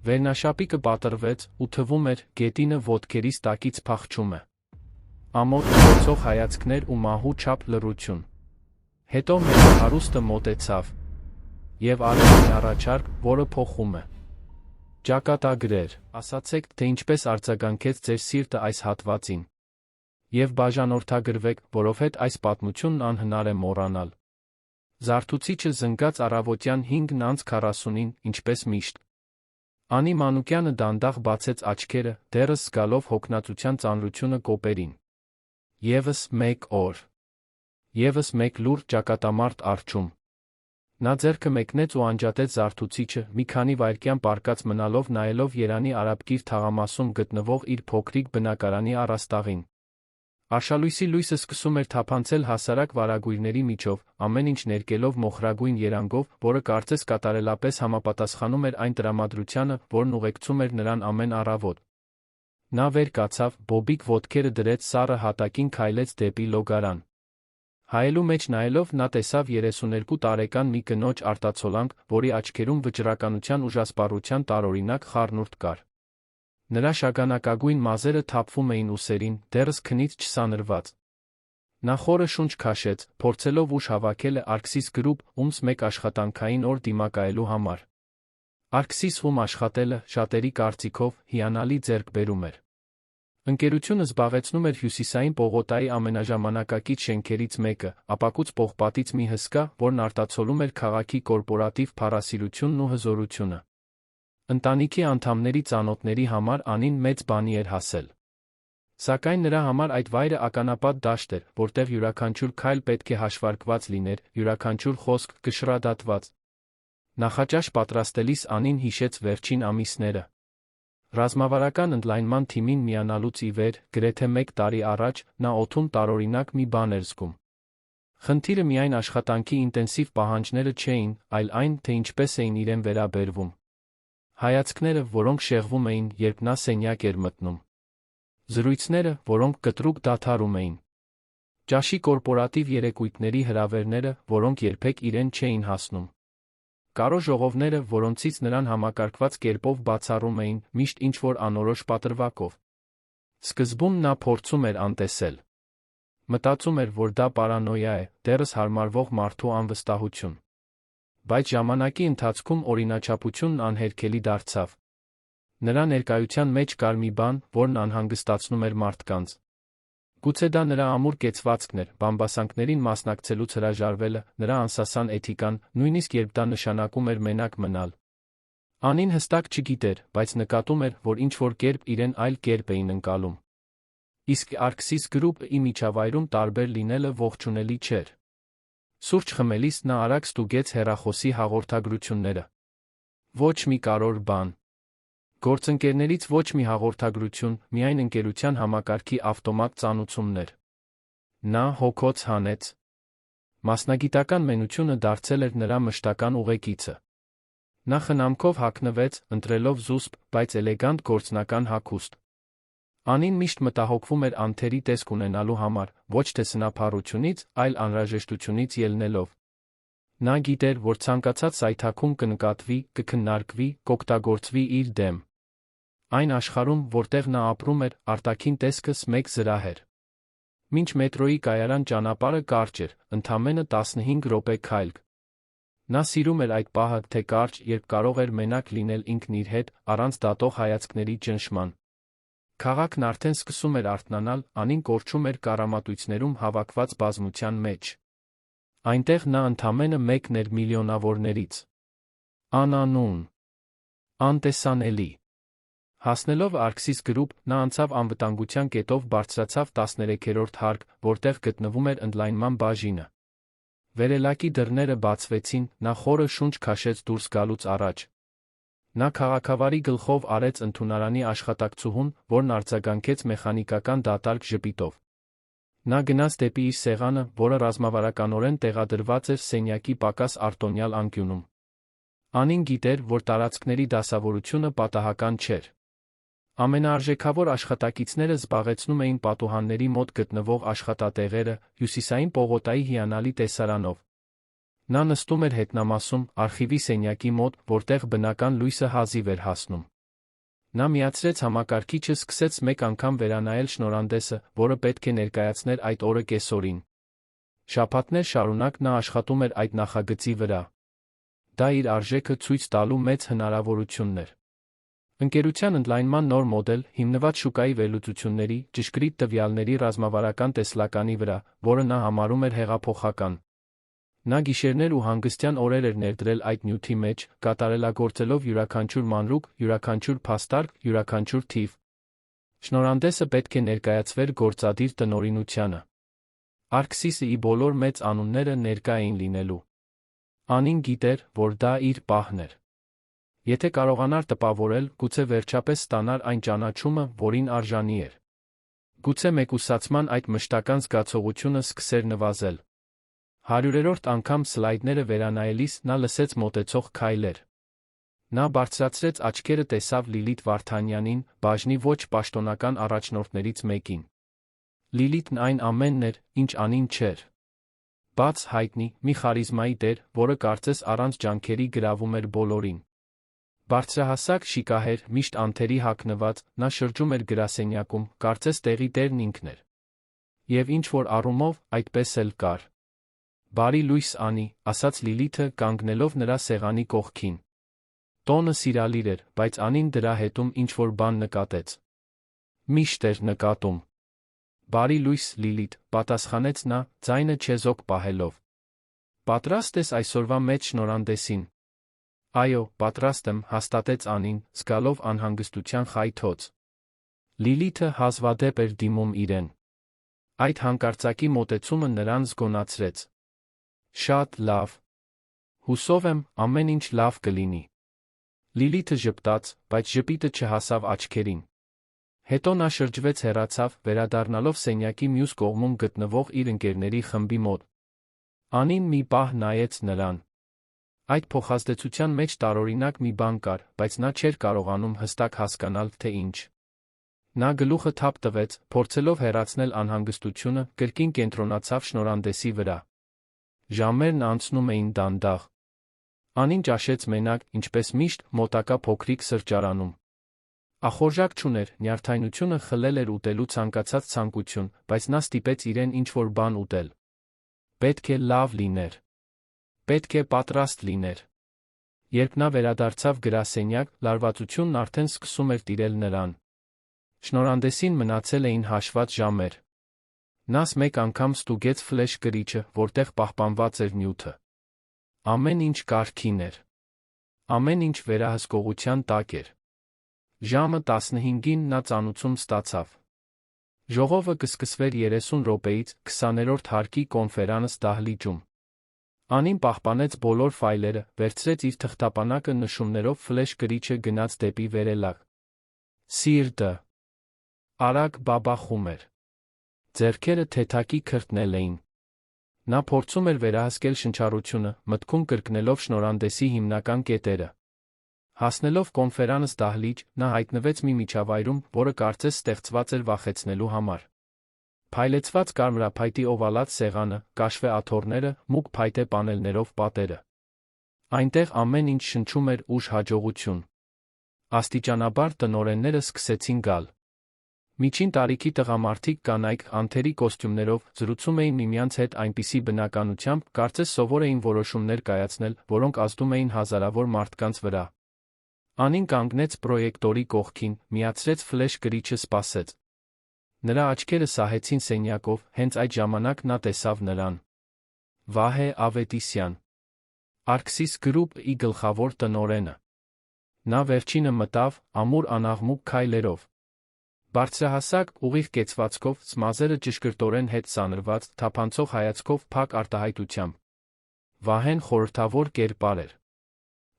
Վերնաշապիկը պատռվեց, ու թվում էր, գետինը ոտքերիս տակից փախչում է։ Ամոթ փորձող հայացքներ ու մահու չափ լռություն։ Հետո մեր հարուստը մոտեցավ և արեց մի առաջարկ, որը փոխում է։ Ճակատագրեր, ասացեք, թե ինչպես արձագանքեց ձեր սիրտը այս հատվածին։ Եվ բաժանորդագրվեք, որովհետև այս պատմությունն անհնար է մոռանալ։ Զարթուցիչը զնգաց առավոտյան 5:40-ին, ինչպես միշտ։ Անի Մանուկյանը դանդաղ բացեց աչքերը, դեռս զգալով հոգնածության ծանրությունը կոպերին։ Եվս մեկ օր։ Եվս մեկ լուռ ճակատամարտ առջում։ Նա ձեռքը մեկնեց ու անջատեց զարթուցիչը, մի քանի վայրկյան պառկած մնալով նայելով Երանի արաբկիր թաղամասում գտնվող իր փոքրիկ բնակարանի առաստաղին։ Արշալույսի լույսը սկսում էր թափանցել հասարակ վարագույրների միջով, ամեն ինչ ներկելով մոխրագույն երանգով, որը կարծես կատարելապես համապատասխանում էր այն տրամադրությանը, որն ուղեկցում էր նրան ամեն առավոտ։ Նա վեր կացավ, բոբիկ ոտքերը դրեց սառը հատակին, քայլեց դեպի լոգարան։ Հայելու մեջ նայելով նա տեսավ 32 տարեկան մի կնոջ արտացոլանք, որի աչքերում վճռականության ուժասպառության տարօրինակ խառնուրդ կար։ Նրա շագանակագույն մազերը թափվում էին ուսերին, դեռս քնից չսանրված։ Նա խորը շունչ քաշեց, փորձելով ուժ հավաքել Արքսիս Գրուպ, ում մեկ աշխատանքային օր դիմակայելու համար։ Արքսիս ում աշխատելը, շատերի կարծիքով, հիանալի ձեռքբերում էր։ Ընկերությունը զբաղեցնում էր Հյուսիսային պողոտայի ամենաժամանակակից շենքերից մեկը, ապակուց պողպատից մի հսկա, որն արտացոլում էր քաղաքի կորպորատիվ փառասիրությունն ու հզորությունը։ Ընտանիքի անդամների ծանոթների համար Անին մեծ բանի էր հասել։ Սակայն նրա համար այդ վայրը ականապատ դաշտ էր, որտեղ յուրաքանչյուր քայլ պետք է հաշվարկված լիներ, յուրաքանչյուր խոսք կշռադատված։ Նախաճաշ պատրաստելիս Անին հիշեց վերջին ամիսները։ Ռազմավարական ընդլայնման թիմին միանալուց ի վեր, գրեթե 1 տարի առաջ, նա օդում տարօրինակ մի բան էր զգում։ Խնդիրը միայն աշխատանքի ինտենսիվ պահանջները չէին, այլ այն, թե ինչպես էին իրեն վերաբերվում։ Հայացքները, որոնք շեղվում էին, երբ նա սենյակ էր մտնում։ Զրույցները, որոնք կտրուկ դադարում էին։ Ճաշի կորպորատիվ երեկույթների հրավերները, որոնք երբեք իրեն չէին հասնում։ Կարո ժողովները, որոնցից նրան համակարգված կերպով բացառում էին, միշտ ինչ-որ անորոշ պատրվակով։ Սկզբում նա փորձում էր անտեսել։ Մտածում էր, որ դա պարանոյա է, դեռս հարմարվող մարդու անվստահություն։ Բայց ժամանակի ընթացքում օրինաչափությունն անհերքելի դարձավ։ Նրա ներկայության մեջ կար մի բան, որն անհանգստացնում էր մարդկանց։ Գուցե դա նրա ամուր կեցվածքն էր, բամբասանքներին մասնակցելուց հրաժարվելը, նրա անսասան էթիկան, նույնիսկ երբ դա նշանակում էր մենակ մնալ։ Անին հստակ չգիտեր, բայց նկատում էր, որ ինչ-որ կերպ իրեն այլ կերպ էին ընկալում։ Իսկ Արքսիս Գրուպը միջավայրում տարբեր լինելը ողջունելի չէր։ Սուրճ խմելիս նա արագ ստուգեց հեռախոսի հաղորդագրությունները։ Ոչ մի կարևոր բան։ Գործընկերներից ոչ մի հաղորդագրություն, միայն ընկերության համակարգի ավտոմատ ծանուցումներ։ Նա հոգոց հանեց։ Մասնագիտական մենությունը դարձել էր նրա մշտական ուղեկիցը։ Նա խնամքով հագնվեց, ընտրելով զուսպ, բայց էլեգանտ գործնական հագուստ։ Անին միշտ մտահոգվում էր անթերի տեսք ունենալու համար, ոչ թե սնափառությունից, այլ անհրաժեշտությունից ելնելով։ Նա գիտեր, որ ցանկացած սայթաքում կնկատվի, կքննարկվի, կօգտագործվի իր դեմ։ Այն աշխարհում, որտեղ նա ապրում էր, արտաքին տեսքս մեկ զրահ էր։ Մինչ մետրոյի կայարան ճանապարհը կարճ էր, ընդամենը 15 րոպե քայլ։ Նա սիրում էր այդ պահը, թե կարճ, երբ կարող էր մենակ լինել ինքն իր հետ, առանց դատող հայացքների ճնշման։ Քաղաքն արդեն սկսում էր արթնանալ, Անին կորչում էր կառամատույցներում հավաքված բազմության մեջ։ Այնտեղ նա ընդամենը մեկն էր միլիոնավորներից։ Անանուն։ Անտեսանելի։ Հասնելով Արքսիս Գրուպ, նա անցավ անվտանգության կետով, բարձրացավ 13-րդ հարկ, որտեղ գտնվում էր ընդլայնման բաժինը։ Վերելակի դռները բացվեցին, նա խորը շունչ քաշեց դուրս գալուց առաջ։ Նա քաղաքավարի գլխով արեց ընդունարանի աշխատակցուհուն, որն արձագանքեց մեխանիկական դատարկ ժպիտով։ Նա գնաց դեպի իր սեղանը, որը ռազմավարականորեն տեղադրված էր սենյակի պակաս արտոնյալ անկյունում։ Անին գիտեր, որ տարածքների դասավորությունը պատահական չէր։ Ամենաարժեքավոր աշխատակիցները զբաղեցնում էին պատուհանների մոտ գտնվող աշխատատեղերը, Հյուսիսային պողոտայի հիանալի տեսարանով։ Նա նստում էր հետնամասում, արխիվի սենյակի մոտ, որտեղ բնական լույսը հազիվ էր հասնում։ Նա միացրեց համակարգիչը, սկսեց մեկ անգամ վերանայել շնորհանդեսը, որը պետք է ներկայացներ այդ օրը կեսօրին։ Շաբաթներ շարունակ նա աշխատում էր այդ նախագծի վրա։ Դա իր արժեքը ցույց տալու մեծ հնարավորությունն էր։ Ընկերության ընդլայնման նոր մոդել, հիմնված շուկայի վերլուծությունների, ճշգրիտ տվյալների ռազմավարական տեսլականի վրա, որը նա համարում էր հեղափոխական։ Նա գիշերներ ու հանգստյան օրեր էր ներդրել այդ նյութի մեջ, կատարելագործելով յուրաքանչյուր մանրուք, յուրաքանչյուր փաստարկ, յուրաքանչյուր թիվ։ Շնորհանդեսը պետք է ներկայացվեր գործադիր տնօրինությանը։ Արքսիսի բոլոր մեծ անունները ներկա էին լինելու։ Անին գիտեր, որ դա իր պահն էր։ Եթե կարողանար տպավորել, գուցե վերջապես ստանար այն ճանաչումը, որին արժանի էր։ Գուցե մեկուսացման այդ մշտական զգացողությունը սկսեր նվազել։ 100-րդ անգամ սլայդները վերանայելիս նա լսեց մոտեցող քայլեր։ Նա բարձրացրեց աչքերը, տեսավ Լիլիթ Վարդանյանին, բաժնի ոչ պաշտոնական առաջնորդներից մեկին։ Լիլիթն այն ամենն էր, ինչ Անին չէր։ Բաց հայտնի, մի խարիզմայի տեր, որը կարծես առանց ջանքերի գրավում էր բոլորին։ Բարձրահասակ, շիկահեր, միշտ անթերի հագնված, նա շրջում էր գրասենյակում, կարծես տեղի տերն ինքն էր։ Եվ ինչ-որ առումով, այդպես էլ կար։ Բարի լույս Անի, ասաց Լիլիթը, կանգնելով նրա սեղանի կողքին։ Տոնը սիրալիր էր, բայց Անին դրա հետում ինչ-որ բան նկատեց։ Միշտ էր նկատում։ Բարի լույս Լիլիթ, պատասխանեց նա, ձայնը չեզոք պահելով։ Պատրաստ ես այսօրվա մեծ շնորհանդեսին։ Այո, պատրաստ եմ, հաստատեց Անին, զգալով անհանգստության խայթոց։ Լիլիթը հազվադեպ էր դիմում իրեն։ Այդ հանկարծակի մոտեցումը նրան զգոնացրեց։ Շատ լավ։ Հուսով եմ, ամեն ինչ լավ կլինի։ Լիլիթը ժպտաց, բայց ժպիտը չհասավ աչքերին։ Հետո նա շրջվեց, հեռացավ, վերադառնալով սենյակի մյուս կողմում գտնվող իր ընկերների խմբի մոտ։ Անին մի պահ նայեց նրան։ Այդ փոխազդեցության մեջ տարօրինակ մի բան կար, բայց նա չէր կարողանում հստակ հասկանալ, թե ինչ։ Նա գլուխը թափ տվեց, փորձելով հեռացնել անհանգստությունը, կրկին կենտրոնացավ շնորհանդեսի վրա։ Ժամերն անցնում էին դանդաղ։ Անին ճաշեց մենակ, ինչպես միշտ, մոտակա փոքրիկ սրճարանում։ Ախորժակ չուներ, նյարդայնությունը խլել էր ուտելու ցանկացած ցանկություն, բայց նա ստիպեց իրեն ինչ-որ բան ուտել։ Պետք է լավ լիներ։ Պետք է պատրաստ լիներ։ Երբ նա վերադարձավ գրասենյակ, լարվածությունն արդեն սկսում էր տիրել նրան։ Շնորհանդեսին մնացել էին հաշված ժամեր։ Նա մեկ անգամ ստուգեց ֆլեշ կրիչը, որտեղ պահպանված էր նյութը։ Ամեն ինչ կարգին էր։ Ամեն ինչ վերահսկողության տակ էր։ Ժամը 15-ին նա ծանուցում ստացավ։ Ժողովը կսկսվեր 30 րոպեից, 20-րդ հարկի կոնֆերանս դահլիճում։ Անին պահպանեց բոլոր ֆայլերը, վերցրեց իր թղթապանակը, նշումներով ֆլեշ կրիչը գնաց դեպի վերելակ։ Սիրտը արագ բաբախում էր։ Ձեռքերը թեթակի քրտնել էին։ Նա փորձում էր վերահսկել շնչառությունը, մտքում կրկնելով շնորհանդեսի հիմնական կետերը։ Հասնելով կոնֆերանս դահլիճ, նա հայտնվեց մի միջավայրում, որը կարծես ստեղծված էր վախեցնելու համար։ Փայլեցված կարմրափայտի օվալած սեղանը, կաշվե աթոռները, մուգ փայտե պանելներով պատերը։ Այնտեղ ամեն ինչ շնչում էր ուժ, հաջողություն։ Աստիճանաբար տնօրենները սկսեցին գալ։ Միջին տարիքի տղամարդիկ կանայք, անթերի կոստյումներով, զրուցում էին միմյանց հետ այնպիսի բնականությամբ, կարծես սովոր էին որոշումներ կայացնել, որոնք ազդում էին հազարավոր մարդկանց վրա։ Անին կանգնեց պրոյեկտորի կողքին, միացրեց ֆլեշ կրիչը, սպասեց։ Նրա աչքերը սահեցին սենյակով, հենց այդ ժամանակ նա տեսավ նրան։ Վահե Ավետիսյան, Արքսիս Գրուպ-ի գլխավոր տնօրենը։ Նա վերջինը մտավ, ամուր անաղմուկ քայլերով։ Բարձրահասակ, ուղիղ կեցվածքով, սմազերը ճշգրտորեն հետ սանրված, թափանցող հայացքով, փակ արտահայտությամբ։ Վահեն խորհրդավոր կերպար էր։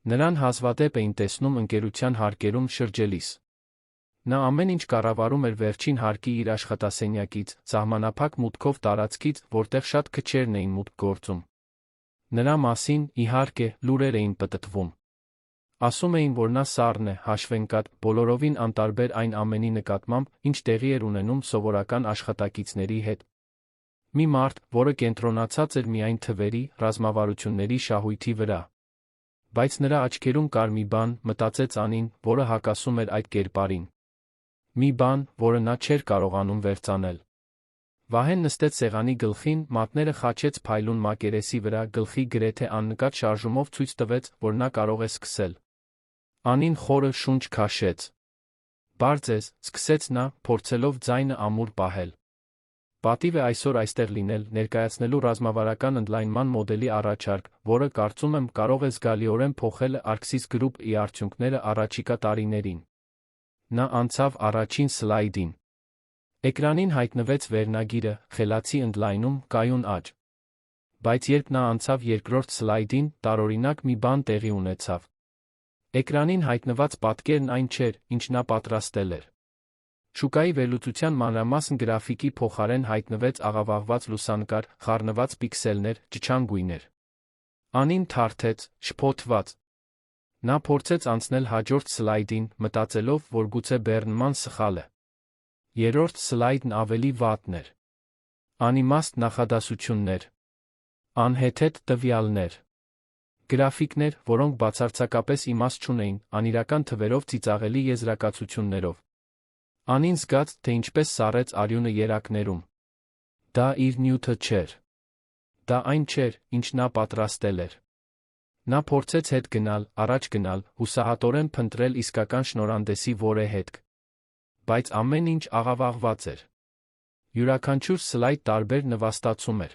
Նրան հազվադեպ էին տեսնում ընկերության հարկերում շրջելիս։ Նա ամեն ինչ կառավարում էր վերջին հարկի իր աշխատասենյակից, սահմանափակ մուտքով տարածքից, որտեղ շատ քչերն էին մուտք գործում։ Նրա մասին, իհարկե, լուրեր էին պտտվում։ Ասում էին, որ նա սառն է, հաշվենկատ, բոլորովին անտարբեր այն ամենի նկատմամբ, ինչ տեղի էր ունենում սովորական աշխատակիցների հետ։ Մի մարդ, որը կենտրոնացած էր միայն թվերի, ռազմավարությունների շահույթի վրա։ Բայց նրա աչքերում կար մի բան, մտածեց Անին, որը հակասում էր այդ կերպարին։ Մի բան, որը նա չէր կարողանում վերծանել։ Վահեն նստեց սեղանի գլխին, մատները խաչեց փայլուն մակերեսի վրա, գլխի գրեթե աննկատ շարժումով ցույց տվեց, որ նա կարող է սկսել։ Անին խորը շունչ քաշեց։ Բարձ ես, սկսեց նա, փորձելով ձայնը ամուր պահել։ Պատիվ է այսօր այստեղ լինել, ներկայացնելու ռազմավարական ընդլայնման մոդելի առաջարկ, որը, կարծում եմ, կարող է զգալիորեն փոխել Arxis Group-ի արդյունքները առաջիկա տարիներին։ Նա անցավ առաջին սլայդին։ Էկրանին հայտնվեց վերնագիրը «Խելացի ընդլայնում, կայուն աճ»։ Բայց երբ նա անցավ երկրորդ սլայդին, տարօրինակ մի բան տեղի ունեցավ։ Էկրանին հայտնված պատկերն այն չէր, ինչ նա պատրաստել էր։ Շուկայի վերլուծության մանրամասն գրաֆիկի փոխարեն հայտնվեց աղավաղված լուսանկար, խառնված պիքսելներ, ճչանգույներ։ Անին թարթեց, շփոթված։ Նա փորձեց անցնել հաջորդ սլայդին, մտածելով, որ գուցե բեռնման սխալ է։ Երրորդ սլայդն ավելի վատն էր։ Անիմաստ նախադասություններ։ Անհեթեթ տվյալներ։ Գրաֆիկներ, որոնք բացարձակապես իմաստ չունեին, անիրական թվերով ծիծաղելի եզրակացություններով։ Անին զգաց, թե ինչպես սառեց արյունը երակներում։ Դա իր նյութը չէր։ Դա այն չէր, ինչ նա պատրաստել էր։ Նա փորձեց հետ գնալ, առաջ գնալ, հուսահատորեն փնտրել իսկական շնորհանդեսի որե հետք։ Բայց ամեն ինչ աղավաղված էր։ Յուրաքանչյուր սլայդ տարբեր նվաստացում էր։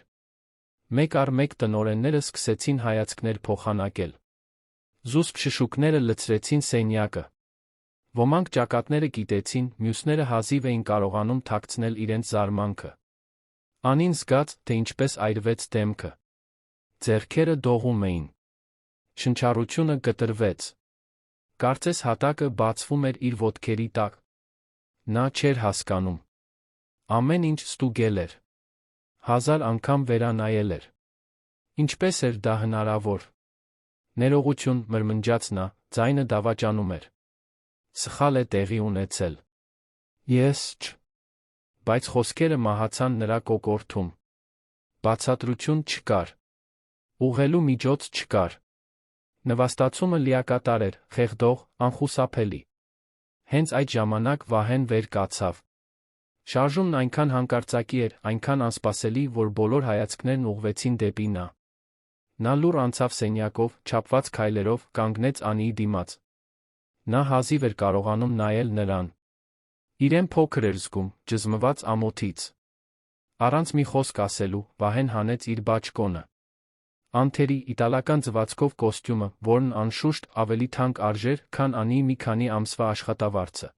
Մեկ առ մեկ տնօրենները սկսեցին հայացքներ փոխանակել։ Զուսպ շշուկները լցրեցին սենյակը։ Ոմանք ճակատները կիտեցին, մյուսները հազիվ էին կարողանում թաքցնել իրենց զարմանքը։ Անին զգաց, թե ինչպես այրվեց դեմքը։ Ձեռքերը դողում էին։ Շնչառությունը կտրվեց։ Կարծես հատակը բացվում էր իր ոտքերի տակ։ Նա չէր հասկանում։ Ամեն ինչ ստուգել էր։ 1000 անգամ վերանայել էր։ Ինչպես էր դա հնարավոր։ Ներողություն, մրմնջաց նա, ձայնը դավաճանում էր։ Սխալ է տեղի ունեցել։ Ես չ։ Բայց խոսքերը մահացան նրա կոկորդում։ Բացատրություն չկար։ Ուղղելու միջոց չկար։ Նվաստացումը լիակատար էր, խեղդող, անխուսափելի։ Հենց այդ ժամանակ Վահեն վեր կացավ։ Շարժումն այնքան հանկարծակի էր, այնքան անսպասելի, որ բոլոր հայացքներն ուղղվեցին դեպի նա։ Նա լուռ անցավ սենյակով, չափված քայլերով, կանգնեց Անիի դիմաց։ Նա հազիվ էր կարողանում նայել նրան։ Իրեն փոքր էր զգում, ճզմված ամոթից։ Առանց մի խոսք ասելու, Վահեն հանեց իր բաճկոնը։ Անթերի, իտալական ձվածքով կոստյումը, որն անշուշտ ավելի թանկ արժեր, քան Անիի մի քանի ամսվա աշխատավարձը։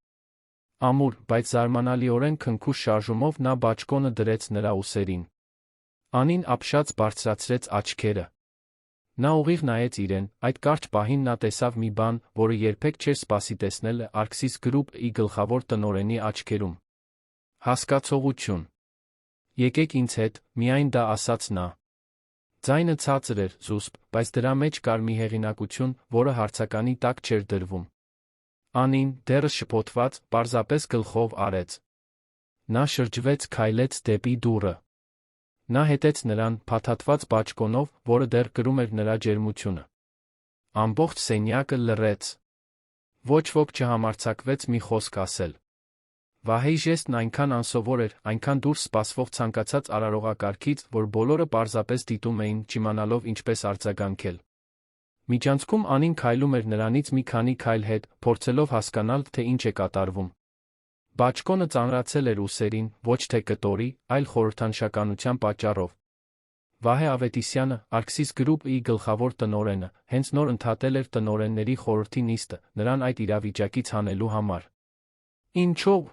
Ամուր, բայց զարմանալիորեն քնքուշ շարժումով նա բաճկոնը դրեց նրա ուսերին։ Անին ապշած բարձրացրեց աչքերը։ Նա ուղիղ նայեց իրեն, այդ կարճ պահին նա տեսավ մի բան, որը երբեք չէր սպասի տեսնել Arxis Group-ի գլխավոր տնօրենի աչքերում։ Հասկացողություն։ Եկեք ինձ հետ, միայն դա ասաց նա։ Ձայնը ցածր էր, զուսպ, բայց դրա մեջ կար մի հեղինակություն, որը հարցականի տակ չէր դրվում։ Անին, դեռ շփոթված, պարզապես գլխով արեց։ Նա շրջվեց, քայլեց դեպի դուռը։ Նա հետեց նրան, փաթաթված բաճկոնով, որը դեռ կրում էր նրա ջերմությունը։ Ամբողջ սենյակը լռեց։ Ոչ ոք չհամարձակվեց մի խոսք ասել։ Վահեի ժեստն այնքան անսովոր էր, այնքան դուրս սպասվող ցանկացած արարողակարգից, որ բոլորը պարզապես դիտում էին, չիմանալով ինչպես արձագանքել։ Միջանցքում Անին քայլում էր նրանից մի քանի քայլ հետ, փորձելով հասկանալ, թե ինչ է կատարվում։ Բաճկոնը ծանրացել էր ուսերին, ոչ թե կտորի, այլ խորհրդանշականության պատճառով։ Վահե Ավետիսյանը, Arxis Group-ի գլխավոր տնօրենը, հենց նոր ընդհատել էր տնօրենների խորհրդի նիստը, նրան այդ իրավիճակից հանելու համար։ Ինչո՞վ։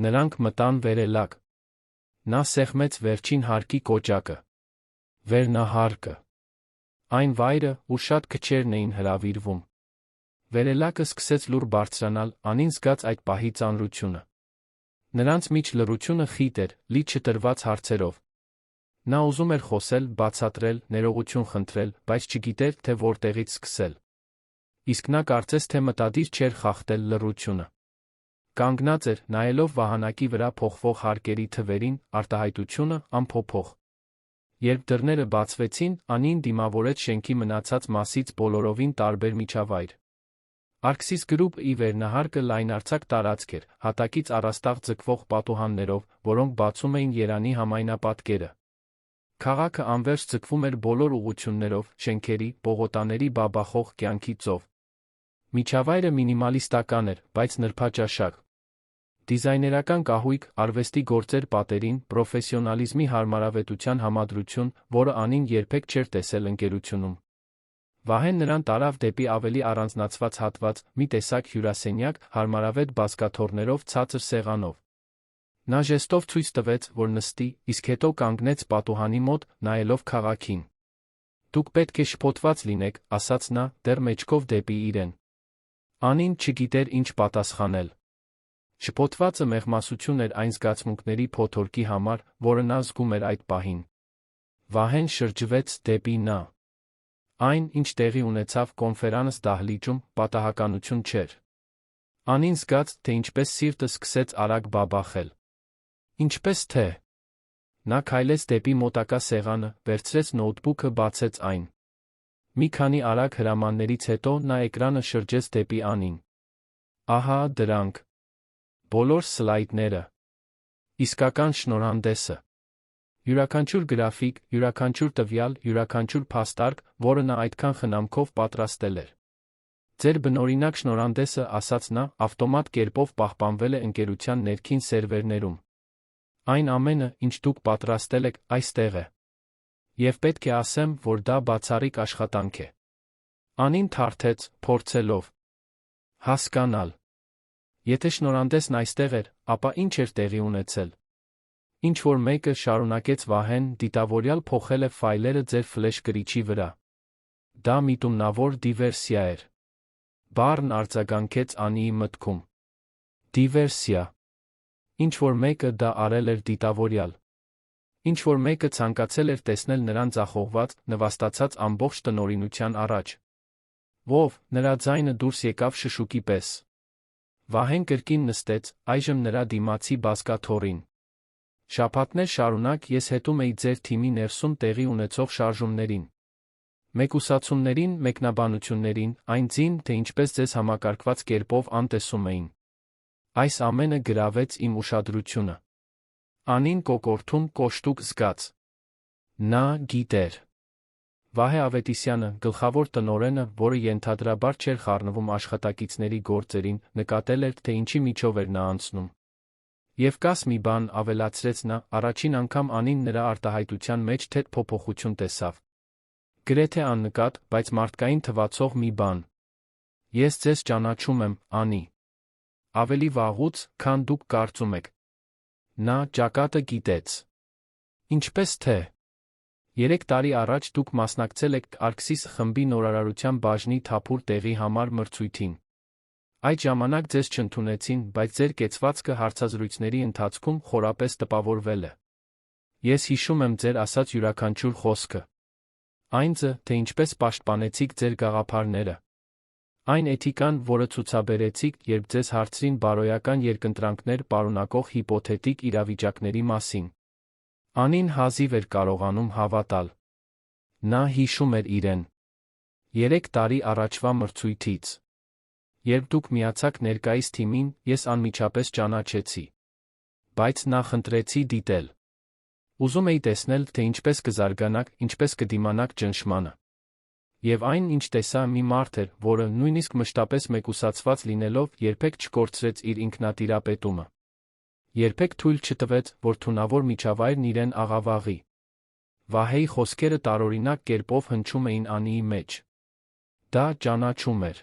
Նրանք մտան վերելակ։ Նա սեղմեց վերջին հարկի կոճակը։ Վերնահարկը։ Այն վայրը, ուր շատ քչերն էին հրավիրվում։ Վերելակը սկսեց լուռ բարձրանալ, Անին զգաց այդ պահի ծանրությունը։ Նրանց միջ լռությունը խիտ էր, լի չտրված հարցերով։ Նա ուզում էր խոսել, բացատրել, ներողություն խնդրել, բայց չգիտեր, թե որտեղից սկսել։ Իսկ նա կարծես թե մտադիր չէր խախտել լռությունը։ Կանգնած էր, նայելով վահանակի վրա փոխվող հարկերի թվերին, արտահայտությունը անփոփոխ։ Երբ դռները բացվեցին, Անին դիմավորեց շենքի մնացած մասից բոլորովին տարբեր միջավայր։ Arxis Group-ի վերնահարկը լայնարձակ տարածք էր, հատակից առաստաղ ձգվող պատուհաններով, որոնք բացում էին Երանի համայնապատկերը։ Քաղաքը անվերջ ձգվում էր բոլոր ուղղություններով, շենքերի, պողոտաների բաբախող կյանքի ծով։ Միջավայրը մինիմալիստական էր, բայց նրբաճաշակ։ Դիզայներական կահույք, արվեստի գործեր պատերին, պրոֆեսիոնալիզմի հարմարավետության համադրություն, որը Անին երբեք չէր տեսել ընկերությունում։ Վահեն նրան տարավ դեպի ավելի առանձնացված հատված, մի տեսակ հյուրասենյակ, հարմարավետ բազկաթոռներով ցածր սեղանով։ Նա ժեստով ցույց տվեց, որ նստի, իսկ հետո կանգնեց պատուհանի մոտ, նայելով քաղաքին։ Դուք պետք է շփոթված լինեք, ասաց նա, դեռ մեջքով դեպի իրեն։ Անին չգիտեր ինչ պատասխանել։ Շփոթվածը մեղմասություն էր այն զգացմունքների փոթորկի համար, որը նա զգում էր այդ պահին։ Վահեն շրջվեց դեպի նա։ Այն, ինչ տեղի ունեցավ կոնֆերանս դահլիճում, պատահականություն չէր։ Անին զգաց, թե ինչպես սիրտը սկսեց արագ բաբախել։ Ինչպես թե։ Նա քայլեց դեպի մոտակա սեղանը, վերցրեց նոութբուքը, բացեց այն։ Մի քանի արագ հրամաններից հետո նա էկրանը շրջեց դեպի Անին։ Ահա դրանք։ Բոլոր սլայդները։ Իսկական շնորհանդեսը։ Յուրաքանչյուր գրաֆիկ, յուրաքանչյուր տվյալ, յուրաքանչյուր փաստարկ, որը նա այդքան խնամքով պատրաստել էր։ Ձեր բնօրինակ շնորհանդեսը, ասաց նա, ավտոմատ կերպով պահպանվել է ընկերության ներքին սերվերներում։ Այն ամենը, ինչ դուք պատրաստել եք, այստեղ է։ Եվ պետք է ասեմ, որ դա բացառիկ աշխատանք է։ Անին թարթեց, փորձելով հասկանալ։ Եթե շնորհանդեսն այստեղ էր, ապա ինչ էր տեղի ունեցել։ Ինչ-որ մեկը, շարունակեց Վահեն, դիտավորյալ փոխել է ֆայլերը ձեր ֆլեշ գրիչի վրա։ Դա միտումնավոր դիվերսիա էր։ Բառն արձագանքեց Անիի մտքում։ Դիվերսիա։ Ինչ-որ մեկը դա արել էր դիտավորյալ։ Ինչ-որ մեկը ցանկացել էր տեսնել նրան ձախողված, նվաստացած ամբողջ տնօրինության առաջ։ Ով, նրա ձայնը դուրս եկավ շշուկի պես։ Վահեն կրկին նստեց, այժմ նրա դիմացի բազկաթոռին։ Շաբաթներ շարունակ ես հետում էի ձեր թիմի ներսում տեղի ունեցող շարժումներին։ Մեկուսացումներին, մեկնաբանություններին, այն ձին, թե ինչպես ձեզ համակարգված կերպով անտեսում էին։ Այս ամենը գրավեց իմ ուշադրությունը։ Անին կոկորդում կոշտուկ զգաց։ Նա գիտեր։ Վահե Ավետիսյանը, գլխավոր տնօրենը, որը ենթադրաբար չէր խառնվում աշխատակիցների գործերին, նկատել էր, թե ինչի միջով էր նա անցնում։ Եվ կաս մի բան, ավելացրեց նա, առաջին անգամ Անին նրա արտահայտության մեջ թեթ փոփոխություն տեսավ։ Գրեթե աննկատ, բայց մարդկային թվացող մի բան։ Ես ձեզ ճանաչում եմ, Անի։ Ավելի վաղուց, քան դուք կարծում եք։ Նա ճակատը գիտեց։ Ինչպես թե։ 3 տարի առաջ դուք մասնակցել եք Arxis խմբի նորարարության բաժնի թափուր տեղի համար մրցույթին։ Այդ ժամանակ ձեզ չընդունեցին, բայց ձեր կեցվածքը հարցազրույցների ընթացքում խորապես տպավորվել է։ Ես հիշում եմ ձեր ասած յուրաքանչյուր խոսքը։ Այն ձ, թե ինչպես պաշտպանեցիք ձեր գաղափարները։ Այն էթիկան, որը ցուցաբերեցիք, երբ ձեզ հարցրին բարոյական երկընտրանքներ պարունակող հիպոթետիկ իրավիճակների մասին։ Անին հազիվ էր կարողանում հավատալ։ Նա հիշում էր իրեն 3 տարի առաջվա մրցույթից։ Երբ դուք միացաք ներկայիս թիմին, ես անմիջապես ճանաչեցի։ Բայց նախընտրեցի դիտել։ Ուզում էի տեսնել, թե ինչպես կզարգանաք, ինչպես կդիմանաք ճնշմանը։ Եվ այն, ինչ տեսա, մի մարդ էր, որը, նույնիսկ մշտապես մեկուսացված լինելով, երբեք չկորցրեց իր ինքնատիրապետումը։ Երբեք թույլ չտվեց, որ թունավոր միջավայրն իրեն աղավաղի։ Վահեի խոսքերը տարօրինակ կերպով հնչում էին Անիի մեջ։ Դա ճանաչում էր։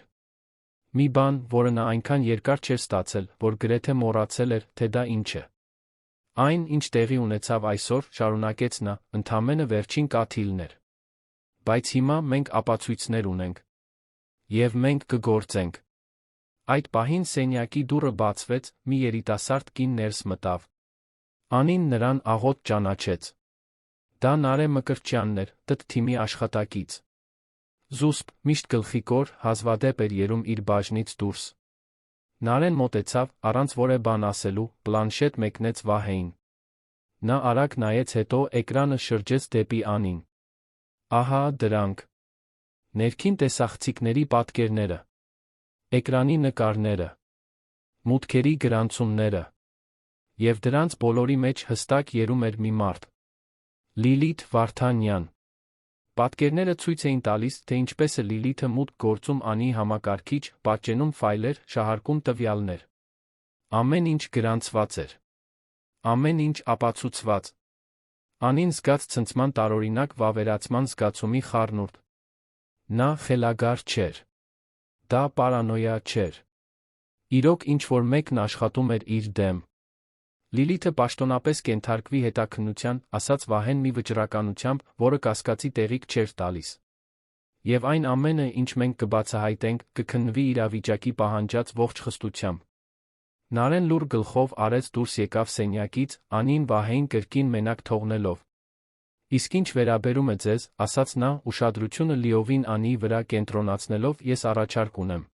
Մի բան, որը նա այնքան երկար չէր ստացել, որ գրեթե մոռացել էր, թե դա ինչ է։ Այն, ինչ տեղի ունեցավ այսօր, շարունակեց նա, ընդամենը վերջին կաթիլն էր։ Բայց հիմա մենք ապացույցներ ունենք։ Եվ մենք կգործենք։ Այդ պահին սենյակի դուռը բացվեց, մի երիտասարդ կին ներս մտավ։ Անին նրան աղոտ ճանաչեց։ Դա Նարե Մկրտչյանն էր, ՏՏ թիմի աշխատակից։ Զուսպ, միշտ գլխիկոր, հազվադեպ էր երում իր բաժնից դուրս։ Նարեն մոտեցավ, առանց որևէ բան ասելու, պլանշետ մեկնեց Վահեին։ Նա արագ նայեց, հետո էկրանը շրջեց դեպի Անին։ Ահա դրանք։ Ներքին տեսախցիկների պատկերները։ Էկրանի նկարները։ Մուտքերի գրանցումները։ Եվ դրանց բոլորի մեջ հստակ երում էր մի մարդ։ Լիլիթ Վարդանյան։ Պատկերները ցույց էին տալիս, թե ինչպես է Լիլիթը մուտք գործում Անիի համակարգիչ, պատճենում ֆայլեր, շահարկում տվյալներ։ Ամեն ինչ գրանցված էր։ Ամեն ինչ ապացուցված։ Անին զգաց ցնցման տարօրինակ վավերացման զգացումի խառնուրդ։ Նա խելագար չէր։ Դա պարանոյա չէր։ Իրոք ինչ-որ մեկն աշխատում էր իր դեմ։ Լիլիթը պաշտոնապես կենթարկվի հետաքննության, ասաց Վահեն մի վճռականությամբ, որը կասկածի տեղիք չէր տալիս։ Եվ այն ամենը, ինչ մենք կբացահայտենք, կքննվի իրավիճակի պահանջած ողջ խստությամբ։ Նարեն լուռ գլխով արեց դուրս եկավ սենյակից, Անին Վահեին կրկին մենակ թողնելով։ Իսկ ինչ վերաբերում է ձեզ, ասաց նա, ուշադրությունը լիովին Անիի վրա կենտրոնացնելով, ես առաջարկ ունեմ։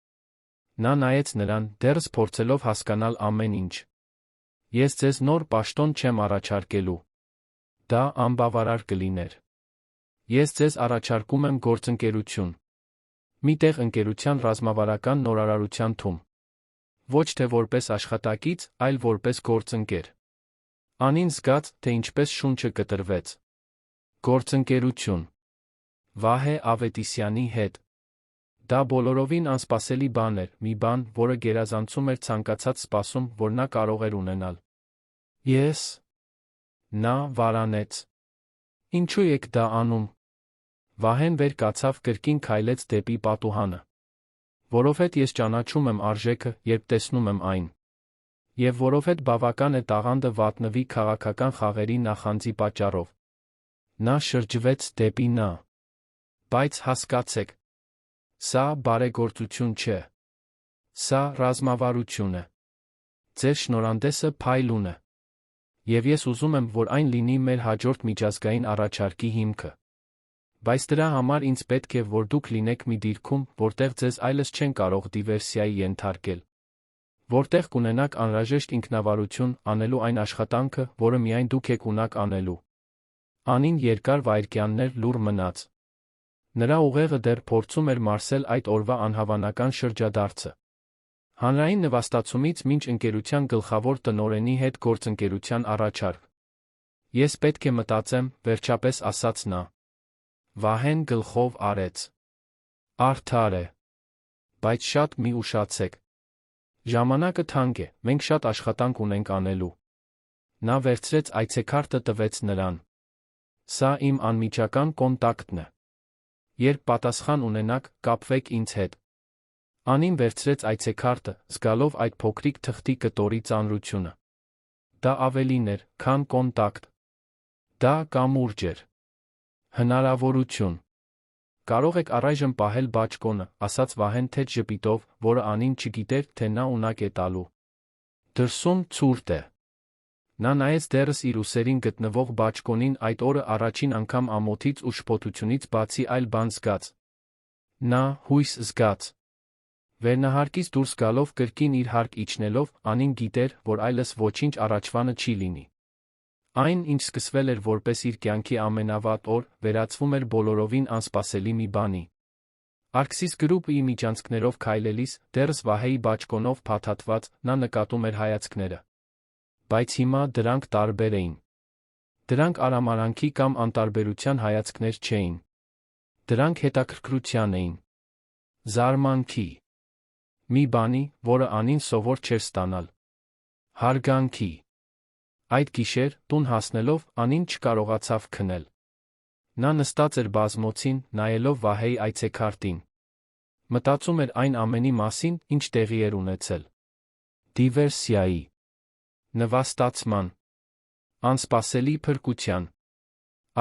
Նա նայեց նրան, դեռս փորձելով հասկանալ ամեն ինչ։ Ես ձեզ նոր պաշտոն չեմ առաջարկելու։ Դա անբավարար կլիներ։ Ես ձեզ առաջարկում եմ գործընկերություն։ Մի տեղ ընկերության ռազմավարական նորարարության թում։ Ոչ թե որպես աշխատակից, այլ որպես գործընկեր։ Անին զգաց, թե ինչպես շունչը կտրվեց։ Գործընկերություն։ Վահե Ավետիսյանի հետ։ Դա բոլորովին անսպասելի բան էր, մի բան, որը գերազանցում էր ցանկացած սպասում, որ նա կարող էր ունենալ։ Ես։ Նա վարանեց։ Ինչու եք դա անում։ Վահեն վեր կացավ, կրկին քայլեց դեպի պատուհանը։ Որովհետև ես ճանաչում եմ արժեքը, երբ տեսնում եմ այն։ Եվ որովհետև բավական է տաղանդը վատնվի քաղաքական խաղերի նախանձի պատճառով։ Նա շրջվեց դեպի նա։ Բայց հասկացեք։ Սա բարեգործություն չէ։ Սա ռազմավարություն է։ Ձեր շնորհանդեսը փայլուն է։ Եվ ես ուզում եմ, որ այն լինի մեր հաջորդ միջազգային առաջարկի հիմքը։ Բայց դրա համար ինձ պետք է, որ դուք լինեք մի դիրքում, որտեղ ձեզ այլս չեն կարող դիվերսիայի ենթարկել։ Որտեղ կունենաք անհրաժեշտ ինքնավարություն, անելու այն աշխատանքը, որը միայն դուք եք ունակ անելու։ Անին երկար վայրկյաններ լուռ մնաց։ Նրա ուղեղը դեռ փորձում էր մարսել այդ օրվա անհավանական շրջադարձը։ Հանրային նվաստացումից մինչ ընկերության գլխավոր տնօրենի հետ գործընկերության առաջարկ։ Ես պետք է մտածեմ, վերջապես ասաց նա։ Վահեն գլխով արեց։ Արդար է։ Բայց շատ մի ուշացեք։ Ժամանակը թանկ է, մենք շատ աշխատանք ունենք անելու։ Նա վերցրեց այցեքարտը, տվեց նրան։ Սա իմ անմիջական կոնտակտն է։ Երբ պատասխան ունենաք, կապվեք ինձ հետ։ Անին վերցրեց այցեքարտը, զգալով այդ փոքրիկ թղթի կտորի ծանրությունը։ Դա ավելին էր, քան կոնտակտ։ Դա կամուրջ էր։ Հնարավորություն։ Կարող եք առայժմ պահել բաճկոնը, ասաց Վահեն թեթ ժպիտով, որը Անին չգիտեր, թե նա ունակ է տալու։ Դրսում ցուրտ է։ Նա նայեց դեռս իր ուսերին գտնվող բաճկոնին, այդ օրը առաջին անգամ ամոթից ու շփոթությունից բացի այլ բան զգաց։ Նա հույս զգաց։ Վերնահարկից դուրս գալով, կրկին իր հարկ իջնելով, Անին գիտեր, որ այլս ոչինչ առաջվանը չի լինի։ Այն, ինչ սկսվել էր որպես իր կյանքի ամենավատ օր, վերածվում էր բոլորովին անսպասելի մի բանի։ Արքսիս գրուպի միջանցքներով քայլելիս, դեռս Վահեի բաճկոնով փաթաթված, նա նկատում էր հայացքները։ Բայց հիմա դրանք տարբեր էին։ Դրանք արամարանքի կամ անտարբերության հայացքներ չէին։ Դրանք հետաքրքրության էին։ Զարմանքի։ Մի բանի, որը Անին սովոր չէր ստանալ։ Հարգանքի։ Այդ գիշեր, տուն հասնելով, Անին չկարողացավ քնել։ Նա նստած էր բազմոցին, նայելով Վահեի այցեքարտին։ Մտածում էր այն ամենի մասին, ինչ տեղի էր ունեցել։ Դիվերսիայի, նվաստացման, անսպասելի փրկության,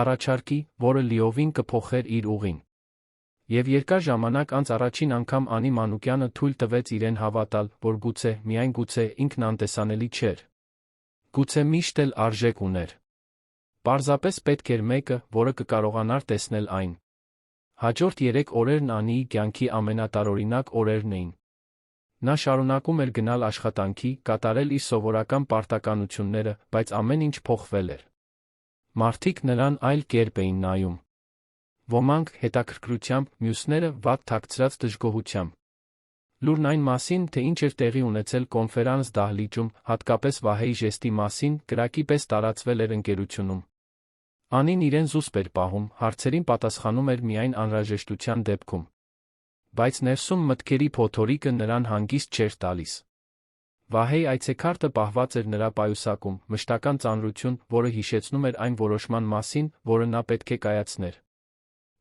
առաջարկի, որը լիովին կփոխեր իր ուղին։ Եվ երկար ժամանակ անց առաջին անգամ Անի Մանուկյանը թույլ տվեց իրեն հավատալ, որ գուցե, միայն գուցե, ինքն անտեսանելի չէր։ Գուցե միշտ էլ արժեք ուներ։ Պարզապես պետք էր մեկը, որը կկարողանար տեսնել այն։ Հաջորդ 3 օրերն Անիի կյանքի ամենատարօրինակ օրերն էին։ Նա շարունակում էր գնալ աշխատանքի, կատարել իր սովորական պարտականությունները, բայց ամեն ինչ փոխվել էր։ Մարդիկ նրան այլ կերպ էին նայում։ Ոմանք հետաքրքրությամբ, մյուսները վատ թաքցրած դժգոհությամբ։ Լուրն այն մասին, թե ինչ էր տեղի ունեցել կոնֆերանս դահլիճում, հատկապես Վահեի ժեստի մասին, կրակի պես տարածվել էր ընկերությունում։ Անին իրեն զուսպ էր պահում, հարցերին պատասխանում էր միայն անհրաժեշտության դեպքում։ Բայց ներսում մտքերի փոթորիկը նրան հանգիստ չէր տալիս։ Վահեի այցեքարտը պահված էր նրա պայուսակում, մշտական ծանրություն, որը հիշեցնում էր այն որոշման մասին, որը նա պետք է կայացներ։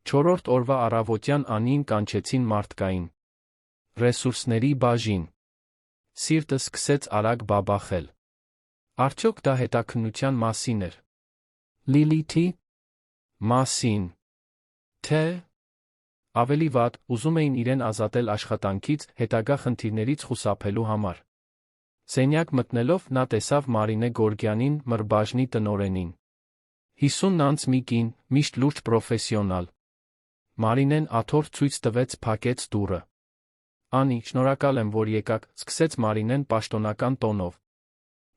Չորրորդ օրվա առավոտյան Անիին կանչեցին մարդկային ռեսուրսների բաժին։ Սիրտը սկսեց արագ բաբախել։ Արդյոք դա հետաքննության մասին էր։ Լիլիթի մասին։ Թե ավելի վատ, ուզում էին իրեն ազատել աշխատանքից, հետագա խնդիրներից խուսափելու համար։ Սենյակ մտնելով նա տեսավ Մարինե Գորգյանին, մրբաժնի տնօրենին։ 50 անց մի կին, միշտ լուրջ պրոֆեսիոնալ։ Մարինեն աթոռ ցույց տվեց, փակեց դուռը։ Անի, շնորհակալ եմ, որ եկաք, սկսեց Մարինեն պաշտոնական տոնով։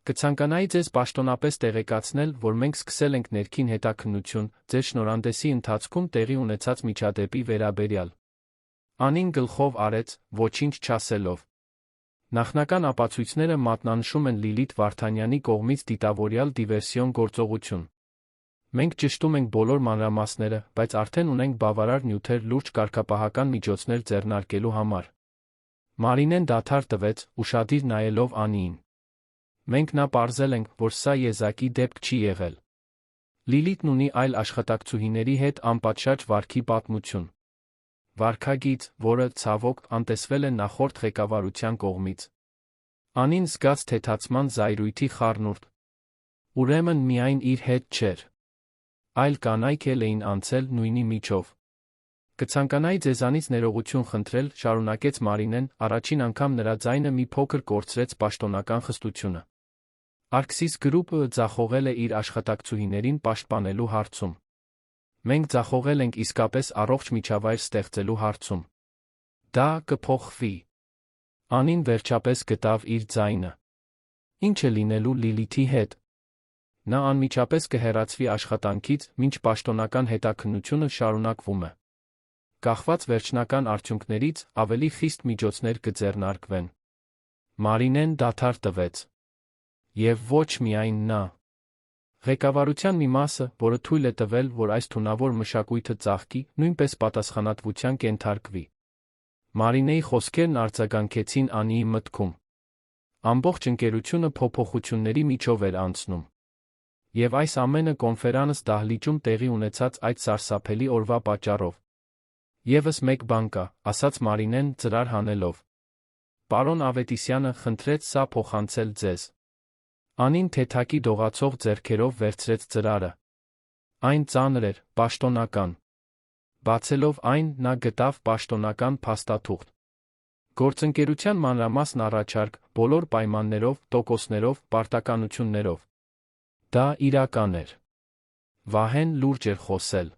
Կցանկանայի ձեզ պաշտոնապես տեղեկացնել, որ մենք սկսել ենք ներքին հետաքննություն ձեր շնորհանդեսի ընթացքում տեղի ունեցած միջադեպի վերաբերյալ։ Անին գլխով արեց, ոչինչ չասելով։ Նախնական ապացույցները մատնանշում են Լիլիթ Վարդանյանի կողմից դիտավորյալ դիվերսիոն գործողություն։ Մենք ճշտում ենք բոլոր մանրամասները, բայց արդեն ունենք բավարար նյութեր լուրջ կարգապահական միջոցներ ձեռնարկելու համար։ Մարինեն դադար տվեց, ուշադիր նայելով Անիին։ Մենք նա պարզել ենք, որ սա եզակի դեպք չի եղել։ Լիլիթն ունի այլ աշխատակցուհիների հետ անպատշաճ վարքի պատմություն։ Վարքագիծ, որը, ցավոք, անտեսվել է նախորդ ղեկավարության կողմից։ Անին զգաց թեթացման զայրույթի խառնուրդ։ Ուրեմն միայն իր հետ չէր։ Այլ կանայք էլ էին անցել նույնի միջով։ Կցանկանայի ձեզանից ներողություն խնդրել, շարունակեց Մարինեն, առաջին անգամ նրա ձայնը մի փոքր կորցրեց պաշտոնական խստությունը։ Արքսիս գրուպը ձախողել է իր աշխատակցուհիներին պաշտպանելու հարցում։ Մենք ձախողել ենք իսկապես առողջ միջավայր ստեղծելու հարցում։ Դա կփոխվի։ Անին վերջապես գտավ իր ձայնը։ Ինչ է լինելու Լիլիթի հետ։ Նա անմիջապես կհեռացվի աշխատանքից, մինչ պաշտոնական հետաքննությունը շարունակվում է։ Կախված վերջնական արդյունքներից ավելի խիստ միջոցներ կձեռնարկվեն։ Մարինեն դադար տվեց։ Եվ ոչ միայն նա։ Ղեկավարության մի մասը, որը թույլ է տվել, որ այս թունավոր մշակույթը ծաղկի, նույնպես պատասխանատվության կենթարկվի։ Մարինեի խոսքերն արձագանքեցին Անիի մտքում։ Ամբողջ ընկերությունը փոփոխությունների միջով էր անցնում։ Եվ այս ամենը կոնֆերանս դահլիճում տեղի ունեցած այդ սարսափելի օրվա պատճառով։ Եվս մեկ բան կա, ասաց Մարինեն, ծրար հանելով։ Պարոն Ավետիսյանը խնդրեց սա փոխանցել ձեզ։ Անին թեթակի դողացող ձեռքերով վերցրեց ծրարը։ Այն ծանր էր, պաշտոնական։ Բացելով այն, նա գտավ պաշտոնական փաստաթուղթ։ Գործընկերության մանրամասն առաջարկ, բոլոր պայմաններով, տոկոսներով, պարտականություններով։ Դա իրական էր։ Վահեն լուրջ էր խոսել։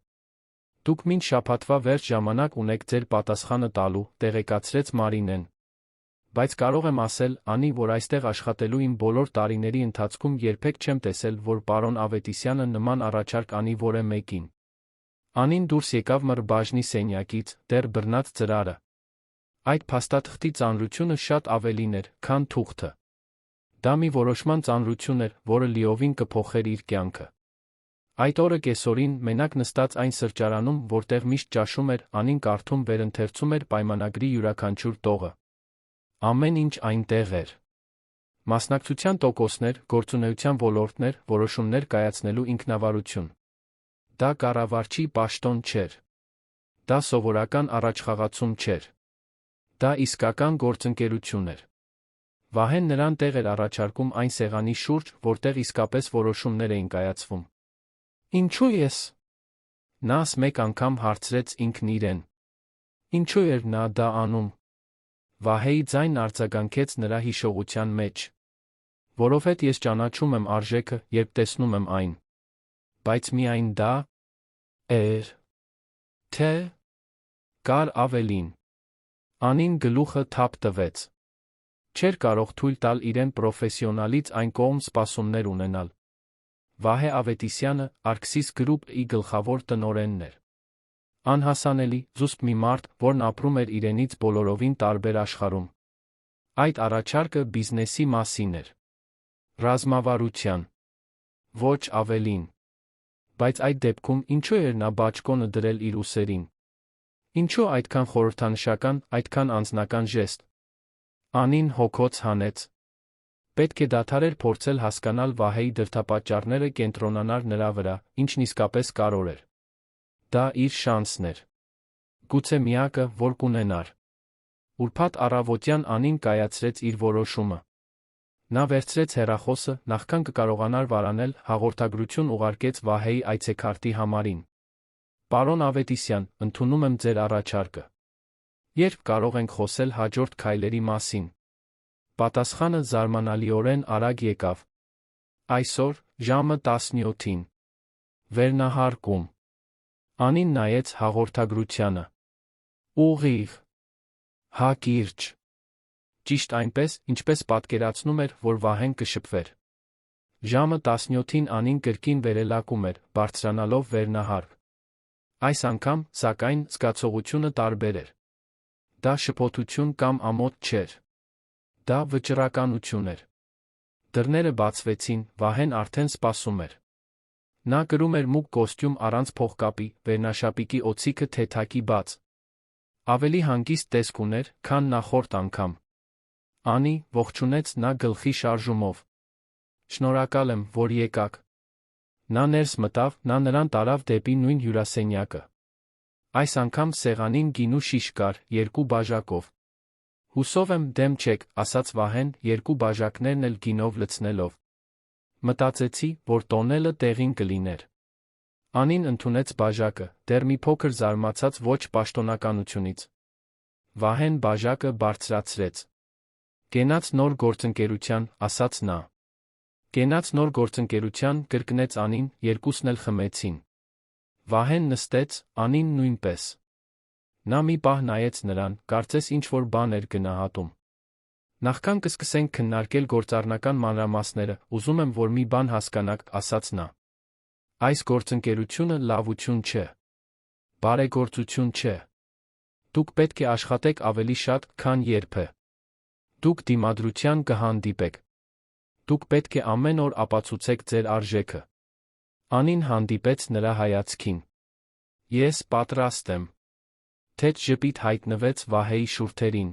Դուք մինչ շաբաթվա վերջ ժամանակ ունեք ձեր պատասխանը տալու, տեղեկացրեց Մարինեն։ Բայց կարող եմ ասել, Անի, որ այստեղ աշխատելու իմ բոլոր տարիների ընթացքում երբեք չեմ տեսել, որ պարոն Ավետիսյանը նման առաջարկ անի որևէ մեկին։ Անին դուրս եկավ մրբաժնի սենյակից, դեռ բռնած ծրարը։ Այդ փաստաթղթի ծանրությունը շատ ավելին էր, քան թուղթը։ Դա մի որոշման ծանրություն էր, որը լիովին կփոխեր իր կյանքը։ Այդ օրը կեսօրին, մենակ նստած այն սրճարանում, որտեղ միշտ ճաշում էր, Անին կարդում վերընթերցում էր պայմանագրի յուրաքանչյուր տողը։ Ամեն ինչ այնտեղ էր։ Մասնակցության տոկոսներ, գործունեության ոլորտներ, որոշումներ կայացնելու ինքնավարություն։ Դա կառավարչի պաշտոն չէր։ Դա սովորական առաջխաղացում չէր։ Դա իսկական գործընկերություն էր։ Վահեն նրան տեղ էր առաջարկում այն սեղանի շուրջ, որտեղ իսկապես որոշումներ էին կայացվում։ Ինչու ես։ Նա մեկ անգամ հարցրեց ինքն իրեն։ Ինչու էր նա դա անում։ Վահեի ձայնն արձագանքեց նրա հիշողության մեջ։ Որովհետև ես ճանաչում եմ արժեքը, երբ տեսնում եմ այն։ Բայց միայն դա էր։ Թե կար ավելին։ Անին գլուխը թափ տվեց։ Չէր կարող թույլ տալ իրեն պրոֆեսիոնալից այն կողմ սպասումներ ունենալ։ Վահե Ավետիսյանը Arxis Group-ի գլխավոր տնօրենն էր։ Անհասանելի, զուսպ մի մարդ, որն ապրում էր իրենից բոլորովին տարբեր աշխարհում։ Այդ առաջարկը բիզնեսի մասին էր։ Ռազմավարության։ Ոչ ավելին։ Բայց այդ դեպքում ինչու էր նա բաճկոնը դրել իր ուսերին։ Ինչու այդքան խորհրդանշական, այդքան անձնական ժեստ։ Անին հոգոց հանեց։ Պետք է դադարեր փորձել հասկանալ Վահեի դրդապատճառները, կենտրոնանար նրա վրա, ինչն իսկապես կարևոր էր։ Դա իր շանսն էր։ Գուցե միակը, որ կունենար։ Ուրբաթ առավոտյան Անին կայացրեց իր որոշումը։ Նա վերցրեց հեռախոսը, նախքան կկարողանար վարանել, հաղորդագրություն ուղարկեց Վահեի այցեքարտի համարին։ Պարոն Ավետիսյան, ընդունում եմ ձեր առաջարկը։ Երբ կարող ենք խոսել հաջորդ քայլերի մասին։ Պատասխանը զարմանալիորեն արագ եկավ։ Այսօր, ժամը 17-ին։ Վերնահարկում։ Անին նայեց հաղորդագրությանը։ Ուղիղ։ Հակիրճ։ Ճիշտ այնպես, ինչպես պատկերացնում էր, որ Վահեն կշփվեր։ Ժամը 17-ին Անին կրկին վերելակում էր, բարձրանալով վերնահարկ։ Այս անգամ, սակայն, զգացողությունը տարբեր էր։ Դա շփոթություն կամ ամոթ չէր։ Դա վճռականություն էր։ Դռները բացվեցին, Վահեն արդեն սպասում էր։ Նա կրում էր մուգ կոստյում առանց փողկապի, վերնաշապիկի օձիքը թեթակի բաց։ Ավելի հանգիստ տեսք ուներ, քան նախորդ անգամ։ Անի, ողջունեց նա գլխի շարժումով։ Շնորհակալ եմ, որ եկաք։ Նա ներս մտավ, նա նրան տարավ դեպի նույն հյուրասենյակը։ Այս անգամ սեղանին գինու շիշ կար, 2 բաժակով։ Հուսով եմ դեմ չեք, ասաց Վահեն, 2 բաժակներն էլ գինով լցնելով։ Մտածեցի, որ տոնելը տեղին կլիներ։ Անին ընդունեց բաժակը, դեռ մի փոքր զարմացած ոչ պաշտոնականությունից։ Վահեն բաժակը բարձրացրեց։ Գենաց նոր գործընկերության, ասաց նա։ Գենաց նոր գործընկերության, կրկնեց Անին, երկուսն էլ խմեցին։ Վահեն նստեց, Անին նույնպես։ Նա մի պահ նայեց նրան, կարծես ինչ-որ բան էր գնահատում։ Նախքան կսկսենք քննարկել գործառնական մանրամասները, ուզում եմ, որ մի բան հասկանաք, ասաց նա։ Այս գործընկերությունը լավություն չէ։ Բարեգործություն չէ։ Դուք պետք է աշխատեք ավելի շատ, քան երբե։ Դուք դիմադրության կհանդիպեք։ Դուք պետք է ամեն օր ապացուցեք ձեր արժեքը։ Անին հանդիպեց նրա հայացքին։ Ես պատրաստ եմ։ Թեթ ժպիտ հայտնվեց Վահեի շուրթերին։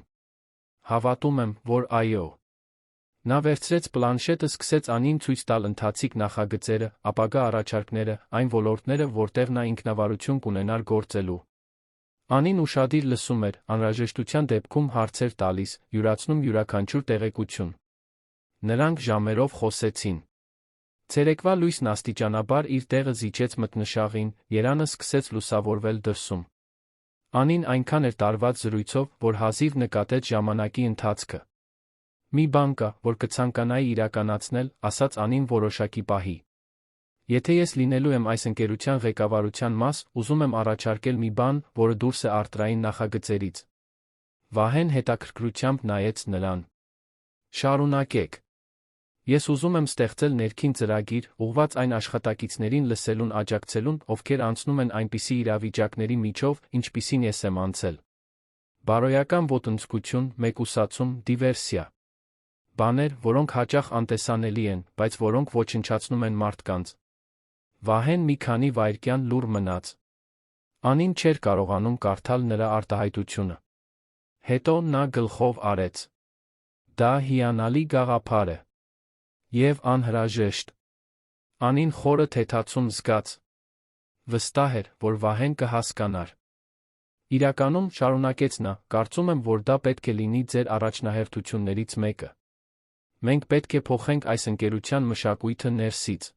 Հավատում եմ, որ այո։ Նա վերցրեց պլանշետը, սկսեց Անին ցույց տալ ընթացիկ նախագծերը, ապագա առաջարկները, այն ոլորտները, որտեղ նա ինքնավարություն կունենար գործելու։ Անին ուշադիր լսում էր, անհրաժեշտության դեպքում հարցեր տալիս, յուրացնում յուրաքանչյուր տեղեկություն։ Նրանք ժամերով խոսեցին։ Ցերեկվա լույսն աստիճանաբար իր տեղը զիջեց մթնշաղին, երանը սկսեց լուսավորվել դրսում։ Անին այնքան էր տարված զրույցով, որ հազիվ նկատեց ժամանակի ընթացքը։ Մի բան կա, որ կցանկանայի իրականացնել, ասաց Անին որոշակի պահի։ Եթե ես լինելու եմ այս ընկերության ղեկավարության մաս, ուզում եմ առաջարկել մի բան, որը դուրս է արտրային նախագծերից։ Վահեն հետաքրքրությամբ նայեց նրան։ Շարունակեք։ Ես ուզում եմ ստեղծել ներքին ծրագիր, ուղղված այն աշխատակիցներին լսելուն աջակցելուն, ովքեր անցնում են այնպիսի իրավիճակների միջով, ինչպիսին ես եմ անցել։ Բարոյական ոտնձգություն, մեկուսացում, դիվերսիա։ Բաներ, որոնք հաճախ անտեսանելի են, բայց որոնք ոչնչացնում են մարդկանց։ Վահեն մի քանի վայրկյան լուռ մնաց։ Անին չէր կարողանում կարդալ նրա արտահայտությունը։ Հետո նա գլխով արեց։ Դա հիանալի գաղափար է։ Եվ անհրաժեշտ։ Անին խորը թեթացում զգաց։ Վստահ էր, որ Վահեն կհասկանար։ Իրականում, շարունակեց նա, կարծում եմ, որ դա պետք է լինի ձեր առաջնահերթություններից մեկը։ Մենք պետք է փոխենք այս ընկերության մշակույթը ներսից։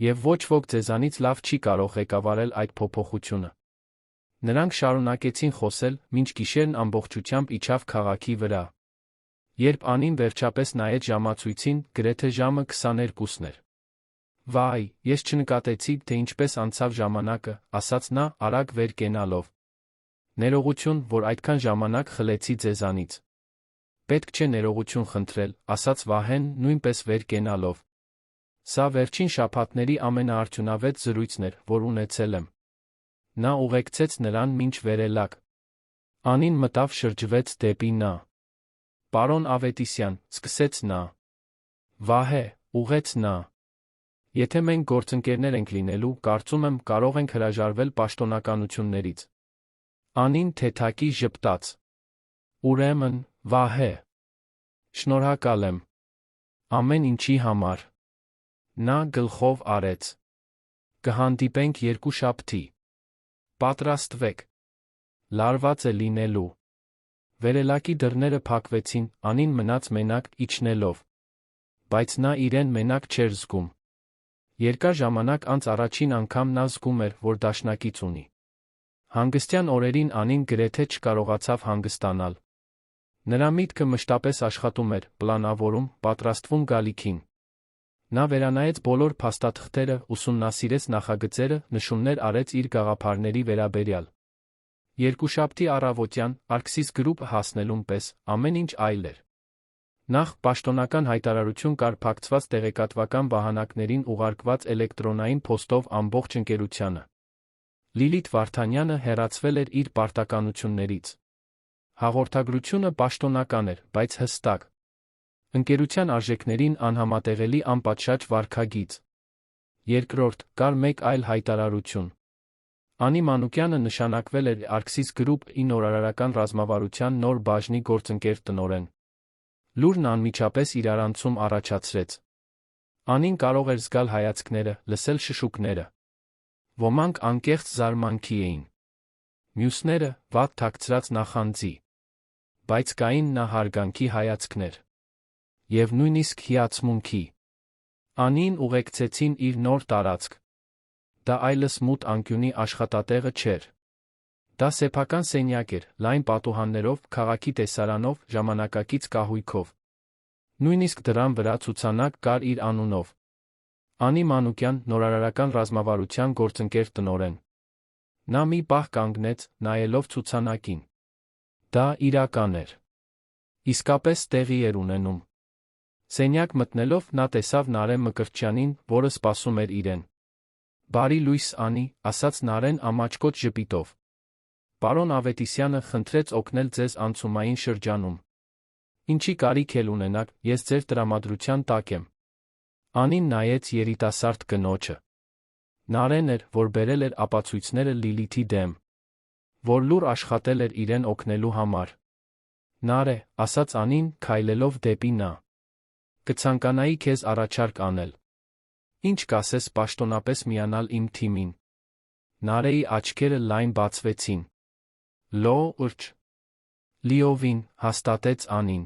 Եվ ոչ ոք ձեզանից լավ չի կարող ղեկավարել այդ փոփոխությունը։ Նրանք շարունակեցին խոսել, մինչ գիշերն ամբողջությամբ իջավ քաղաքի վրա։ Երբ Անին վերջապես նայեց ժամացույցին, գրեթե ժամը 22-ն էր։ Վայ, ես չնկատեցի, թե ինչպես անցավ ժամանակը, ասաց նա, արագ վեր կենալով։ Ներողություն, որ այդքան ժամանակ խլեցի ձեզանից։ Պետք չէ ներողություն խնդրել, ասաց Վահեն, նույնպես վեր կենալով։ Սա վերջին շաբաթների ամենաարդյունավետ զրույցն էր, որ ունեցել եմ։ Նա ուղեկցեց նրան մինչ վերելակ։ Անին մտավ շրջվեց դեպի նա։ Պարոն Ավետիսյան, սկսեց նա։ Վահե, ուղեց նա։ Եթե մենք գործընկերներ ենք լինելու, կարծում եմ, կարող ենք հրաժարվել պաշտոնականություններից։ Անին թեթակի ժպտաց։ Ուրեմն, Վահե։ Շնորհակալ եմ։ Ամեն ինչի համար։ Նա գլխով արեց։ Կհանդիպենք երկուշաբթի։ Պատրաստվեք։ Լարված է լինելու։ Վերելակի դռները փակվեցին, Անին մնաց մենակ, իջնելով։ Բայց նա իրեն մենակ չէր զգում։ Երկար ժամանակ անց առաջին անգամ նա զգում էր, որ դաշնակից ունի։ Հանգստյան օրերին Անին գրեթե չկարողացավ հանգստանալ։ Նրա միտքը մշտապես աշխատում էր, պլանավորում, պատրաստվում գալիքին։ Նա վերանայեց բոլոր փաստաթղթերը, ուսումնասիրեց նախագծերը, նշումներ արեց իր գաղափարների վերաբերյալ։ Երկուշաբթի առավոտյան, Arxis Group հասնելուն պես, ամեն ինչ այլ էր։ Նախ պաշտոնական հայտարարություն կար փակցված տեղեկատվական վահանակներին ուղարկված էլեկտրոնային փոստով ամբողջ ընկերությանը։ Լիլիթ Վարդանյանը հեռացվել էր իր պարտականություններից։ Հաղորդագրությունը պաշտոնական էր, բայց հստակ։ Ընկերության արժեքներին անհամատեղելի անպատշաճ վարքագիծ։ Երկրորդ, կար մեկ այլ հայտարարություն։ Անի Մանուկյանը նշանակվել էր Arxis Group-ի նորարարական ռազմավարության նոր բաժնի գործընկեր տնօրեն։ Լուրն անմիջապես իրարանցում առաջացրեց։ Անին կարող էր զգալ հայացքները, լսել շշուկները։ Ոմանք անկեղծ զարմանքի էին։ Մյուսները՝ վատ թաքցրած նախանձի։ Բայց կային նա հարգանքի հայացքներ։ Եվ նույնիսկ հիացմունքի։ Անին ուղեկցեցին իր նոր տարածք։ Դա այլս մութ անկյունի աշխատատեղը չէր։ Դա սեփական սենյակ էր, լայն պատուհաններով, քաղաքի տեսարանով, ժամանակակից կահույքով։ Նույնիսկ դրան վրա ցուցանակ կար իր անունով։ Անի Մանուկյան, նորարարական ռազմավարության գործընկեր տնօրեն։ Նա մի պահ կանգնեց, նայելով ցուցանակին։ Դա իրական էր։ Իսկապես տեղի էր ունենում։ Սենյակ մտնելով նա տեսավ Նարեն Մկրտչյանին, որը սպասում էր իրեն։ Բարի լույս, Անի, ասաց Նարեն ամաչկոտ ժպիտով։ Պարոն Ավետիսյանը խնդրեց օգնել ձեզ անցումային շրջանում։ Ինչի կարիք էլ ունենաք, ես ձեր տրամադրության տակ եմ։ Անին նայեց երիտասարդ կնոջը։ Նարեն էր, որ բերել էր ապացույցները Լիլիթի դեմ։ Որ լուր աշխատել էր իրեն օգնելու համար։ Նարե, ասաց Անին, քայլելով դեպի նա։ Կցանկանայի քեզ առաջարկ անել։ Ինչ կասես պաշտոնապես միանալ իմ թիմին։ Նարեի աչքերը լայն բացվեցին։ Լո՛րջ։ Լիովին, հաստատեց Անին։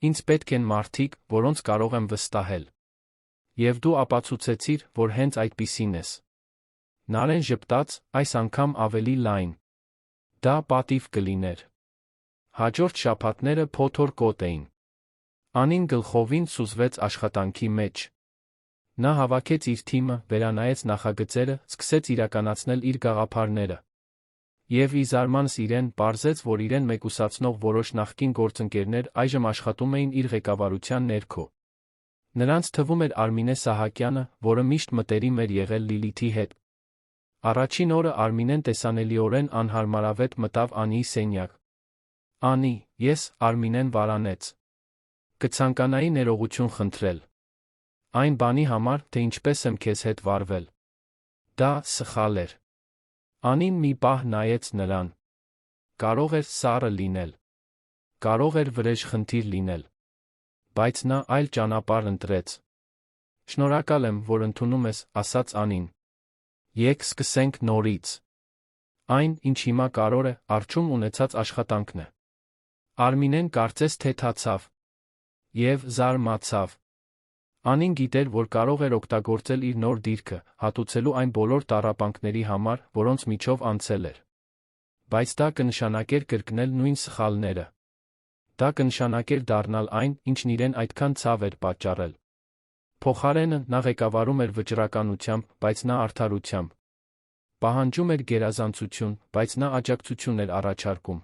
Ինձ պետք են մարդիկ, որոնց կարող եմ վստահել։ Եվ դու ապացուցեցիր, որ հենց այդպիսին ես։ Նարեն ժպտաց, այս անգամ ավելի լայն։ Դա պատիվ կլիներ։ Հաջորդ շաբաթները փոթորկոտ էին։ Անին գլխովին սուզվեց աշխատանքի մեջ։ Նա հավաքեց իր թիմը, վերանայեց նախագծերը, սկսեց իրականացնել իր գաղափարները։ Եվ ի զարմանս իրեն, պարզեց, որ իրեն մեկուսացնող որոշ նախկին գործընկերներ այժմ աշխատում էին իր ղեկավարության ներքո։ Նրանց թվում էր Արմինե Սահակյանը, որը միշտ մտերիմ էր եղել Լիլիթի հետ։ Առաջին օրը Արմինեն տեսանելիորեն անհարմարավետ մտավ Անիի սենյակ։ Անի, ես, Արմինեն վարանեց։ Կցանկանայի ներողություն խնդրել։ Այն բանի համար, թե ինչպես եմ քեզ հետ վարվել։ Դա սխալ էր։ Անին մի պահ նայեց նրան։ Կարող էր սառը լինել։ Կարող էր վրեժխնդիր լինել։ Բայց նա այլ ճանապարհ ընտրեց։ Շնորհակալ եմ, որ ընդունում ես, ասաց Անին։ Եկ սկսենք նորից։ Այն, ինչ հիմա կարող է, առջում ունեցած աշխատանքն է։ Արմինեն կարծես թեթացավ։ Եվ զարմացավ։ Անին գիտեր, որ կարող էր օգտագործել իր նոր դիրքը, հատուցելու այն բոլոր տառապանքների համար, որոնց միջով անցել էր։ Բայց դա կնշանակեր կրկնել նույն սխալները։ Դա կնշանակեր դառնալ այն, ինչն իրեն այդքան ցավ էր պատճառել։ Փոխարենը նա ղեկավարում էր վճռականությամբ, բայց նա արդարությամբ։ Պահանջում էր գերազանցություն, բայց նա աջակցություն էր առաջարկում։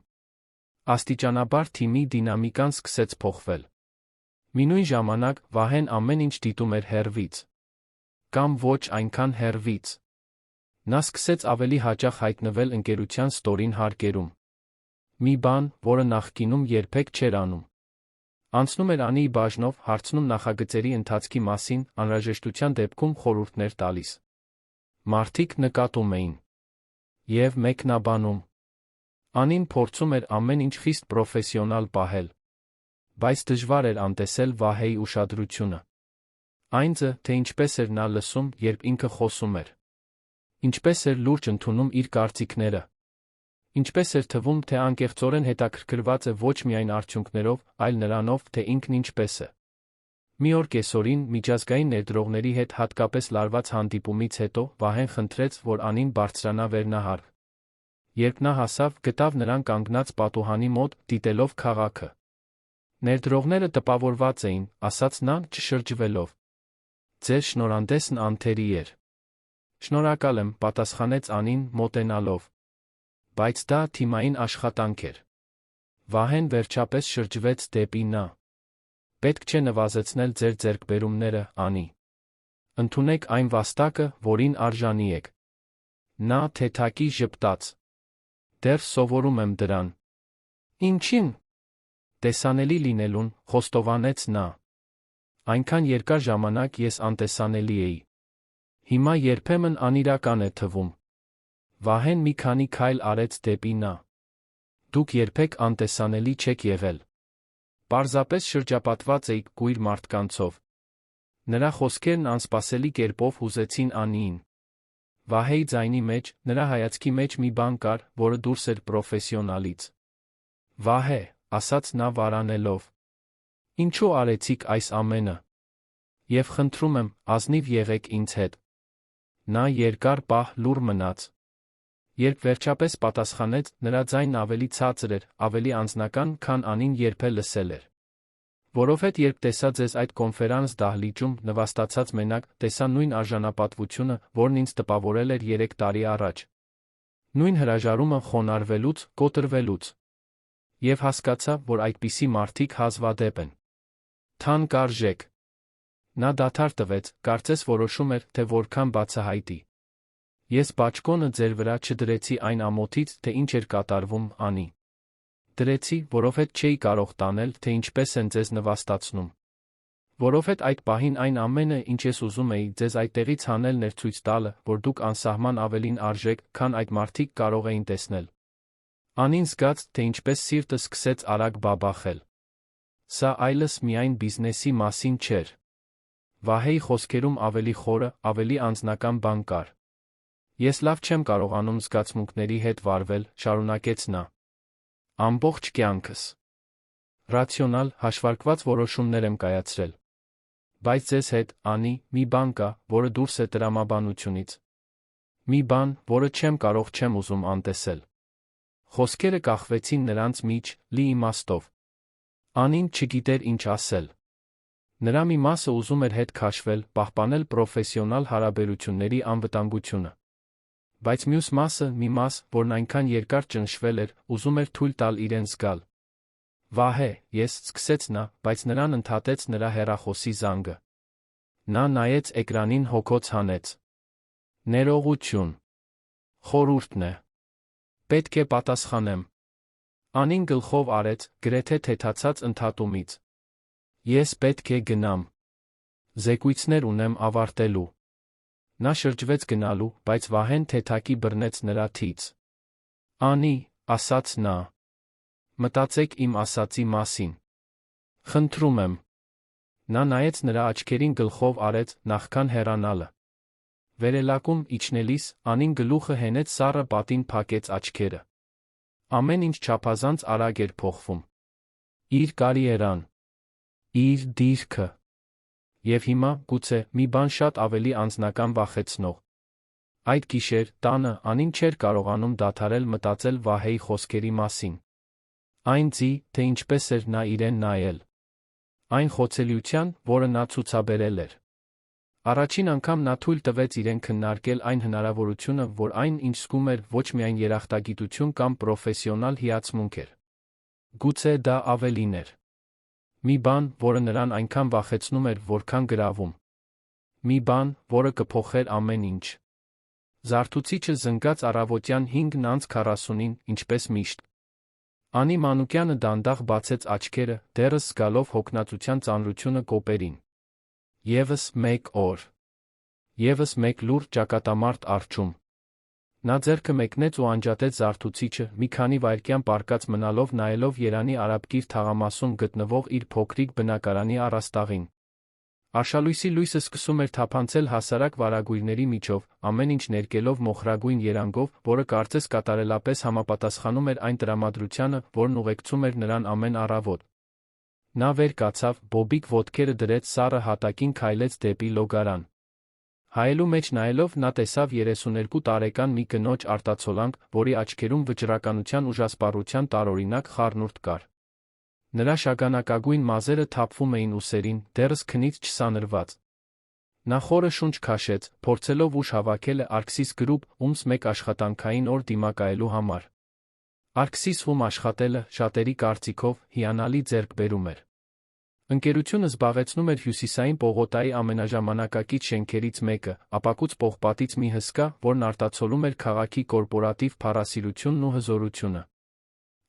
Աստիճանաբար թիմի դինամիկան սկսեց փոխվել։ Մինույն ժամանակ Վահեն ամեն ինչ դիտում էր հեռվից։ կամ ոչ այնքան հեռվից։ Նա սկսեց ավելի հաճախ հայտնվել ընկերության ստորին հարկերում։ Մի բան, որը նախկինում երբեք չէր անում։ Անցնում էր Անիի բաժնով, հարցնում նախագծերի ընթացքի մասին, անհրաժեշտության դեպքում խորհուրդներ տալիս։ Մարդիկ նկատում էին և մեկնաբանում։ Անին փորձում էր ամեն ինչ խիստ պրոֆեսիոնալ պահել, բայց դժվար էր անտեսել Վահեի ուշադրությունը։ Այն ձ, թե ինչպես էր նա լսում, երբ ինքը խոսում էր։ Ինչպես էր լուրջ ընդունում իր կարծիքները։ Ինչպես էր թվում, թե անկեղծորեն հետաքրքրված է ոչ միայն արդյունքներով, այլ նրանով, թե ինքն ինչպես է։ Մի օր կեսօրին, միջազգային ներդրողների հետ հատկապես լարված հանդիպումից հետո, Վահեն խնդրեց, որ Անին բարձրանա վերնահար։ Երբ նա հասավ, գտավ նրան կանգնած պատուհանի մոտ, դիտելով քաղաքը։ Ներդրողները տպավորված էին, ասաց նա, չշրջվելով։ Ձեր շնորհանդեսն անթերի էր։ Շնորհակալ եմ, պատասխանեց Անին, մոտենալով։ Բայց դա թիմային աշխատանք էր։ Վահեն վերջապես շրջվեց դեպի նա։ Պետք չէ նվազեցնել ձեր ձեռքբերումները, Անի։ Ընդունեք այն վաստակը, որին արժանի եք։ Նա թեթակի ժպտաց։ Դեռ սովորում եմ դրան։ Ինչին։ Տեսանելի լինելուն, խոստովանեց նա։ Այնքան երկար ժամանակ ես անտեսանելի էի։ Հիմա երբեմն անիրական է թվում։ Վահեն մի քանի քայլ արեց դեպի նա։ Դուք երբեք անտեսանելի չեք եղել։ Պարզապես շրջապատված էիք կույր մարդկանցով։ Նրա խոսքերն անսպասելի կերպով հուզեցին Անիին։ Վահեի ձայնի մեջ, նրա հայացքի մեջ մի բան կար, որը դուրս էր պրոֆեսիոնալից։ Վահե, ասաց նա վարանելով։ Ինչու արեցիք այս ամենը։ Եվ խնդրում եմ, ազնիվ եղեք ինձ հետ։ Նա երկար պահ լուռ մնաց։ Երբ վերջապես պատասխանեց, նրա ձայնն ավելի ցածր էր, ավելի անձնական, քան Անին երբեք լսել էր։ Որովհետև երբ տեսա ձեզ այդ կոնֆերանս դահլիճում, նվաստացած մենակ, տեսա նույն արժանապատվությունը, որն ինձ տպավորել էր 3 տարի առաջ։ Նույն հրաժարումը խոնարհվելուց, կոտրվելուց։ Եվ հասկացա, որ այդպիսի մարդիկ հազվադեպ են։ Թանկ արժեք։ Նա դադար տվեց, կարծես որոշում էր, թե որքան բացահայտի։ Ես բաճկոնը ձեր վրա չդրեցի այն ամոթից, թե ինչ էր կատարվում, Անի։ Դրեցի, որովհետև չէի կարող տանել, թե ինչպես են ձեզ նվաստացնում։ Որովհետև այդ պահին այն ամենը, ինչ ես ուզում էի, ձեզ այդտեղից հանելն էր ցույց տալը, որ դուք անսահման ավելին արժեք, քան այդ մարդիկ կարող էին տեսնել։ Անին զգաց, թե ինչպես սիրտը սկսեց արագ բաբախել։ Սա այլս միայն բիզնեսի մասին չէր։ Վահեի խոսքերում ավելի խորը, ավելի անձնական բան կար։ Ես լավ չեմ կարողանում զգացմունքների հետ վարվել, շարունակեց նա։ Ամբողջ կյանքս ռացիոնալ, հաշվարկված որոշումներ եմ կայացրել։ Բայց ձեզ հետ, Անի, մի բան կա, որը դուրս է տրամաբանությունից։ Մի բան, որը չեմ ուզում անտեսել։ Խոսքերը կախվեցին նրանց միջ, լի իմաստով։ Անին չգիտեր ինչ ասել։ Նրա մի մասը ուզում էր հետ քաշվել, պահպանել պրոֆեսիոնալ հարաբերությունների անվտանգությունը։ Բայց մյուս մասը, մի մաս, որն այնքան երկար ճնշվել էր, ուզում էր թույլ տալ իրեն զգալ։ Վահե, ես, սկսեց նա, բայց նրան ընդհատեց նրա հեռախոսի զանգը։ Նա նայեց էկրանին, հոգոց հանեց։ Ներողություն։ Խորհուրդն է։ Պետք է պատասխանեմ։ Անին գլխով արեց, գրեթե թեթացած ընդհատումից։ Ես պետք է գնամ։ Զեկույցներ ունեմ ավարտելու։ Նա շրջվեց գնալու, բայց Վահեն թեթակի բռնեց նրա թից։ Անի, ասաց նա։ Մտածեք իմ ասածի մասին։ Խնդրում եմ։ Նա նայեց նրա աչքերին, գլխով արեց, նախքան հեռանալը։ Վերելակում իջնելիս, Անին գլուխը հենեց սառը պատին, փակեց աչքերը։ Ամեն ինչ չափազանց արագ էր փոխվում։ Իր կարիերան։ Իր դիրքը։ Եվ հիմա, գուցե, մի բան շատ ավելի անձնական վախեցնող։ Այդ գիշեր, տանը, Անին չէր կարողանում դադարել մտածել Վահեի խոսքերի մասին։ Այն ձի, թե ինչպես էր նա իրեն նայել։ Այն խոցելիության, որը նա ցուցաբերել էր։ Առաջին անգամ նա թույլ տվեց իրեն քննարկել այն հնարավորությունը, որ այն, ինչ զգում էր, ոչ միայն երախտագիտություն կամ պրոֆեսիոնալ հիացմունք էր։ Գուցե դա ավելին էր։ Մի բան, որը նրան այնքան վախեցնում էր, որքան գրավում։ մի բան, որը կփոխեր ամեն ինչ։ Զարթուցիչը զնգաց առավոտյան 5:40-ին, ինչպես միշտ։ Անի Մանուկյանը դանդաղ բացեց աչքերը, դեռս զգալով հոգնածության ծանրությունը կոպերին։ Եվս մեկ օր։ Եվս մեկ լուրջ ճակատամարտ առջում։ Նա ձեռքը մեկնեց ու անջատեց զարթուցիչը, մի քանի վայրկյան պառկած մնալով նայելով Երանի արաբկիր թաղամասում գտնվող իր փոքրիկ բնակարանի առաստաղին։ Արշալույսի լույսը սկսում էր թափանցել հասարակ վարագույրների միջով, ամեն ինչ ներկելով մոխրագույն երանգով, որը կարծես կատարելապես համապատասխանում էր այն տրամադրությանը, որն ուղեկցում էր նրան ամեն առավոտ։ Նա վեր կացավ, բոբիկ ոտքերը դրեց սառը հատակին, քայլեց դեպի լոգարան։ Հայելու մեջ նայելով նա տեսավ 32 տարեկան մի կնոջ արտացոլանք, որի աչքերում վճռականության ու ժասպառության տարօրինակ խառնուրդ կար։ Նրա շագանակագույն մազերը թափվում էին ուսերին, դեռս քնից չսանրված։ Նա խորը շունչ քաշեց, փորձելով ուժ հավաքել Arxis Group, ում-ս մեկ աշխատանքային օր դիմակայելու համար։ Arxis-ում աշխատելը, շատերի կարծիքով, հիանալի ձեռքբերում էր։ Ընկերությունը զբաղեցնում էր Հյուսիսային պողոտայի ամենաժամանակակից շենքերից մեկը, ապակուց պողպատից մի հսկա, որն արտացոլում էր քաղաքի կորպորատիվ փառասիրությունն ու հզորությունը։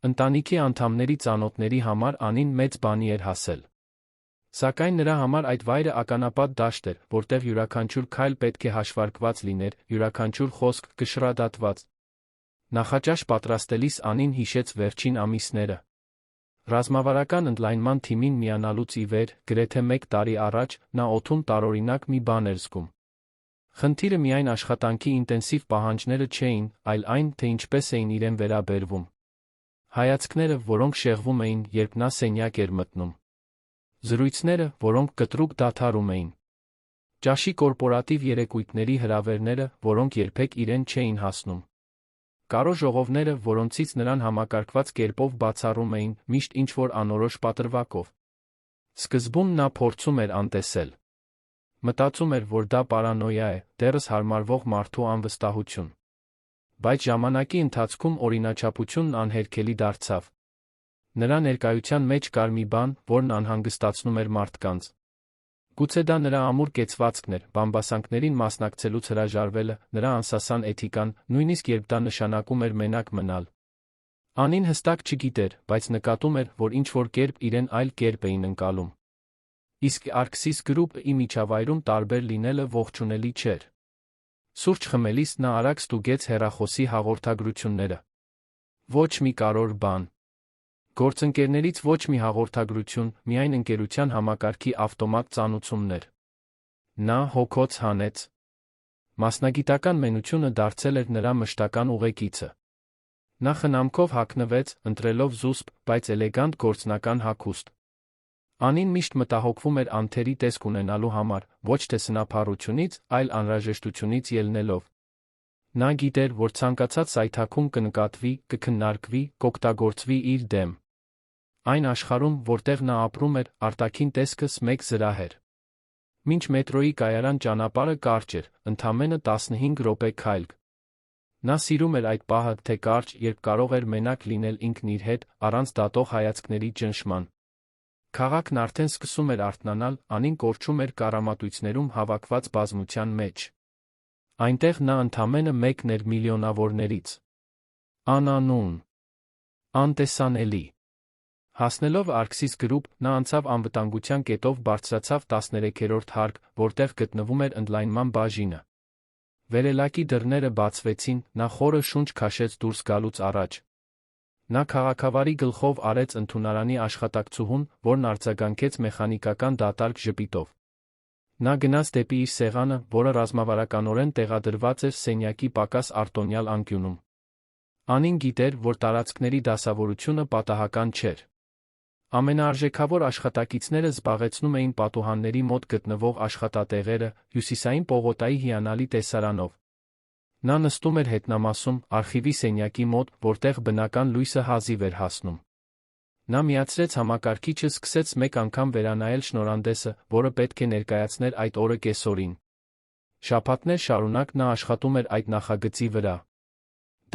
Ընտանիքի անդամների ծանոթների համար Անին մեծ բանի էր հասել։ Սակայն նրա համար այդ վայրը ականապատ դաշտ էր, որտեղ յուրաքանչյուր քայլ պետք է հաշվարկված լիներ, յուրաքանչյուր խոսք կշռադատված։ Նախաճաշ պատրաստելիս Անին հիշեց վերջին ամիսները։ Ռազմավարական ընդլայնման թիմին միանալուց ի վեր, գրեթե 1 տարի առաջ, նա օդում տարօրինակ մի բան էր զգում։ Խնդիրը միայն աշխատանքի ինտենսիվ պահանջները չէին, այլ այն, թե ինչպես էին իրեն վերաբերվում։ Հայացքները, որոնք շեղվում էին, երբ նա սենյակ էր մտնում։ Զրույցները, որոնք կտրուկ դադարում էին։ Ճաշի կորպորատիվ երեկույթների հրավերները, որոնք երբեք իրեն չէին հասնում։ Կարո ժողովները, որոնցից նրան համակարգված կերպով բացառում էին, միշտ ինչ-որ անորոշ պատրվակով։ Սկզբում նա փորձում էր անտեսել։ Մտածում էր, որ դա պարանոյա է, դեռս հարմարվող մարդու անվստահություն։ Բայց ժամանակի ընթացքում օրինաչափությունն անհերքելի դարձավ։ Նրա ներկայության մեջ կար մի բան, որն անհանգստացնում էր մարդկանց։ Գուցե դա նրա ամուր կեցվածքն էր, բամբասանքներին մասնակցելուց հրաժարվելը, նրա անսասան էթիկան, նույնիսկ երբ դա նշանակում էր մենակ մնալ։ Անին հստակ չգիտեր, բայց նկատում էր, որ ինչ-որ կերպ իրեն այլ կերպ էին ընկալում։ Իսկ Arxis Group-ի միջավայրում տարբեր լինելը ողջունելի չէր։ Սուրճ խմելիս նա արագ ստուգեց հեռախոսի հաղորդագրությունները։ Ոչ մի կարևոր բան։ Գործընկերներից ոչ մի հաղորդագրություն, միայն ընկերության համակարգի ավտոմատ ծանուցումներ։ Նա հոգոց հանեց։ Մասնագիտական մենությունը դարձել էր նրա մշտական ուղեկիցը։ Նա խնամքով հագնվեց, ընտրելով զուսպ, բայց էլեգանտ գործնական հագուստ։ Անին միշտ մտահոգվում էր անթերի տեսք ունենալու համար, ոչ թե սնափառությունից, այլ անհրաժեշտությունից ելնելով։ Նա գիտեր, որ ցանկացած սայթաքում կնկատվի, կքննարկվի, կօգտագործվի իր դեմ։ Այն աշխարհում, որտեղ նա ապրում էր, արտաքին տեսքս մեկ զրահ էր։ Մինչ մետրոյի կայարան ճանապարհը կարճ էր, ընդամենը 15 րոպե քայլ։ Նա սիրում էր այդ պահը, թե կարճ, երբ կարող էր մենակ լինել ինքն իր հետ, առանց դատող հայացքների ճնշման։ Քաղաքն արդեն սկսում էր արթնանալ, Անին կորչում էր կառամատույցներում հավաքված բազմության մեջ։ Այնտեղ նա ընդամենը մեկն էր միլիոնավորներից։ Անանուն։ Անտեսանելի։ Հասնելով Arxis Group, նա անցավ անվտանգության կետով, բարձրացավ 13-րդ հարկ, որտեղ գտնվում էր ընդլայնման բաժինը։ Վերելակի դռները բացվեցին, նա խորը շունչ քաշեց դուրս գալուց առաջ։ Նա քաղաքավարի գլխով արեց ընդունարանի աշխատակցուհուն, որն արձագանքեց մեխանիկական դատարկ ժպիտով։ Նա գնաց դեպի իր սեղանը, որը ռազմավարականորեն տեղադրված էր սենյակի պակաս արտոնյալ անկյունում։ Անին գիտեր, որ տարածքների դասավորությունը պատահական չէր։ Ամենաարժեքավոր աշխատակիցները զբաղեցնում էին պատուհանների մոտ գտնվող աշխատատեղերը, Հյուսիսային պողոտայի հիանալի տեսարանով։ Նա նստում էր հետնամասում, արխիվի սենյակի մոտ, որտեղ բնական լույսը հազիվ էր հասնում։ Նա միացրեց համակարգիչը, սկսեց մեկ անգամ վերանայել շնորհանդեսը, որը պետք է ներկայացներ այդ օրը կեսօրին։ Շաբաթներ շարունակ նա աշխատում էր այդ նախագծի վրա։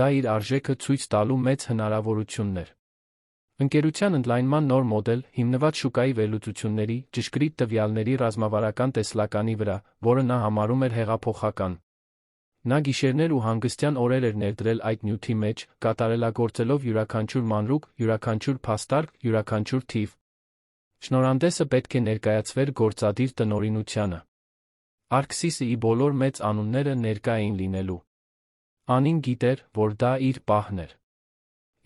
Դա իր արժեքը ցույց տալու մեծ հնարավորությունն էր։ Ընկերության ընդլայնման նոր մոդել հիմնված շուկայի վերլուծությունների, ճշգրիտ տվյալների ռազմավարական տեսլականի վրա, որը նա համարում էր հեղափոխական։ Նա գիշերներ ու հանգստյան օրեր էր ներդրել այդ նյութի մեջ, կատարելագործելով յուրաքանչյուր մանրուք, յուրաքանչյուր փաստարկ, յուրաքանչյուր թիվ։ Շնորհանդեսը պետք է ներկայացվեր գործադիր տնօրինությանը։ Արքսիսի բոլոր մեծ անունները ներկա էին լինելու։ Անին գիտեր, որ դա իր պահն էր։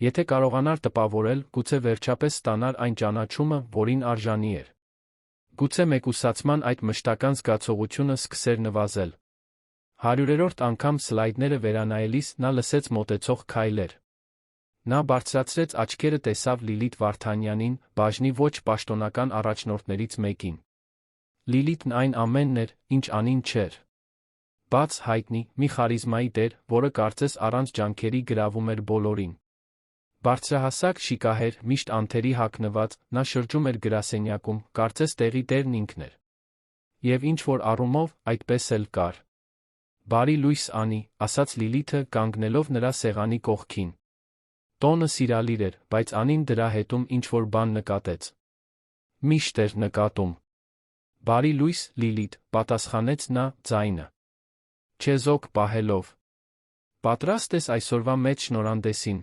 Եթե կարողանար տպավորել, գուցե վերջապես ստանար այն ճանաչումը, որին արժանի էր։ Գուցե մեկուսացման այդ մշտական զգացողությունը սկսեր նվազել։ 100-րդ անգամ սլայդները վերանայելիս նա լսեց մոտեցող քայլեր։ Նա բարձրացրեց աչքերը, տեսավ Լիլիթ Վարդանյանին, բաժնի ոչ պաշտոնական առաջնորդներից մեկին։ Լիլիթն այն ամենն էր, ինչ Անին չէր։ Բաց հայտնի, մի խարիզմայի տեր, որը կարծես առանց ջանքերի գրավում էր բոլորին։ Բարձրահասակ, շիկահեր, միշտ անթերի հագնված, նա շրջում էր գրասենյակում, կարծես տեղի տերն ինքն էր։ Եվ ինչ-որ առումով, այդպես էլ կար։ «Բարի լույս, Անի», ասաց Լիլիթը, կանգնելով նրա սեղանի կողքին։ Տոնը սիրալիր էր, բայց Անին դրա հետում ինչ-որ բան նկատեց։ Միշտ էր նկատում։ «Բարի լույս, Լիլիթ», պատասխանեց նա, ձայնը չեզոք պահելով։ Պատրաստ ես այսօրվա մեծ շնորհանդեսին։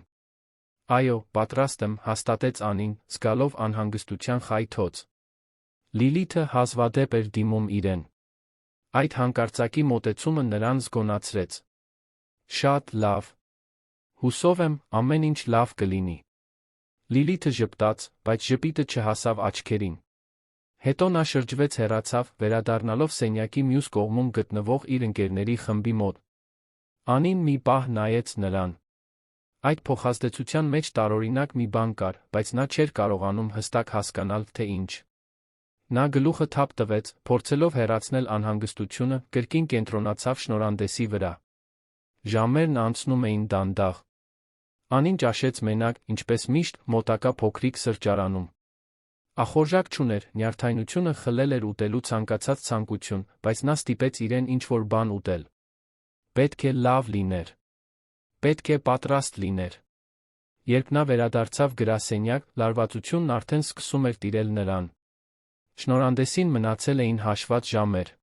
Այո, պատրաստ եմ, հաստատեց Անին, զգալով անհանգստության խայթոց։ Լիլիթը հազվադեպ էր դիմում իրեն։ Այդ հանկարծակի մոտեցումը նրան զգոնացրեց։ Շատ լավ։ Հուսով եմ, ամեն ինչ լավ կլինի։ Լիլիթը ժպտաց, բայց ժպիտը չհասավ աչքերին։ Հետո նա շրջվեց, հեռացավ, վերադառնալով սենյակի մյուս կողմում գտնվող իր ընկերների խմբի մոտ։ Անին մի պահ նայեց նրան։ Այդ փոխազդեցության մեջ տարօրինակ մի բան կար, բայց նա չէր կարողանում հստակ հասկանալ, թե ինչ։ Նա գլուխը թափ տվեց, փորձելով հեռացնել անհանգստությունը, կրկին կենտրոնացավ շնորհանդեսի վրա։ Ժամերն անցնում էին դանդաղ։ Անին ճաշեց մենակ, ինչպես միշտ, մոտակա փոքրիկ սրճարանում։ Ախորժակ չուներ, նյարդայնությունը խլել էր ուտելու ցանկացած ցանկություն, բայց նա ստիպեց իրեն ինչ-որ բան ուտել։ Պետք է լավ լիներ։ Պետք է պատրաստ լիներ։ Երբ նա վերադարձավ գրասենյակ, լարվածությունն արդեն սկսում էր տիրել նրան։ Շնորհանդեսին մնացել էին հաշված ժամեր։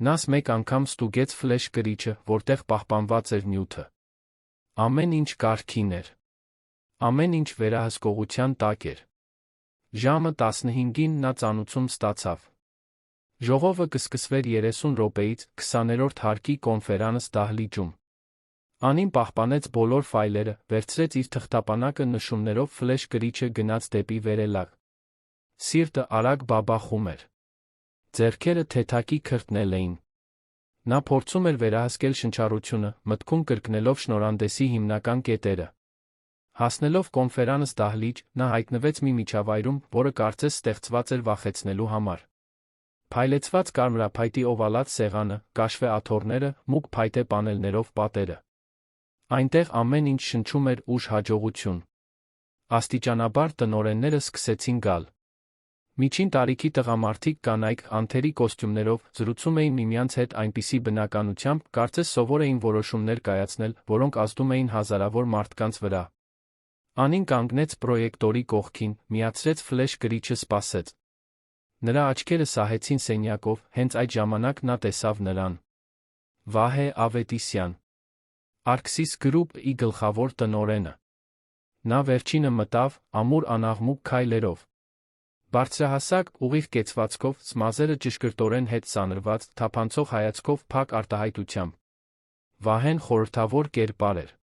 Նա մեկ անգամ ստուգեց ֆլեշ կրիչը, որտեղ պահպանված էր նյութը։ Ամեն ինչ կարգին էր։ Ամեն ինչ վերահսկողության տակ էր։ Ժամը 15-ին նա ծանուցում ստացավ։ Ժողովը կսկսվեր 30 րոպեից, 20-րդ հարկի կոնֆերանս դահլիճում։ Անին պահպանեց բոլոր ֆայլերը, վերցրեց իր թղթապանակը, նշումներով ֆլեշ կրիչը գնաց դեպի վերելակ։ Սիրտը արագ բաբախում էր։ Ձեռքերը թեթակի քրտնել էին։ Նա փորձում էր վերահսկել շնչառությունը, մտքում կրկնելով շնորհանդեսի հիմնական կետերը։ Հասնելով կոնֆերանս դահլիճ, նա հայտնվեց մի միջավայրում, որը կարծես ստեղծված էր վախեցնելու համար։ Փայլեցված կարմրափայտի օվալած սեղանը, կաշվե աթոռները, մուգ փայտե պանելներով պատերը։ Այնտեղ ամեն ինչ շնչում էր ուժ, հաջողություն։ Աստիճանաբար տնօրենները սկսեցին գալ։ Միջին տարիքի տղամարդիկ կանայք անթերի կոստյումներով զրուցում էին միմյանց հետ այնպիսի բնականությամբ, կարծես սովոր էին որոշումներ կայացնել, որոնք ազդում էին հազարավոր մարդկանց վրա։ Անին կանգնեց պրոյեկտորի կողքին, միացրեց ֆլեշ կրիչը, սպասեց։ Նրա աչքերը սահեցին սենյակով, հենց այդ ժամանակ նա տեսավ նրան։ Վահե Ավետիսյան, Արքսիս Գրուպ-ի գլխավոր տնօրենը։ Նա վերջինը մտավ, ամուր անաղմուկ քայլերով։ Բարձրահասակ, ուղիղ կեցվածքով, սմազերը ճշգրտորեն հետ սանրված, թափանցող հայացքով, փակ արտահայտությամբ։ Վահեն խորհրդավոր կերպար էր։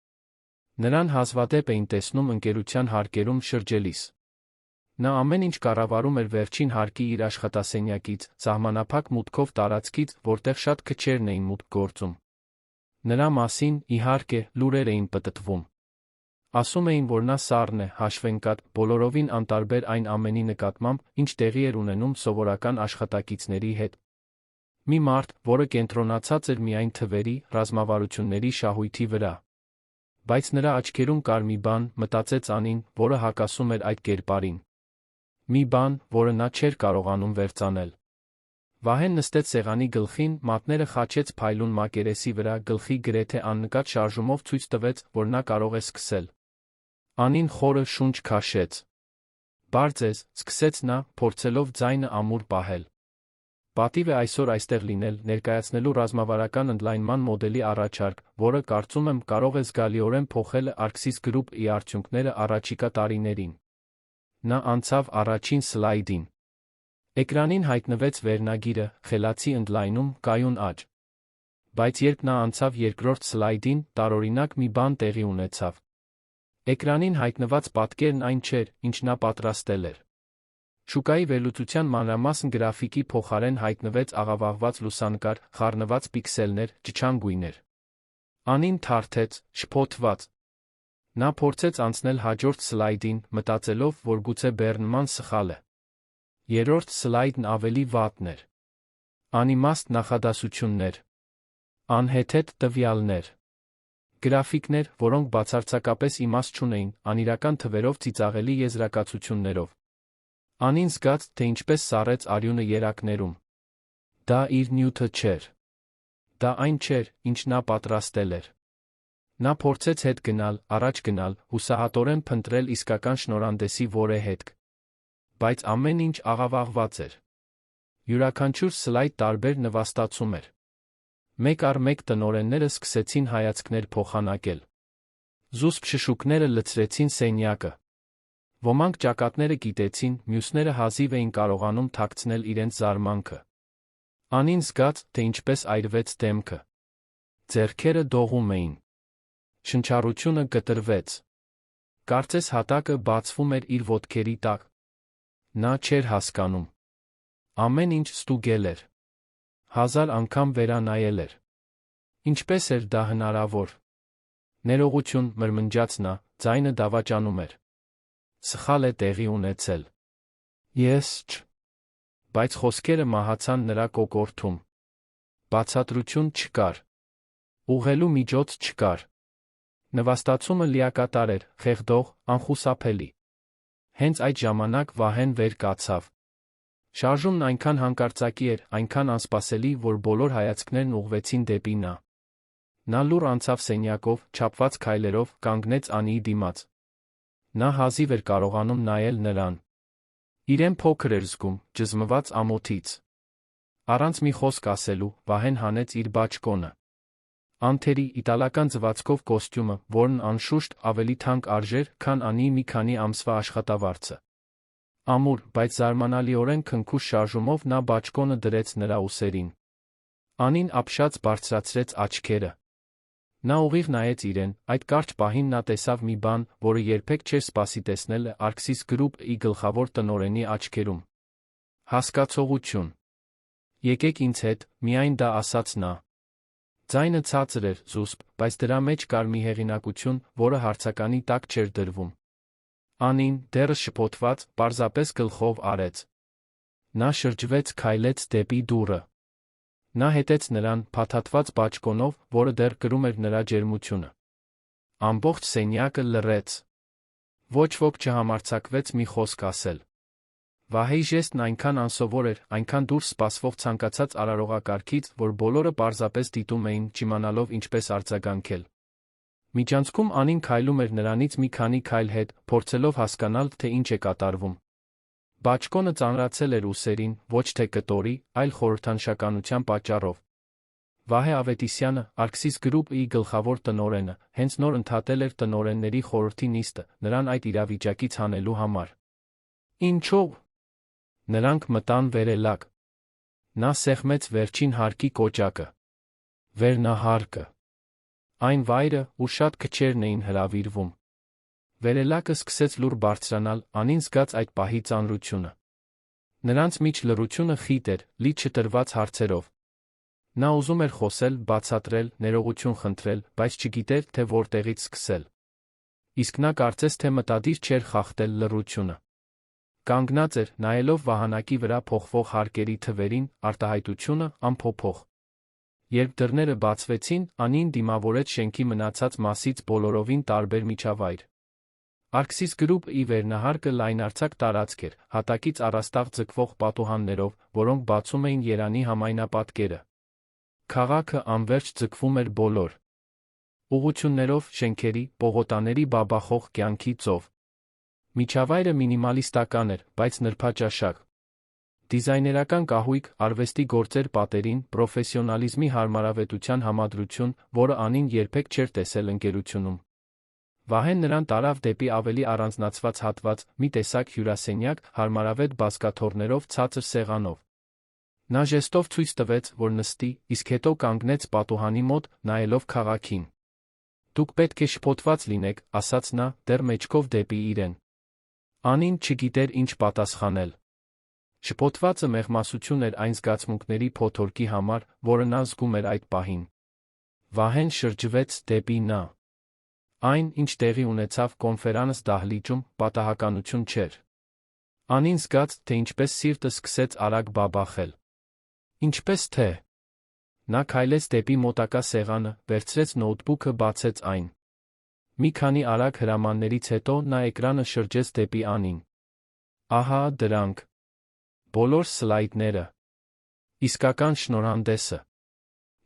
Նրան հազվադեպ էին տեսնում ընկերության հարկերում շրջելիս։ Նա ամեն ինչ կառավարում էր վերջին հարկի իր աշխատասենյակից, սահմանափակ մուտքով տարածքից, որտեղ շատ քչերն էին մուտք գործում։ Նրա մասին, իհարկե, լուրեր էին պտտվում։ Ասում էին, որ նա սառն է, հաշվենկատ, բոլորովին անտարբեր այն ամենի նկատմամբ, ինչ տեղի էր ունենում սովորական աշխատակիցների հետ։ Մի մարդ, որը կենտրոնացած էր միայն թվերի, ռազմավարությունների շահույթի վրա։ Բայց նրա աչքերում կար մի բան, մտածեց Անին, որը հակասում էր այդ կերպարին։ Մի բան, որը նա չէր կարողանում վերծանել։ Վահեն նստեց սեղանի գլխին, մատները խաչեց փայլուն մակերեսի վրա, գլխի գրեթե աննկատ շարժումով ցույց տվեց, որ նա կարող է սկսել։ Անին խորը շունչ քաշեց։ Բար ձեզ, սկսեց նա, փորձելով ձայնը ամուր պահել։ Պատիվ է այսօր այստեղ լինել, ներկայացնելու ռազմավարական ընդլայնման մոդելի առաջարկ, որը կարծում եմ կարող է զգալիորեն փոխել Arxis Group-ի արդյունքները առաջիկա տարիներին։ Նա անցավ առաջին սլայդին։ Էկրանին հայտնվեց վերնագիրը «Խելացի ընդլայնում, կայուն աճ»։ Բայց երբ նա անցավ երկրորդ սլայդին, տարօրինակ մի բան տեղի ունեցավ։ Էկրանին հայտնված պատկերն այն չէր, ինչ նա պատրաստել էր։ Շուկայի վերլուծության մանրամասն գրաֆիկի փոխարեն հայտնվեց աղավաղված լուսանկար, խառնված պիքսելներ, ճչան գույներ։ Անին թարթեց, շփոթված։ Նա փորձեց անցնել հաջորդ սլայդին, մտածելով, որ գուցե բեռնման սխալ է։ Երրորդ սլայդն ավելի վատն էր։ Անիմաստ նախադասություններ։ Անհեթեթ տվյալներ։ Գրաֆիկներ, որոնք բացարձակապես իմաստ չունեին, անիրական թվերով ծիծաղելի եզրակացություններով։ Անին զգաց, թե ինչպես սառեց արյունը երակներում։ Դա իր նյութը չէր։ Դա այն չէր, ինչ նա պատրաստել էր։ Նա փորձեց հետ գնալ, առաջ գնալ, հուսահատորեն փնտրել իսկական շնորհանդեսի որե հետք։ Բայց ամեն ինչ աղավաղված էր։ Յուրաքանչյուր սլայդ տարբեր նվաստացում էր։ Մեկ առ մեկ տնօրենները սկսեցին հայացքներ փոխանակել։ Զուսպ շշուկները լցրեցին սենյակը։ Ոմանք ճակատները կիտեցին, մյուսները հազիվ էին կարողանում թաքցնել իրենց զարմանքը։ Անին զգաց, թե ինչպես այրվեց դեմքը։ Ձեռքերը դողում էին։ Շնչառությունը կտրվեց։ Կարծես հատակը բացվում էր իր ոտքերի տակ։ Նա չէր հասկանում։ Ամեն ինչ ստուգել էր։ 1000 անգամ վերանայել էր։ Ինչպես էր դա հնարավոր։ Ներողություն, մրմնջաց նա, ձայնը դավաճանում էր։ Սխալ է տեղի ունեցել։ Ես չ։ Բայց խոսքերը մահացան նրա կոկորդում։ Բացատրություն չկար։ Ուղղելու միջոց չկար։ Նվաստացումը լիակատար էր, խեղդող, անխուսափելի։ Հենց այդ ժամանակ Վահեն վեր կացավ։ Շարժումն այնքան հանկարծակի էր, այնքան անսպասելի, որ բոլոր հայացքներն ուղղվեցին դեպի նա։ Նա լուռ անցավ սենյակով, չափված քայլերով, կանգնեց Անիի դիմաց։ Նա հազիվ էր կարողանում նայել նրան։ Իրեն փոքր էր զգում, ճզմված ամոթից։ Առանց մի խոսք ասելու, Վահեն հանեց իր բաճկոնը։ Անթերի, իտալական ձվածքով կոստյումը, որն անշուշտ ավելի թանկ արժեր, քան Անիի մի քանի ամսվա աշխատավարձը։ Ամուր, բայց զարմանալիորեն քնքուշ շարժումով նա բաճկոնը դրեց նրա ուսերին։ Անին ապշած բարձրացրեց աչքերը։ Նա ուղիղ նայեց իրեն, այդ կարճ պահին նա տեսավ մի բան, որը երբեք չէր սպասի տեսնել Arxis Group-ի գլխավոր տնօրենի աչքերում։ Հասկացողություն։ Եկեք ինձ հետ, միայն դա ասաց նա։ Ձայնը ցածր էր, զուսպ, բայց դրա մեջ կար մի հեղինակություն, որը հարցականի տակ չէր դրվում։ Անին, դեռ շփոթված, պարզապես գլխով արեց։ Նա շրջվեց, քայլեց դեպի դուռը։ Նա հետեց նրան, փաթաթված բաճկոնով, որը դեռ կրում էր նրա ջերմությունը։ Ամբողջ սենյակը լռեց։ Ոչ ոք չհամարձակվեց մի խոսք ասել։ Վահեի ժեստն այնքան անսովոր էր, այնքան դուրս սպասվող ցանկացած արարողակարգից, որ բոլորը պարզապես դիտում էին, չիմանալով ինչպես արձագանքել։ Միջանցքում Անին քայլում էր նրանից մի քանի քայլ հետ, փորձելով հասկանալ, թե ինչ է կատարվում։ Բաճկոնը ծանրացել էր ուսերին, ոչ թե կտորի, այլ խորհրդանշականության պատճառով։ Վահե Ավետիսյանը, Arxis Group-ի գլխավոր տնօրենը, հենց նոր ընդհատել էր տնօրենների խորհրդի նիստը, նրան այդ իրավիճակից հանելու համար։ Ինչո՞վ։ Նրանք մտան վերելակ։ Նա սեղմեց վերջին հարկի կոճակը։ Վերնահարկը։ Այն վայրը, ուր շատ քչերն էին հրավիրվում։ Վերելակը սկսեց լուռ բարձրանալ, Անին զգաց այդ պահի ծանրությունը։ Նրանց միջ լռությունը խիտ էր, լի չտրված հարցերով։ Նա ուզում էր խոսել, բացատրել, ներողություն խնդրել, բայց չգիտեր, թե որտեղից սկսել։ Իսկ նա կարծես թե մտադիր չէր խախտել լռությունը։ Կանգնած էր, նայելով վահանակի վրա փոխվող հարկերի թվերին, արտահայտությունը անփոփոխ։ Երբ դռները բացվեցին, Անին դիմավորեց շենքի մնացած մասից բոլորովին տարբեր միջավայր։ Arxis Group-ի վերնահարկը լայնարձակ տարածք էր, հատակից առաստաղ ձգվող պատուհաններով, որոնք բացում էին Երանի համայնապատկերը։ Քաղաքը անվերջ ձգվում էր բոլոր ուղղություններով, շենքերի, պողոտաների բաբախող կյանքի ծով։ Միջավայրը մինիմալիստական էր, բայց նրբաճաշակ։ Դիզայներական կահույք, արվեստի գործեր պատերին, պրոֆեսիոնալիզմի հարմարավետության համադրություն, որը Անին երբեք չէր տեսել ընկերությունում։ Վահեն նրան տարավ դեպի ավելի առանձնացված հատված, մի տեսակ հյուրասենյակ, հարմարավետ բազկաթոռներով, ցածր սեղանով։ Նա ժեստով ցույց տվեց, որ նստի, իսկ հետո կանգնեց պատուհանի մոտ, նայելով քաղաքին։ «Դուք պետք է շփոթված լինեք», ասաց նա, դեռ մեջքով դեպի իրեն։ Անին չգիտեր ինչ պատասխանել։ Շփոթվածը մեղմասություն էր այն զգացմունքների փոթորկի համար, որը նա զգում էր այդ պահին։ Վահեն շրջվեց դեպի նա։ Այն, ինչ տեղի ունեցավ կոնֆերանս դահլիճում, պատահականություն չէր։ Անին զգաց, թե ինչպես սիրտը սկսեց արագ բաբախել։ Ինչպես թե։ Նա քայլեց դեպի մոտակա սեղանը, վերցրեց նոութբուքը, բացեց այն։ Մի քանի արագ հրամաններից հետո նա էկրանը շրջեց դեպի Անին։ Ահա դրանք։ Բոլոր սլայդները։ Իսկական շնորհանդեսը։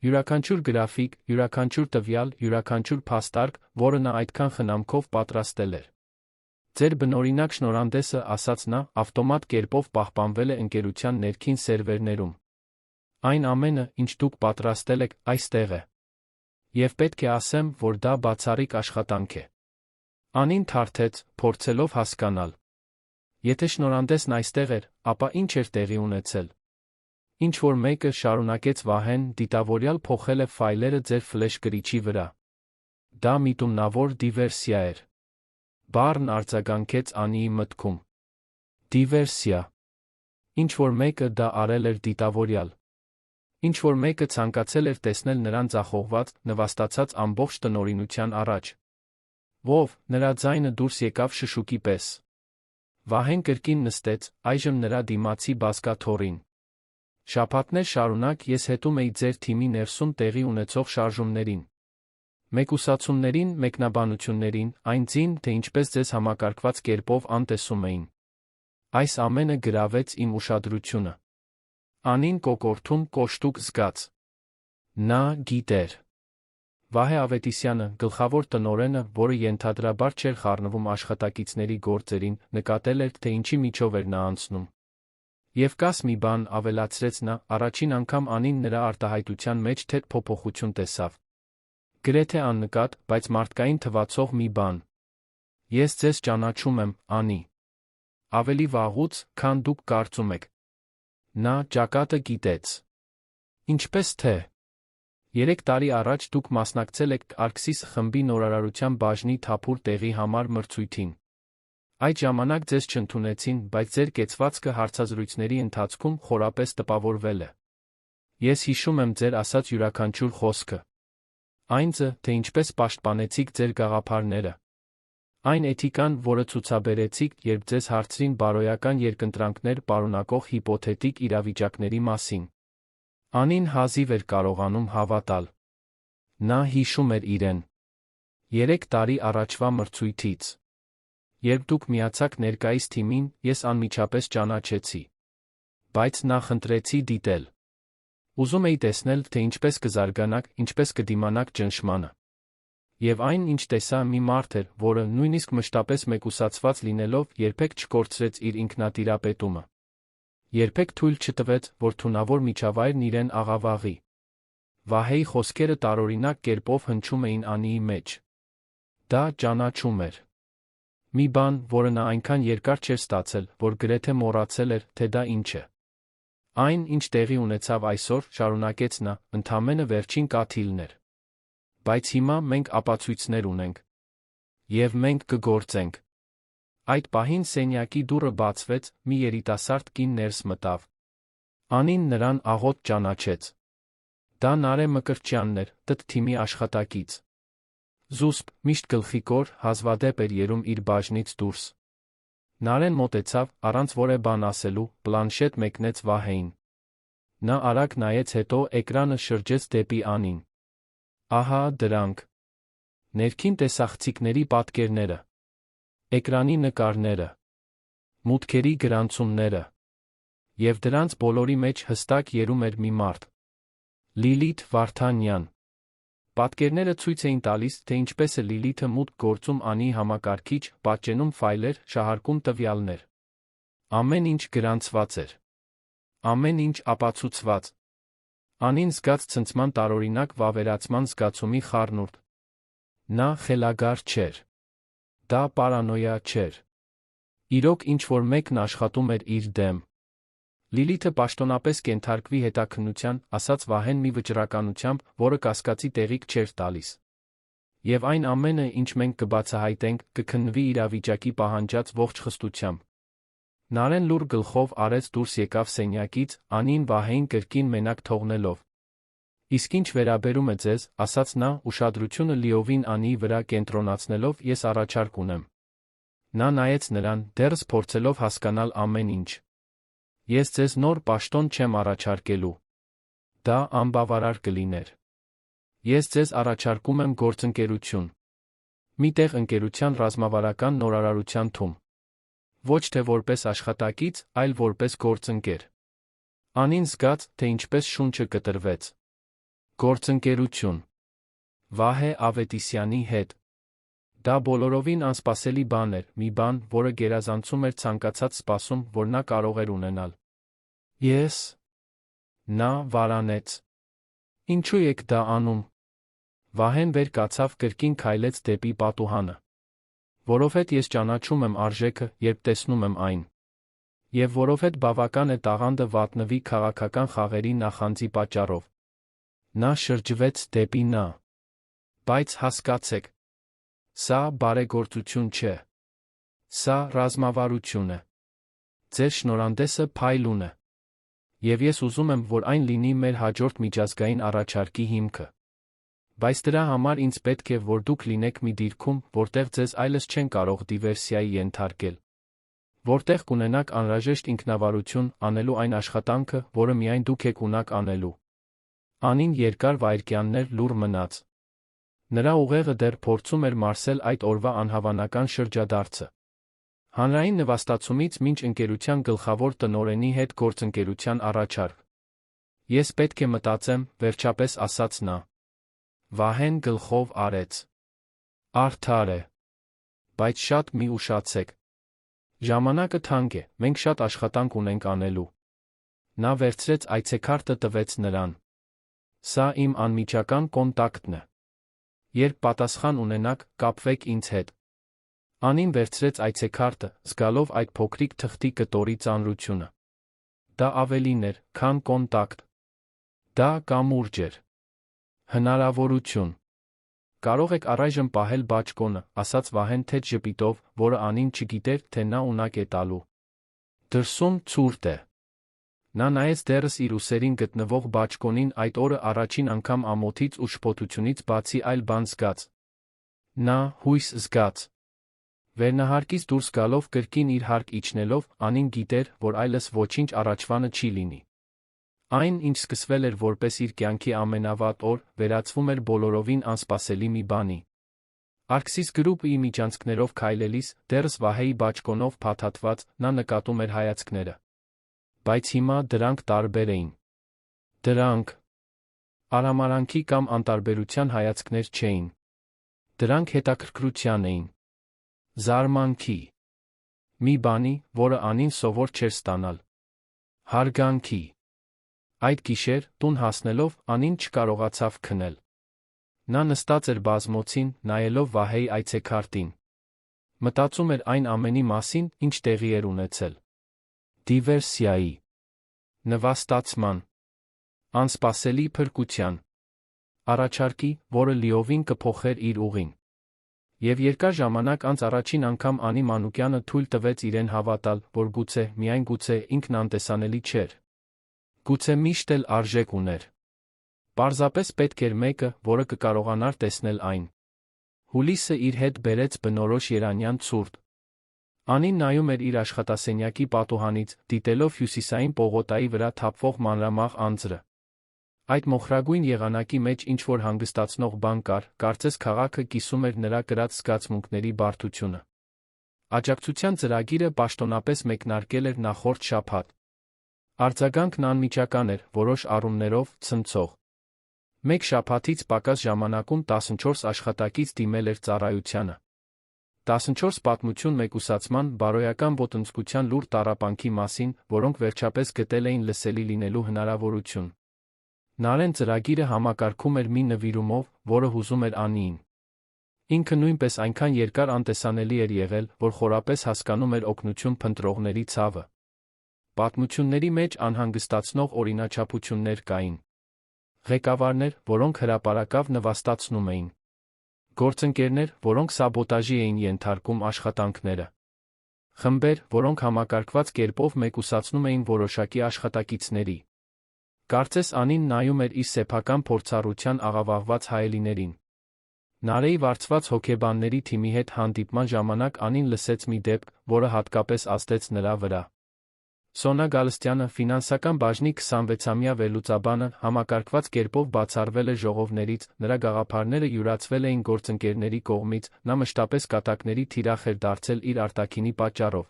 Յուրաքանչյուր գրաֆիկ, յուրաքանչյուր տվյալ, յուրաքանչյուր փաստարկ, որը նա այդքան խնամքով պատրաստել էր։ Ձեր բնօրինակ շնորհանդեսը, ասաց նա, ավտոմատ կերպով պահպանվել է ընկերության ներքին սերվերներում։ Այն ամենը, ինչ դուք պատրաստել եք, այստեղ է։ Եվ պետք է ասեմ, որ դա բացառիկ աշխատանք է։ Անին թարթեց, փորձելով հասկանալ։ Եթե շնորհանդեսն այստեղ էր, ապա ինչ էր տեղի ունեցել։ Ինչ-որ մեկը, շարունակեց Վահեն, դիտավորյալ փոխել է ֆայլերը ձեր ֆլեշ գրիչի վրա։ Դա միտումնավոր դիվերսիա էր։ Բառն արձագանքեց Անիի մտքում։ Դիվերսիա։ Ինչ-որ մեկը դա արել էր դիտավորյալ։ Ինչ-որ մեկը ցանկացել էր տեսնել նրան ձախողված, նվաստացած ամբողջ տնօրինության առաջ։ Ով, նրա ձայնը դուրս եկավ շշուկի պես։ Վահեն կրկին նստեց, այժմ նրա դիմացի բազկաթոռին։ Շաբաթներ շարունակ ես հետում էի ձեր թիմի ներսում տեղի ունեցող շարժումներին։ Մեկուսացումներին, մեկնաբանություններին, այն ձին, թե ինչպես ձեզ համակարգված կերպով անտեսում էին։ Այս ամենը գրավեց իմ ուշադրությունը։ Անին կոկորդում կոշտուկ զգաց։ Նա գիտեր։ Վահե Ավետիսյանը, գլխավոր տնօրենը, որը ենթադրաբար չէր խառնվում աշխատակիցների գործերին, նկատել էր, թե ինչի միջով էր նա անցնում։ Եվ կաս մի բան, ավելացրեց նա, առաջին անգամ Անին նրա արտահայտության մեջ թեթ փոփոխություն տեսավ։ Գրեթե աննկատ, բայց մարդկային թվացող մի բան։ Ես ձեզ ճանաչում եմ, Անի։ Ավելի վաղուց, քան դուք կարծում եք։ Նա ճակատը գիտեց։ Ինչպես թե։ 3 տարի առաջ դուք մասնակցել եք Արքսիս խմբի նորարարության բաժնի թափուր տեղի համար մրցույթին։ Այդ ժամանակ ձեզ չընդունեցին, բայց ձեր կեցվածքը հարցազրույցների ընթացքում խորապես տպավորվել է։ Ես հիշում եմ ձեր ասած յուրաքանչյուր խոսքը։ Այն ձ, թե ինչպես պաշտպանեցիք ձեր գաղափարները։ Այն էթիկան, որը ցուցաբերեցիք, երբ ձեզ հարցրին բարոյական երկընտրանքներ պարունակող հիպոթետիկ իրավիճակների մասին։ Անին հազիվ էր կարողանում հավատալ։ Նա հիշում էր իրեն 3 տարի առաջվա մրցույթից։ Երբ դուք միացաք ներկայիս թիմին, ես անմիջապես ճանաչեցի։ Բայց նախընտրեցի դիտել։ Ուզում էի տեսնել, թե ինչպես կզարգանաք, ինչպես կդիմանաք ճնշմանը։ Եվ այն, ինչ տեսա, մի մարդ էր, որը, նույնիսկ մշտապես մեկուսացված լինելով, երբեք չկորցրեց իր ինքնատիրապետումը։ Երբեք թույլ չտվեց, որ թունավոր միջավայրն իրեն աղավաղի։ Վահեի խոսքերը տարօրինակ կերպով հնչում էին Անիի մեջ։ Դա ճանաչում էր։ Մի բան, որը նա այնքան երկար չէր ստացել, որ գրեթե մոռացել էր, թե դա ինչ է։ Այն, ինչ տեղի ունեցավ այսօր, շարունակեց նա, ընդամենը վերջին կաթիլն էր։ Բայց հիմա մենք ապացույցներ ունենք։ Եվ մենք կգործենք։ Այդ պահին սենյակի դուռը բացվեց, մի երիտասարդ կին ներս մտավ։ Անին նրան աղոտ ճանաչեց։ Դա Նարէ Մկրտչյանն էր, ՏՏ թիմի աշխատակից։ Զուսպ, միշտ գլխիկոր, հազվադեպ էր երում իր բաժնից դուրս։ Նարեն մոտեցավ, առանց որևէ բան ասելու, պլանշետ մեկնեց Վահեին։ Նա արագ նայեց, հետո էկրանը շրջեց դեպի Անին։ Ահա դրանք։ Ներքին տեսախցիկների պատկերները։ Էկրանի նկարները։ Մուտքերի գրանցումները։ Եվ դրանց բոլորի մեջ հստակ երում էր մի մարդ։ Լիլիթ Վարդանյան։ Պատկերները ցույց էին տալիս, թե ինչպես է Լիլիթը մուտք գործում Անիի համակարգիչ, պատճենում ֆայլեր, շահարկում տվյալներ։ Ամեն ինչ գրանցված էր։ Ամեն ինչ ապացուցված։ Անին զգաց ցնցման տարօրինակ վավերացման զգացումի խառնուրդ։ Նա խելագար չէր։ Դա պարանոյա չէր։ Իրոք ինչ-որ մեկն աշխատում էր իր դեմ։ Լիլիթը պաշտոնապես կենթարկվի հետաքննության, ասաց Վահեն մի վճռականությամբ, որը կասկածի տեղիք չէր տալիս։ Եվ այն ամենը, ինչ մենք կբացահայտենք, կքննվի իրավիճակի պահանջած ողջ խստությամբ։ Նարեն լուռ գլխով արեց դուրս եկավ սենյակից, Անին Վահեին կրկին մենակ թողնելով։ Իսկ ինչ վերաբերում է ձեզ, ասաց նա, ուշադրությունը լիովին Անիի վրա կենտրոնացնելով, ես առաջարկ ունեմ։ Նա նայեց նրան, դեռս փորձելով հասկանալ ամեն ինչ։ Ես ձեզ նոր պաշտոն չեմ առաջարկելու։ Դա անբավարար կլիներ։ Ես ձեզ առաջարկում եմ գործընկերություն։ Մի տեղ ընկերության ռազմավարական նորարարության թում։ Ոչ թե որպես աշխատակից, այլ որպես գործընկեր։ Անին զգաց, թե ինչպես շունչը կտրվեց։ Գործընկերություն։ Վահե Ավետիսյանի հետ։ Դա բոլորովին անսպասելի բան էր, մի բան, որը գերազանցում էր ցանկացած սպասում, որ նա կարող էր ունենալ։ Ես։ Նա վարանեց։ Ինչու եք դա անում։ Վահեն վեր կացավ, կրկին քայլեց դեպի պատուհանը։ Որովհետև ես ճանաչում եմ արժեքը, երբ տեսնում եմ այն։ Եվ որովհետև բավական է տաղանդը վատնվի քաղաքական խաղերի նախանձի պատճառով։ Նա շրջվեց դեպի նա։ Բայց հասկացեք, սա բարեգործություն չէ։ Սա ռազմավարություն է։ Ձեր շնորհանդեսը փայլուն է։ Եվ ես ուզում եմ, որ այն լինի մեր հաջորդ միջազգային առաջարկի հիմքը։ Բայց դրա համար ինձ պետք է, որ դուք լինեք մի դիրքում, որտեղ ձեզ այլս չեն կարող դիվերսիայի ենթարկել։ Որտեղ կունենաք անհրաժեշտ ինքնավարություն, անելու այն աշխատանքը, որը միայն դուք եք ունակ անելու։ Անին երկար վայրկյաններ լուռ մնաց։ Նրա ուղեղը դեռ փորձում էր մարսել այդ օրվա անհավանական շրջադարձը։ Հանրային նվաստացումից մինչ ընկերության գլխավոր տնօրենի հետ գործընկերության առաջարկ։ Ես պետք է մտածեմ, վերջապես ասաց նա։ Վահեն գլխով արեց։ Արդար է։ Բայց շատ մի ուշացեք։ Ժամանակը թանկ է, մենք շատ աշխատանք ունենք անելու։ Նա վերցրեց այցեքարտը տվեց նրան։ Սա իմ անմիջական կոնտակտն է։ Երբ պատասխան ունենաք, կապվեք ինձ հետ։ Անին վերցրեց այցեքարտը, զգալով այդ փոքրիկ թղթի կտորի ծանրությունը։ Դա ավելին էր, քան կոնտակտ։ Դա կամուրջ էր։ Հնարավորություն։ Կարող եք առայժմ պահել բաճկոնը, ասաց Վահեն թեթ ժպիտով, որը Անին չգիտեր, թե նա ունակ է տալու։ Դրսում ցուրտ է։ Նա նայեց դեռս իր ուսերին գտնվող բաճկոնին, այդ օրը առաջին անգամ ամոթից ու շփոթությունից բացի այլ բան զգաց։ Նա հույս զգաց։ Վերնահարկից դուրս գալով կրկին իր հարկ իջնելով, Անին գիտեր, որ այլս ոչինչ առաջվանը չի լինի։ Այն, ինչ սկսվել էր որպես իր կյանքի ամենավատ օր, վերածվում էր բոլորովին անսպասելի մի բանի։ Արքսիս գրուպի միջանցքներով քայլելիս, դեռս Վահեի բաճկոնով փաթաթված, նա նկատում էր հայացքները։ Բայց հիմա դրանք տարբեր էին։ Դրանք արհամարհանքի կամ անտարբերության հայացքներ չէին։ Դրանք հետաքրքրության էին։ Զարմանքի։ Մի բանի, որը Անին սովոր չէր ստանալ։ Հարգանքի։ Այդ գիշեր, տուն հասնելով, Անին չկարողացավ քնել։ Նա նստած էր բազմոցին, նայելով Վահեի այցեքարտին։ Մտածում էր այն ամենի մասին, ինչ տեղի էր ունեցել։ Դիվերսիայի, նվաստացման, անսպասելի փրկության, առաջարկի, որը լիովին կփոխեր իր ուղին։ Եվ երկար ժամանակ անց առաջին անգամ Անի Մանուկյանը թույլ տվեց իրեն հավատալ, որ գուցե, միայն գուցե, ինքն անտեսանելի չէր։ Գուցե միշտ էլ արժեք ուներ։ Պարզապես պետք էր մեկը, որը կկարողանար տեսնել այն։ Հուլիսը իր հետ բերեց բնորոշ երանյան ցուրտ։ Անին նայում էր իր աշխատասենյակի պատուհանից, դիտելով հյուսիսային պողոտայի վրա թափվող մանրամաղ անձրը։ Այդ մոխրագույն եղանակի մեջ ինչ-որ հանգստացնող բան կար, կարծես քաղաքը կիսում էր նրա կրած զգացմունքների բարդությունը։ Աջակցության ծրագիրը պաշտոնապես մեկնարկել էր նախորդ շաբաթ։ Արձագանքն անմիջական էր, որոշ առումներով՝ ցնցող։ Մեկ շաբաթից պակաս ժամանակում 14 աշխատակից դիմել էր ծառայությանը։ 14 պատմություն մեկուսացման բարոյական ոտնձգության լուր տառապանքի մասին, որոնք վերջապես գտել էին լսելի լինելու հնարավորություն։ Նարեն ծրագիրը համակարգում էր մի նվիրումով, որը հուզում էր Անիին։ Ինքը նույնպես այնքան երկար անտեսանելի էր եղել, որ խորապես հասկանում էր օգնություն փնտրողների ցավը։ Պատմությունների մեջ անհանգստացնող օրինաչափություններ կային։ Ղեկավարներ, որոնք հրապարակավ նվաստացնում էին։ Գործընկերներ, որոնք սաբոտաժի էին ենթարկում աշխատանքները։ Խմբեր, որոնք համակարգված կերպով մեկուսացնում էին որոշակի աշխատակիցների։ Կարծես Անին նայում էր իր սեփական փորձառության աղավաղված հայելիներին։ Նարեի վարձված հոգեբանների թիմի հետ հանդիպման ժամանակ Անին լսեց մի դեպք, որը հատկապես ազդեց նրա վրա։ Սոնա Գալստյանը, ֆինանսական բաժնի 26-ամյա վերլուծաբանը, համակարգված կերպով բացառվել է ժողովներից, նրա գաղափարները յուրացվել էին գործընկերների կողմից, նա մշտապես կատակների թիրախ էր դարձել իր արտաքինի պատճառով։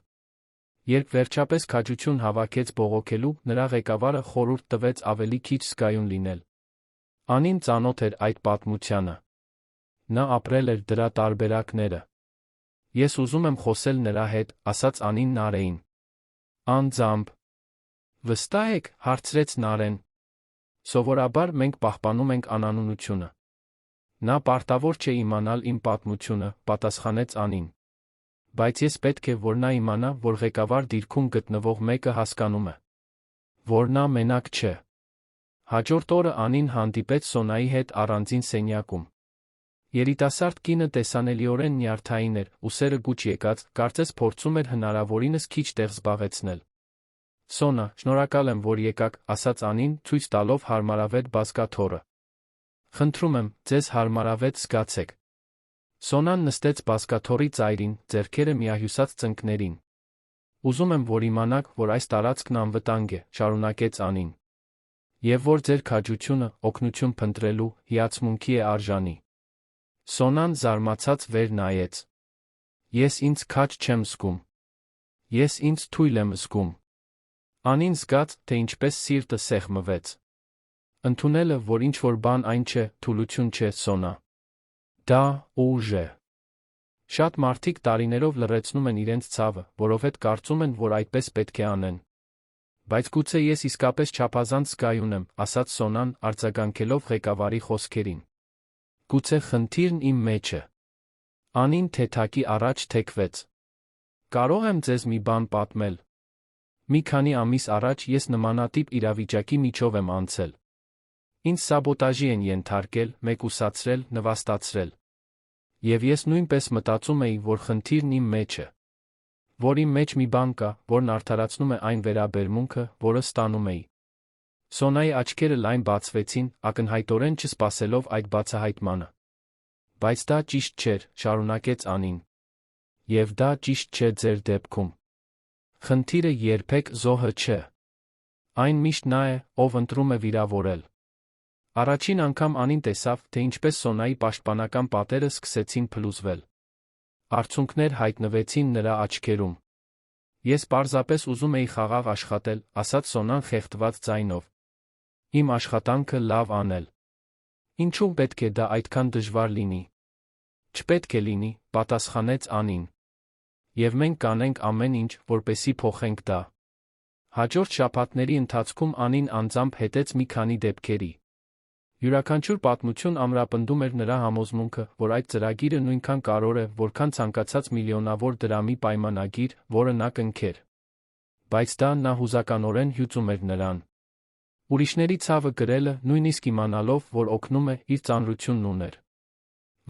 Երբ վերջապես քաջություն հավաքեց բողոքելու, նրա ղեկավարը խորհուրդ տվեց ավելի քիչ զգայուն լինել։ Անին ծանոթ էր այդ պատմությանը։ Նա ապրել էր դրա տարբերակները։ Ես ուզում եմ խոսել նրա հետ, ասաց Անին Նարեին։ Անձամբ։ Վստահ եք, հարցրեց Նարեն։ Սովորաբար մենք պահպանում ենք անանունությունը։ Նա պարտավոր չէ իմանալ իմ պատմությունը, պատասխանեց Անին։ Բայց ես պետք է, որ նա իմանա, որ ղեկավար դիրքում գտնվող մեկը հասկանում է, որ նա մենակ չէ։ Հաջորդ օրը Անին հանդիպեց Սոնայի հետ առանձին սենյակում։ Երիտասարդ կինը տեսանելիորեն նյարդային էր, ուսերը գուչ եկած, կարծես փորձում էր հնարավորինս քիչ տեղ զբաղեցնել։ Սոնա, շնորհակալ եմ, որ եկաք, ասաց Անին, ցույց տալով հարմարավետ բազկաթոռը։ Խնդրում եմ, ձեզ հարմարավետ զգացեք։ Սոնան նստեց բազկաթոռի ծայրին, ձեռքերը միահյուսած ծնկներին։ Ուզում եմ, որ իմանաք, որ այս տարածքն անվտանգ է, շարունակեց Անին։ Եվ որ ձեր քաջությունը, օգնություն փնտրելու, հիացմունքի է արժանի։ Սոնան զարմացած վեր նայեց։ Ես ինձ քաջ չեմ զգում։ Ես ինձ թույլ եմ զգում։ Անին զգաց, թե ինչպես սիրտը սեղմվեց։ Ընդունելը, որ ինչ-որ բան այն չէ, թուլություն չէ, Սոնա։ Դա ուժ է։ Շատ մարդիկ տարիներով լռեցնում են իրենց ցավը, որովհետև կարծում են, որ այդպես պետք է անեն։ Բայց գուցե ես իսկապես չափազանց զգայուն եմ, ասաց Սոնան, արձագանքելով ղեկավարի խոսքերին։ Գուցե խնդիրն իմ մեջ է։ Անին թեթակի առաջ թեքվեց։ Կարող եմ ձեզ մի բան պատմել։ Մի քանի ամիս առաջ ես նմանատիպ իրավիճակի միջով եմ անցել։ Ինձ սաբոտաժի են ենթարկել, մեկուսացրել, նվաստացրել։ Եվ ես նույնպես մտածում էի, որ խնդիրն իմ մեջ է։ Որ իմ մեջ մի բան կա, որն արդարացնում է այն վերաբերմունքը, որը ստանում էի։ Սոնայի աչքերը լայն բացվեցին, ակնհայտորեն չսպասելով այդ բացահայտմանը։ Բայց դա ճիշտ չէր, շարունակեց Անին։ Եվ դա ճիշտ չէ ձեր դեպքում։ Խնդիրը երբեք զոհը չէ։ Այն միշտ նա է, ով ընտրում է վիրավորել։ Առաջին անգամ Անին տեսավ, թե ինչպես Սոնայի պաշտպանական պատերը սկսեցին փլուզվել։ Արցունքներ հայտնվեցին նրա աչքերում։ Ես պարզապես ուզում էի խաղաղ աշխատել, ասաց Սոնան խեղդված ձայնով։ Իմ աշխատանքը լավ անել։ Ինչու պետք է դա այդքան դժվար լինի։ Չպետք է լինի, պատասխանեց Անին։ Եվ մենք կանենք ամեն ինչ, որպեսզի փոխենք դա։ Հաջորդ շաբաթների ընթացքում Անին անձամբ հետեց մի քանի դեպքերի։ Յուրաքանչյուր պատմություն ամրապնդում էր նրա համոզմունքը, որ այդ ծրագիրը նույնքան կարևոր է, որքան ցանկացած միլիոնավոր դրամի պայմանագիր, որը նա կնքեր։ Բայց դա նա հուզականորեն հյուծում էր նրան։ Ուրիշների ցավը գրելը, նույնիսկ իմանալով, որ օգնում է, իր ծանրությունն ուներ։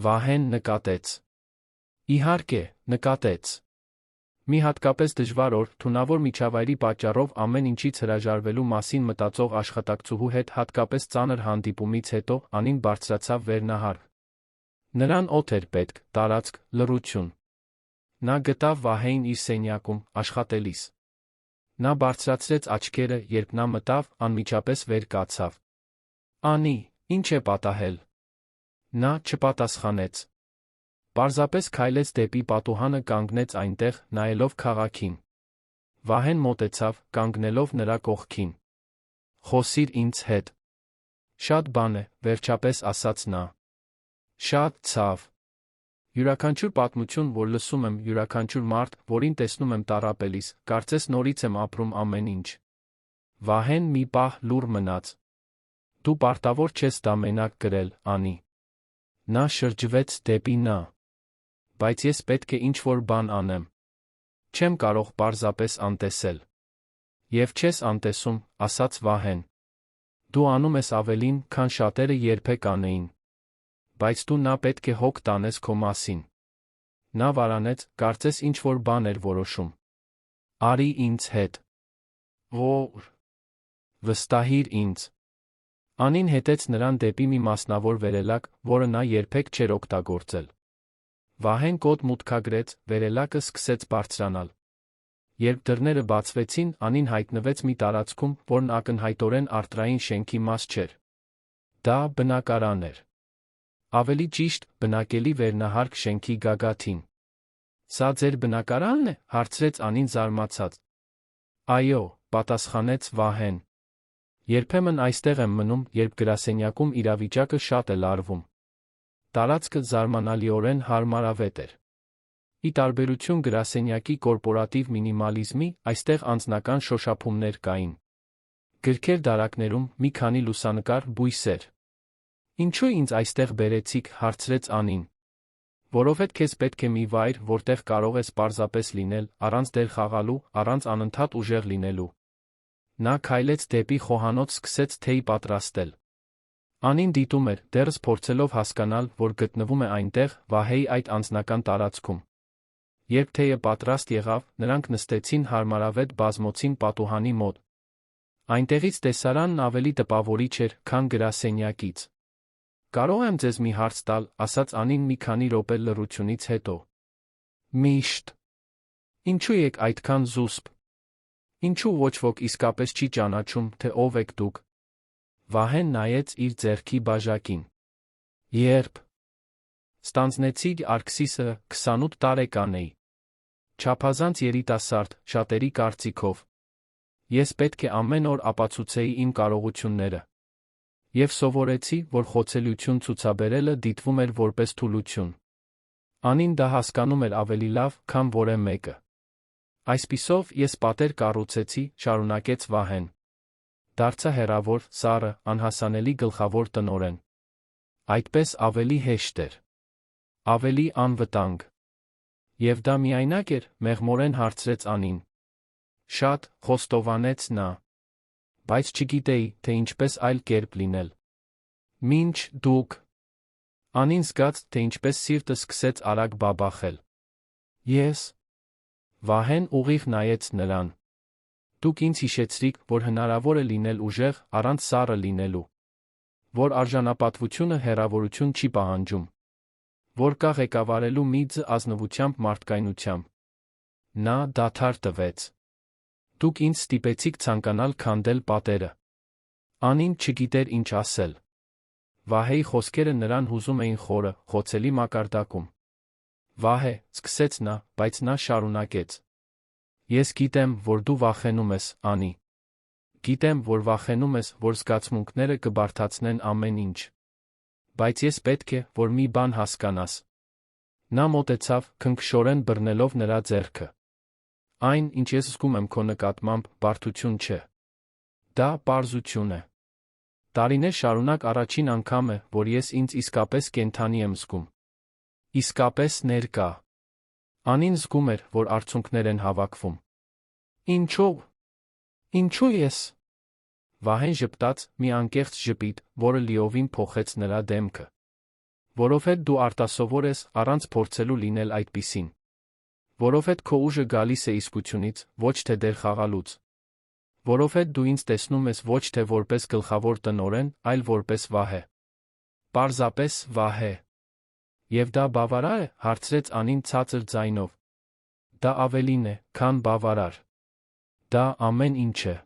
Վահեն նկատեց։ Իհարկե, նկատեց։ Մի հատկապես դժվար օր, թունավոր միջավայրի պատճառով ամեն ինչից հրաժարվելու մասին մտածող աշխատակցուհու հետ հատկապես ծանր հանդիպումից հետո Անին բարձրացավ վերնահար։ Նրան օդ էր պետք, տարածք, լռություն։ Նա գտավ Վահեին իր սենյակում, աշխատելիս։ Նա բարձրացրեց աչքերը, երբ նա մտավ, անմիջապես վեր կացավ։ Անի, ինչ է պատահել։ Նա չպատասխանեց։ Պարզապես քայլեց դեպի պատուհանը, կանգնեց այնտեղ, նայելով քաղաքին։ Վահեն մոտեցավ, կանգնելով նրա կողքին։ Խոսիր ինձ հետ։ Շատ բան է, վերջապես ասաց նա։ Շատ ցավ։ Յուրաքանչյուր պատմություն, որ լսում եմ, յուրաքանչյուր մարդ, որին տեսնում եմ տառապելիս, կարծես նորից եմ ապրում ամեն ինչ։ Վահեն մի պահ լուռ մնաց։ Դու պարտավոր չես դա մենակ գրել, Անի։ Նա շրջվեց դեպի նա։ Բայց ես պետք է ինչ-որ բան անեմ։ Չեմ կարող պարզապես անտեսել։ Եվ չես անտեսում, ասաց Վահեն։ Դու անում ես ավելին, քան շատերը երբեք անեին։ Բայց դու նա պետք է հոգ տանես քո մասին։ Նա վարանեց, կարծես ինչ-որ բան էր որոշում։ Արի ինձ հետ։ Որ։ Վստահիր ինձ։ Անին հետեց նրան դեպի մի մասնավոր վերելակ, որը նա երբեք չէր օգտագործել։ Վահեն կոտ մուտքագրեց, վերելակը սկսեց բարձրանալ։ Երբ դռները բացվեցին, Անին հայտնվեց մի տարածքում, որն ակնհայտորեն արտրային շենքի մաս չէր։ Դա բնակարան էր։ Ավելի ճիշտ, բնակելի վերնահարկ շենքի գագաթին։ Սա ձեր բնակարանն է, հարցրեց Անին զարմացած։ Այո, պատասխանեց Վահեն։ Երբեմն այստեղ եմ մնում, երբ գրասենյակում իրավիճակը շատ է լարվում։ Տարածքը զարմանալիորեն հարմարավետ էր։ Ի տարբերություն գրասենյակի կորպորատիվ մինիմալիզմի, այստեղ անձնական շոշափումներ կային։ Գրքեր դարակներում, մի քանի լուսանկար, բույսեր։ Ինչու ինձ այստեղ բերեցիք, հարցրեց Անին։ Որովհետև քեզ պետք է մի վայր, որտեղ կարող ես պարզապես լինել, առանց դեր խաղալու, առանց անընդհատ ուժեղ լինելու։ Նա քայլեց դեպի խոհանոց, սկսեց թեյ պատրաստել։ Անին դիտում էր, դեռս փորձելով հասկանալ, որ գտնվում է այնտեղ, Վահեի այդ անձնական տարածքում։ Երբ թեյը պատրաստ եղավ, նրանք նստեցին հարմարավետ բազմոցին պատուհանի մոտ։ Այնտեղից տեսարանն ավելի տպավորիչ էր, քան գրասենյակից։ Կարող եմ ձեզ մի հարց տալ, ասաց Անին մի քանի րոպե լռությունից հետո։ Միշտ։ Ինչու եք այդքան զուսպ։ Ինչու ոչ ոք իսկապես չի ճանաչում, թե ով եք դուք։ Վահեն նայեց իր ձեռքի բաժակին։ Երբ ստանձնեցի Արքսիսը, 28 տարեկան էի։ Չափազանց երիտասարդ, շատերի կարծիքով։ Ես պետք է ամեն օր ապացուցեի իմ կարողությունները։ Եվ սովորեցի, որ խոցելիություն ցուցաբերելը դիտվում էր որպես թուլություն։ Անին դա հասկանում էր ավելի լավ, քան որևէ մեկը։ Այսպիսով, ես պատեր կառուցեցի, շարունակեց Վահեն։ Դարձա հեռավոր, սառը, անհասանելի գլխավոր տնօրեն։ Այդպես ավելի հեշտ էր։ Ավելի անվտանգ։ Եվ դա միայնակ էր, մեղմորեն հարցրեց Անին։ Շատ, խոստովանեց նա։ Բայց չգիտեի, թե ինչպես այլ կերպ լինել։ Մինչ դուք։ Անին զգաց, թե ինչպես սիրտը սկսեց արագ բաբախել։ Ես։ Վահեն ուղիղ նայեց նրան։ Դուք ինձ հիշեցրիք, որ հնարավոր է լինել ուժեղ, առանց սառը լինելու։ Որ արժանապատվությունը հեռավորություն չի պահանջում։ Որ կա ղեկավարելու մի ձ ազնվությամբ մարդկայնությամբ։ Նա դադար տվեց։ Դուք ինձ ստիպեցիք ցանկանալ քանդել պատերը։ Անին չգիտեր ինչ ասել։ Վահեի խոսքերը նրան հուզում էին խորը, խոցելի մակարդակում։ Վահե, սկսեց նա, բայց նա շարունակեց։ Ես գիտեմ, որ դու վախենում ես, Անի։ Գիտեմ, որ վախենում ես, որ զգացմունքները կբարդացնեն ամեն ինչ։ Բայց ես պետք է, որ մի բան հասկանաս։ Նա մոտեցավ, քնքշորեն բռնելով նրա ձեռքը։ Այն, ինչ ես զգում եմ քո նկատմամբ, բարդություն չէ։ Դա պարզություն է։ Տարիներ շարունակ առաջին անգամ է, որ ես ինձ իսկապես կենդանի եմ զգում։ Իսկապես ներկա։ Անին զգում էր, որ արցունքներ են հավաքվում։ Ինչո՞վ։ Ինչու ես։ Վահեն ժպտաց, մի անկեղծ ժպիտ, որը լիովին փոխեց նրա դեմքը։ Որովհետև դու արտասովոր ես, առանց փորձելու լինել այդպիսին։ Որովհետև քո ուժը գալիս է իսկությունից, ոչ թե դեր խաղալուց։ Որովհետև դու ինձ տեսնում ես ոչ թե որպես գլխավոր տնօրեն, այլ որպես Վահե։ Պարզապես Վահե։ Եվ դա բավարար է, հարցրեց Անին ցածր ձայնով։ Դա ավելին է, քան բավարար։ Դա ամեն ինչ է։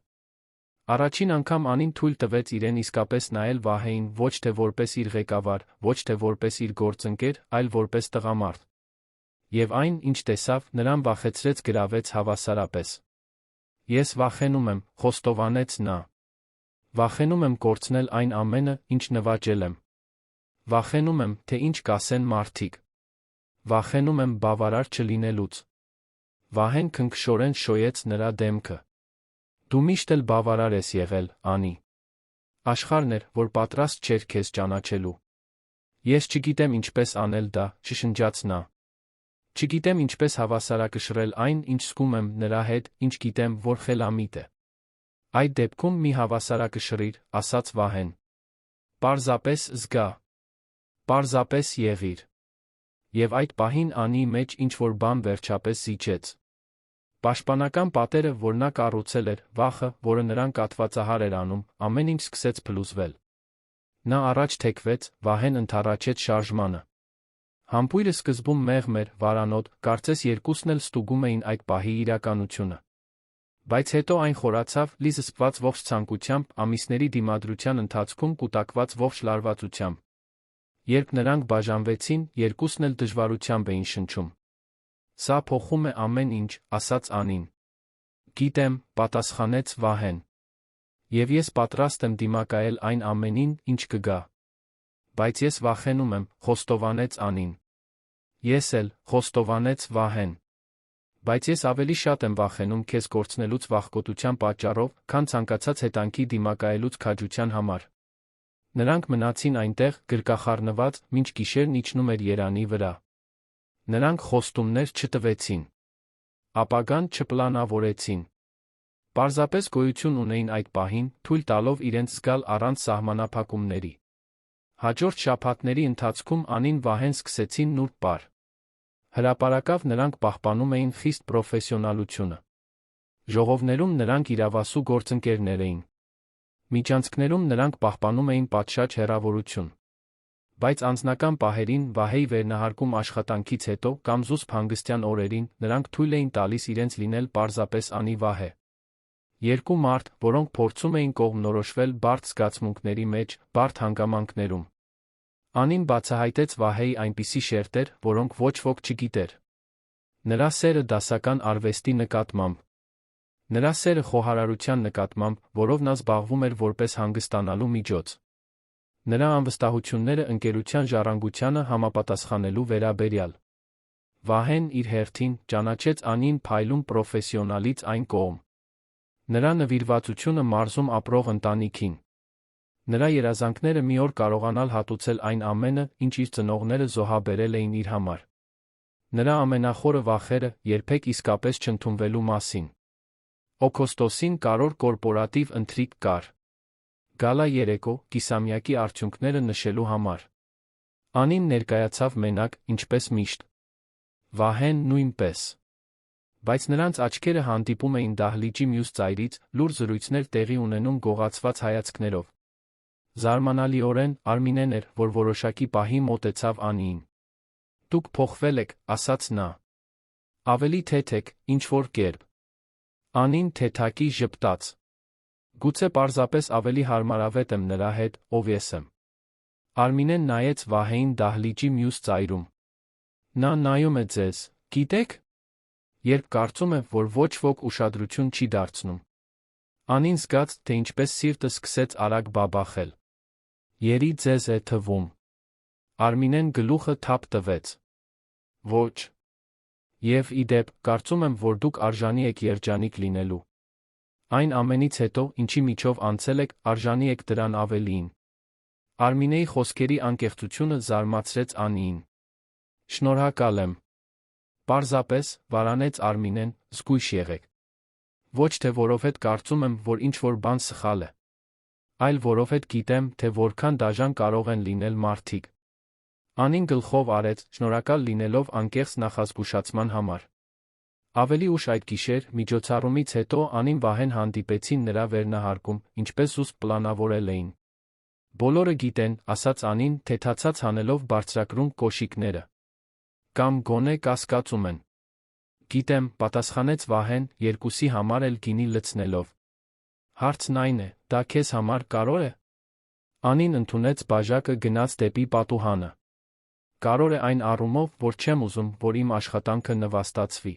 Առաջին անգամ Անին թույլ տվեց իրեն իսկապես նայել Վահեին ոչ թե որպես իր ղեկավար, ոչ թե որպես իր գործընկեր, այլ որպես տղամարդ։ Եվ այն, ինչ տեսավ, նրան վախեցրեց գրավեց հավասարապես։ Ես վախենում եմ, խոստովանեց նա։ Վախենում եմ կորցնել այն ամենը, ինչ նվաճել եմ։ Վախենում եմ, թե ինչ կասեն մարդիկ։ Վախենում եմ բավարար չլինելուց։ Վահեն քնքշորեն շոյեց նրա դեմքը։ Դու միշտ էլ բավարար ես եղել, Անի։ Աշխարհն էր, որ պատրաստ չէր քեզ ճանաչելու։ Ես չգիտեմ ինչպես անել դա, շշնջաց նա։ Չգիտեմ ինչպես հավասարակշռել այն, ինչ զգում եմ նրա հետ, ինչ գիտեմ, որ խելամիտ է։ Այդ դեպքում մի հավասարակշռիր, ասաց Վահեն։ Պարզապես զգա։ Պարզապես եղիր։ Եվ այդ պահին Անիի մեջ ինչ-որ բան վերջապես զիջեց։ Պաշտպանական պատերը, որ նա կառուցել էր, վախը, որը նրան կատվածահար էր անում, ամեն ինչ սկսեց փլուզվել։ Նա առաջ թեքվեց, Վահեն ընդառաջեց շարժմանը։ Համբույրը սկզբում մեղմ էր, վարանոտ, կարծես երկուսն էլ ստուգում էին այդ պահի իրականությունը։ Բայց հետո այն խորացավ, լի զսպված ողջ ցանկությամբ, ամիսների դիմադրության ընթացքում կուտակված ողջ լարվածությամբ։ Երբ նրանք բաժանվեցին, երկուսն էլ դժվարությամբ էին շնչում։ Սա փոխում է ամեն ինչ, ասաց Անին։ Գիտեմ, պատասխանեց Վահեն։ Եվ ես պատրաստ եմ դիմակայել այն ամենին, ինչ կգա։ Բայց ես վախենում եմ, խոստովանեց Անին։ Ես էլ, խոստովանեց Վահեն։ Բայց ես ավելի շատ եմ վախենում քեզ կորցնելուց վախկոտության պատճառով, քան ցանկացած հետանքի դիմակայելուց քաջության համար։ Նրանք մնացին այնտեղ, գրկախառնված, մինչ գիշերն իջնում էր երանի վրա։ Նրանք խոստումներ չտվեցին։ Ապագան չպլանավորեցին։ Պարզապես գոյություն ունեին այդ պահին, թույլ տալով իրենց զգալ առանց սահմանափակումների։ Հաջորդ շաբաթների ընթացքում Անին Վահեն սկսեցին նուրբ պար։ Հրապարակավ նրանք պահպանում էին խիստ պրոֆեսիոնալությունը։ Ժողովներում նրանք իրավասու գործընկերներ էին։ Միջանցքներում նրանք պահպանում էին պատշաճ հեռավորություն։ Բայց անձնական պահերին, Վահեի վերնահարկում աշխատանքից հետո կամ զուսպ հանգստյան օրերին, նրանք թույլ էին տալիս իրենց լինել պարզապես Անի Վահե։ Երկու մարդ, որոնք փորձում էին կողմնորոշվել բարդ զգացմունքների մեջ, բարդ հանգամանքներում։ Անին բացահայտեց Վահեի այնպիսի շերտեր, որոնք ոչ ոք չգիտեր։ Նրա սերը դասական արվեստի նկատմամբ։ Նրա սերը խոհարարության նկատմամբ, որով նա զբաղվում էր որպես հանգստանալու միջոց։ Նրա անվստահությունները ընկերության ժառանգությանը համապատասխանելու վերաբերյալ։ Վահեն իր հերթին ճանաչեց Անին փայլուն պրոֆեսիոնալից այն կողմ։ Նրա նվիրվածությունը մարզում ապրող ընտանիքին։ Նրա երազանքները մի օր կարողանալ հատուցել այն ամենը, ինչ իր ծնողները զոհաբերել էին իր համար։ Նրա ամենախորը վախերը երբեք իսկապես չընդունվելու մասին։ Օգոստոսին կարևոր կորպորատիվ ընթրիք կար։ Գալա երեկո, կիսամյակի արդյունքները նշելու համար։ Անին ներկայացավ մենակ, ինչպես միշտ։ Վահեն նույնպես։ Բայց նրանց աչքերը հանդիպում էին դահլիճի մյուս ծայրից, լուր զրույցներ տեղի ունենում գողացված հայացքներով։ Զարմանալիորեն, Արմինեն էր, որ որոշակի պահի մոտեցավ Անիին։ Դուք փոխվել եք, ասաց նա։ Ավելի թեթև, ինչ-որ կերպ։ Անին թեթակի ժպտաց։ Գուցե պարզապես ավելի հարմարավետ եմ նրա հետ, ով ես եմ։ Արմինեն նայեց Վահեին դահլիճի մյուս ծայրում։ Նա նայում է ձեզ, գիտեք։ Երբ կարծում է, որ ոչ ոք ուշադրություն չի դարձնում։ Անին զգաց, թե ինչպես սիրտը սկսեց արագ բաբախել։ Երի ձեզ է թվում։ Արմինեն գլուխը թափ տվեց։ Ոչ։ Եվ ի դեպ, կարծում եմ, որ դուք արժանի եք երջանիկ լինելու։ Այն ամենից հետո, ինչի միջով անցել եք, արժանի եք դրան ավելիին։ Արմինեի խոսքերի անկեղծությունը զարմացրեց Անիին։ Շնորհակալ եմ։ Պարզապես, վարանեց Արմինեն, զգույշ եղեք։ Ոչ թե որովհետև կարծում եմ, որ ինչ-որ բան սխալ է, այլ որովհետև գիտեմ, թե որքան դաժան կարող են լինել մարդիկ։ Անին գլխով արեց, շնորհակալ լինելով անկեղծ նախազգուշացման համար։ Ավելի ուշ այդ գիշեր, միջոցառումից հետո Անին Վահեն հանդիպեցին նրա վերնահարկում, ինչպես զուսպ պլանավորել էին։ Բոլորը գիտեն, ասաց Անին, թեթացած հանելով բարձրակրուն կոշիկները։ Կամ գոնե կասկածում են։ Գիտեմ, պատասխանեց Վահեն, երկուսի համար էլ գինի լցնելով։ Հարցն այն է, դա քեզ համար կարո՞ր է։ Անին ընդունեց բաժակը, գնաց դեպի պատուհանը։ Կարո՞ր է այն առումով, որ չեմ ուզում, որ իմ աշխատանքը նվաստացվի,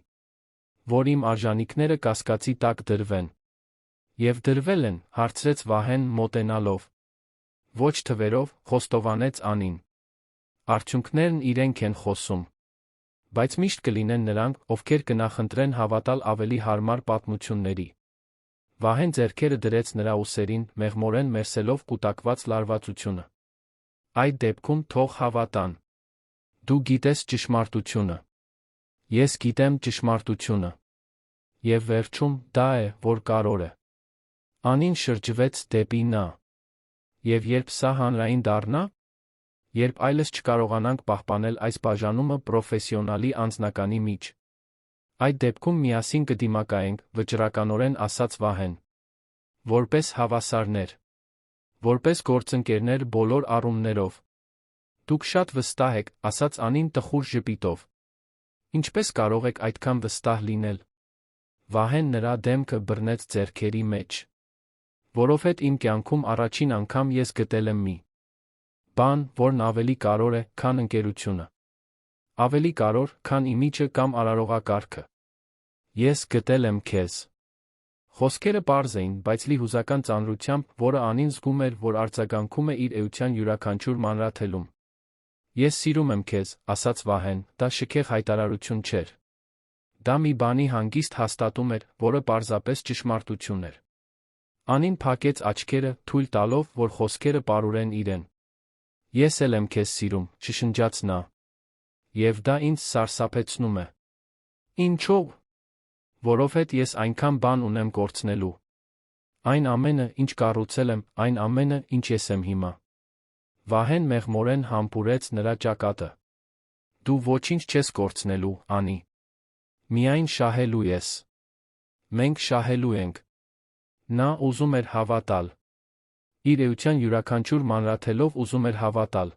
որ իմ արժանինքները կասկածի տակ դրվեն։ Եվ դրվել են, հարցրեց Վահեն մոտենալով։ Ոչ թվերով, խոստովանեց Անին։ Արդյունքներն իրենք են խոսում։ Բայց միշտ կլինեն նրանք, ովքեր կնախընտրեն հավատալ ավելի հարմար պատմությունների։ Վահեն ձեռքերը դրեց նրա ուսերին, մեղմորեն մերսելով կուտակված լարվածությունը։ Այդ դեպքում թող հավատան։ Դու գիտես ճշմարտությունը։ Ես գիտեմ ճշմարտությունը։ Եվ վերջում, դա է, որ կարևոր է։ Անին շրջվեց դեպի նա։ Եվ երբ սա հանրային դառնա, երբ այլս չկարողանանք պահպանել այս բաժանումը պրոֆեսիոնալի անձնականի միջ, այդ դեպքում միասին կդիմակայենք, վճռականորեն ասաց Վահեն։ Որպես հավասարներ։ Որպես գործընկերներ բոլոր առումներով։ Դուք շատ վստահ եք, ասաց Անին տխուր ժպիտով։ Ինչպես կարող եք այդքան վստահ լինել։ Վահեն նրա դեմքը բռնեց ձեռքերի մեջ։ Որովհետև իմ կյանքում առաջին անգամ ես գտել եմ մի բան, որն ավելի կարևոր է, քան ընկերությունը։ Ավելի կարևոր, քան իմիջը կամ արարողակարգը։ Ես գտել եմ քեզ։ Խոսքերը պարզ էին, բայց լի հուզական ծանրությամբ, որը Անին զգում էր, որ արձագանքում է իր էության յուրաքանչյուր մանրաթելում։ Ես սիրում եմ քեզ, ասաց Վահեն, դա շքեղ հայտարարություն չէր։ Դա մի բանի հանգիստ հաստատում էր, որը պարզապես ճշմարտություն էր։ Անին փակեց աչքերը, թույլ տալով, որ խոսքերը պարուրեն իրեն։ Ես էլ եմ քեզ սիրում, շշնջաց նա։ Եվ դա ինձ սարսափեցնում է։ Ինչո՞վ։ Որովհետև ես այնքան բան ունեմ կորցնելու։ Այն ամենը, ինչ կառուցել եմ, այն ամենը, ինչ ես եմ հիմա։ Վահեն մեղմորեն համբուրեց նրա ճակատը։ Դու ոչինչ չես կորցնելու, Անի։ Միայն շահելու ես։ Մենք շահելու ենք։ Նա ուզում էր հավատալ։ Իր էության յուրաքանչյուր մանրաթելով ուզում էր հավատալ։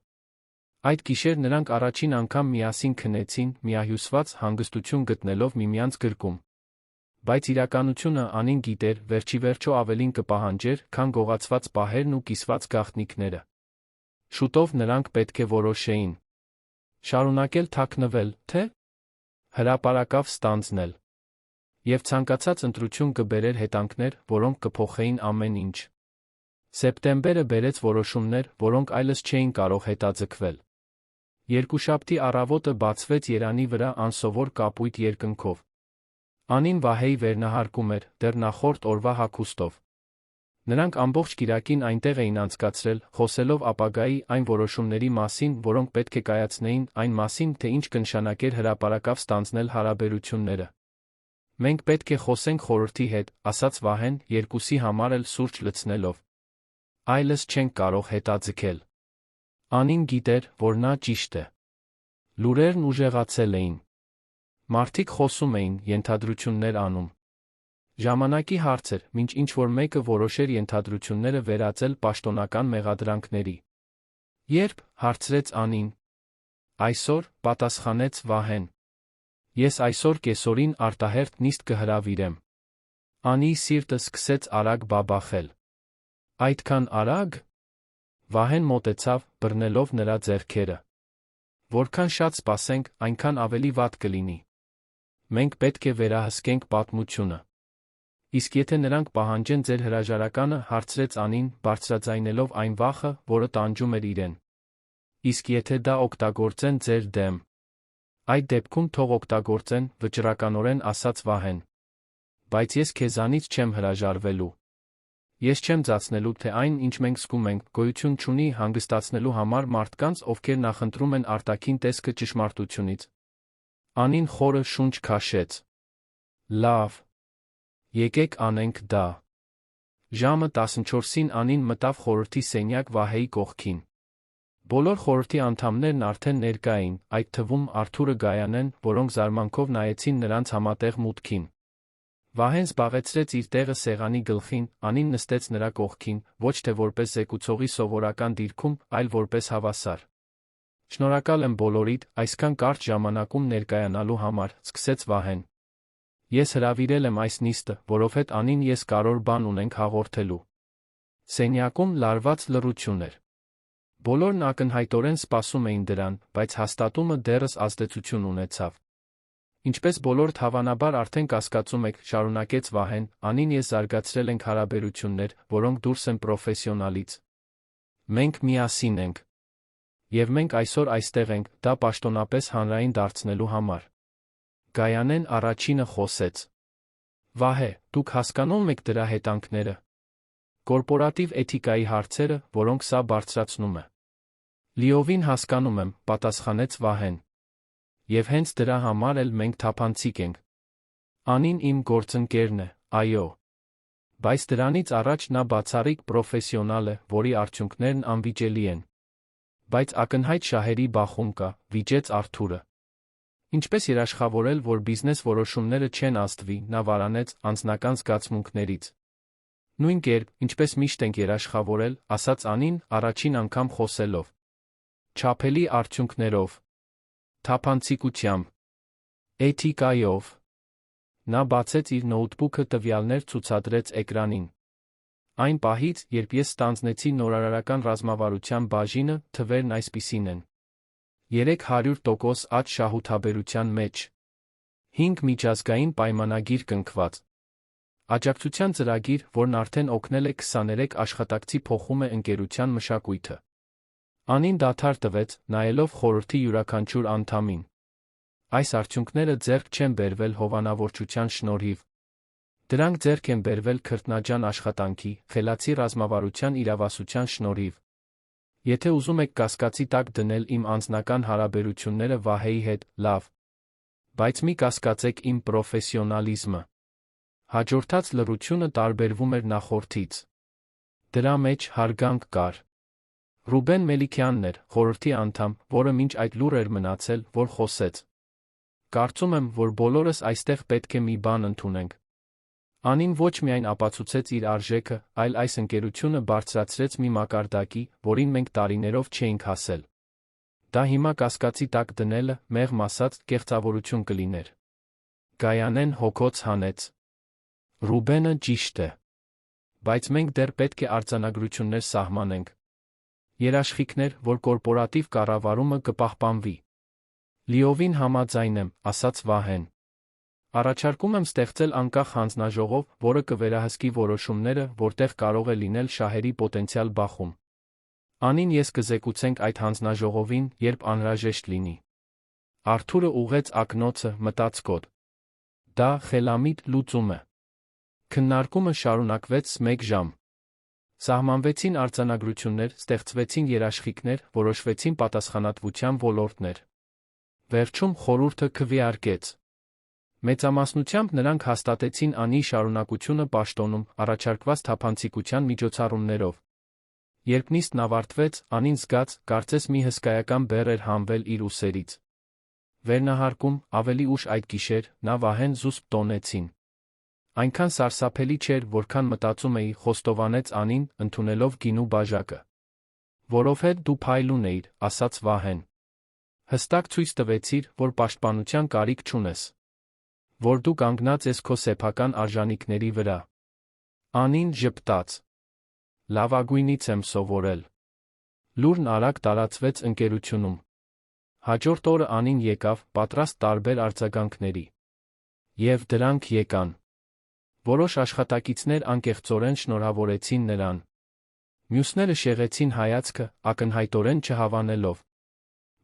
Այդ գիշեր նրանք առաջին անգամ միասին քնեցին, միահյուսված հանգստություն գտնելով միմյանց գրկում։ Բայց իրականությունը Անին գիտեր, վերջիվերջո ավելին կպահանջեր, քան գողացված պահերն ու կիսված գաղտնիքները։ Շուտով նրանք պետք է որոշեին։ Շարունակել թաքնվել, թե հրապարակավ ստանձնել։ Եվ ցանկացած ընտրություն կբերեր հետանքներ, որոնք կփոխեին ամեն ինչ։ Սեպտեմբերը բերեց որոշումներ, որոնք այլս չէին կարող հետաձգվել։ Երկուշաբթի առավոտը բացվեց Երանի վրա անսովոր կապույտ երկնքով։ Անին Վահեի վերնահարկում էր, դեռ նախորդ օրվա հագուստով։ Նրանք ամբողջ կիրակին այնտեղ էին անցկացրել, խոսելով ապագայի այն որոշումների մասին, որոնք պետք է կայացնեին, այն մասին, թե ինչ կնշանակեր հրապարակավ ստանձնել հարաբերությունները։ Մենք պետք է խոսենք խորհրդի հետ, ասաց Վահեն, երկուսի համար էլ սուրճ լցնելով։ Այլս չենք կարող հետաձգել։ Անին գիտեր, որ նա ճիշտ է։ Լուրերն ուժեղացել էին։ Մարդիկ խոսում էին, ենթադրություններ անում։ Ժամանակի հարց էր, մինչ ինչ-որ մեկը որոշեր ենթադրությունները վերածել պաշտոնական մեղադրանքների։ Երբ, հարցրեց Անին։ Այսօր, պատասխանեց Վահեն։ Ես այսօր կեսօրին արտահերթ նիստ կհրավիրեմ։ Անիի սիրտը սկսեց արագ բաբախել։ Այդքան արագ։ Վահեն մոտեցավ, բռնելով նրա ձեռքերը։ Որքան շատ սպասենք, այնքան ավելի վատ կլինի։ Մենք պետք է վերահսկենք պատմությունը։ Իսկ եթե նրանք պահանջեն ձեր հրաժարականը, հարցրեց Անին, բարձրաձայնելով այն վախը, որը տանջում էր իրեն։ Իսկ եթե դա օգտագործեն ձեր դեմ։ Այդ դեպքում թող օգտագործեն, վճռականորեն ասաց Վահեն։ Բայց ես քեզանից չեմ հրաժարվելու։ Ես չեմ ձացնելու, թե այն, ինչ մենք զգում ենք, գոյություն չունի հանգստացնելու համար մարդկանց, ովքեր նախընտրում են արտաքին տեսքը ճշմարտությունից։ Անին խորը շունչ քաշեց։ Լավ։ Եկեք անենք դա։ Ժամը 14-ին Անին մտավ խորհրդի սենյակ Վահեի կողքին։ Բոլոր խորհրդի անդամներն արդեն ներկա էին, այդ թվում Արթուրը Գայանեն, որոնք զարմանքով նայեցին նրանց համատեղ մուտքին։ Վահեն զբաղեցրեց իր տեղը սեղանի գլխին, Անին նստեց նրա կողքին, ոչ թե որպես զեկուցողի սովորական դիրքում, այլ որպես հավասար։ Շնորհակալ եմ բոլորիդ, այսքան կարճ ժամանակում ներկայանալու համար, սկսեց Վահեն։ Ես հրավիրել եմ այս նիստը, որովհետև Անին ես կարևոր բան ունենք հաղորդելու։ Սենյակում լարված լռություն էր։ Բոլորն ակնհայտորեն սպասում էին դրան, բայց հաստատումը դեռս ազդեցություն ունեցավ։ Ինչպես բոլորդ հավանաբար արդեն կասկածում եք, շարունակեց Վահեն, Անին ես զարգացրել ենք հարաբերություններ, որոնք դուրս են պրոֆեսիոնալից։ Մենք միասին ենք։ Եվ մենք այսօր այստեղ ենք, դա պաշտոնապես հանրային դարձնելու համար։ Գայանեն առաջինը խոսեց։ Վահե, դուք հասկանում եք դրա հետանքները։ Կորպորատիվ էթիկայի հարցերը, որոնք սա բարձրացնում է։ Լիովին հասկանում եմ, պատասխանեց Վահեն։ Եվ հենց դրա համար էլ մենք թափանցիկ ենք։ Անին իմ գործընկերն է, այո։ Բայց դրանից առաջ նա բացառիկ պրոֆեսիոնալ է, որի արդյունքներն անվիճելի են։ Բայց ակնհայտ շահերի բախում կա, վիճեց Արթուրը։ Ինչպես երաշխավորել, որ բիզնես որոշումները չեն ազդվի, նա վարանեց անձնական զգացմունքներից։ Նույն կերպ, ինչպես միշտ ենք երաշխավորել, ասաց Անին, առաջին անգամ խոսելով։ Չափելի արդյունքներով։ Թափանցիկությամբ։ Էթիկայով։ Նա բացեց իր նոութբուքը, տվյալներ ցուցադրեց էկրանին։ Այն պահից, երբ ես ստանձնեցի նորարարական ռազմավարության բաժինը, թվերն այսպիսին են. 300% աճ շահութաբերության մեջ։ 5 միջազգային պայմանագիր կնքված։ Աջակցության ծրագիր, որն արդեն օգնել է 23 աշխատակցի փոխում է ընկերության մշակույթը։ Անին դադար տվեց, նայելով խորհրդի յուրաքանչյուր անդամին։ Այս արդյունքները ձեռք չեն բերվել հովանավորչության շնորհիվ։ Դրանք ձեռք են բերվել քրտնաջան աշխատանքի, խելացի ռազմավարության իրավասության շնորհիվ։ Եթե ուզում եք կասկածի տակ դնել իմ անձնական հարաբերությունները Վահեի հետ, լավ։ Բայց մի կասկածեք իմ պրոֆեսիոնալիզմը։ Հաջորդած լռությունը տարբերվում էր նախորդից։ Դրա մեջ հարգանք կար։ Ռուբեն Մելիքյանն էր, խորհրդի անդամ, որը մինչ այդ լուռ էր մնացել, որ խոսեց։ Կարծում եմ, որ բոլորս այստեղ պետք է մի բան ընդունենք։ Անին ոչ միայն ապացուցեց իր արժեքը, այլ այս ընկերությունը բարձրացրեց մի մակարդակի, որին մենք տարիներով չէինք հասել։ Դա հիմա կասկածի տակ դնելը, մեղմ ասած, կեղծավորություն կլիներ։ Գայանեն հոգոց հանեց։ Ռուբենը ճիշտ է։ Բայց մենք դեռ պետք է արձանագրություններ սահմանենք։ Երաշխիքներ, որ կորպորատիվ կառավարումը կպահպանվի։ Լիովին համաձայն եմ, ասաց Վահեն։ Առաջարկում եմ ստեղծել անկախ հանձնաժողով, որը կվերահսկի որոշումները, որտեղ կարող է լինել շահերի պոտենցիալ բախում։ Անին ես կզեկուցենք այդ հանձնաժողովին, երբ անհրաժեշտ լինի։ Արթուրը ուղղեց ակնոցը, մտածկոտ։ Դա խելամիտ լուծում է։ Քննարկումը շարունակվեց 1 ժամ։ Սահմանվեցին արձանագրություններ, ստեղծվեցին երաշխիքներ, որոշվեցին պատասխանատվության ոլորտներ։ Վերջում խորհուրդը քվեարկեց։ Մեծամասնությամբ նրանք հաստատեցին Անի շարունակությունը պաշտոնում, առաջարկված թափանցիկության միջոցառումներով։ Երբ նիստն ավարտվեց, Անին զգաց, կարծես մի հսկայական բեռ էր հանվել իր ուսերից։ Վերնահարկում, ավելի ուշ այդ գիշեր, նա Վահեն զուսպ տոնեցին։ Այնքան սարսափելի չէր, որքան մտածում էի, խոստովանեց Անին, ընդունելով գինու բաժակը։ Որովհետև դու փայլուն էիր, ասաց Վահեն։ Հստակ ցույց տվեցիր, որ պաշտպանության կարիք չունես։ Որ դու կանգնած ես քո սեփական արժանինքների վրա։ Անին ժպտաց։ Լավագույնից եմ սովորել։ Լուրն արագ տարածվեց ընկերությունում։ Հաջորդ օրը Անին եկավ, պատրաստ տարբեր արձագանքների։ Եվ դրանք եկան։ Որոշ աշխատակիցներ անկեղծորեն շնորհավորեցին նրան։ Մյուսները շեղեցին հայացքը, ակնհայտորեն չհավանելով։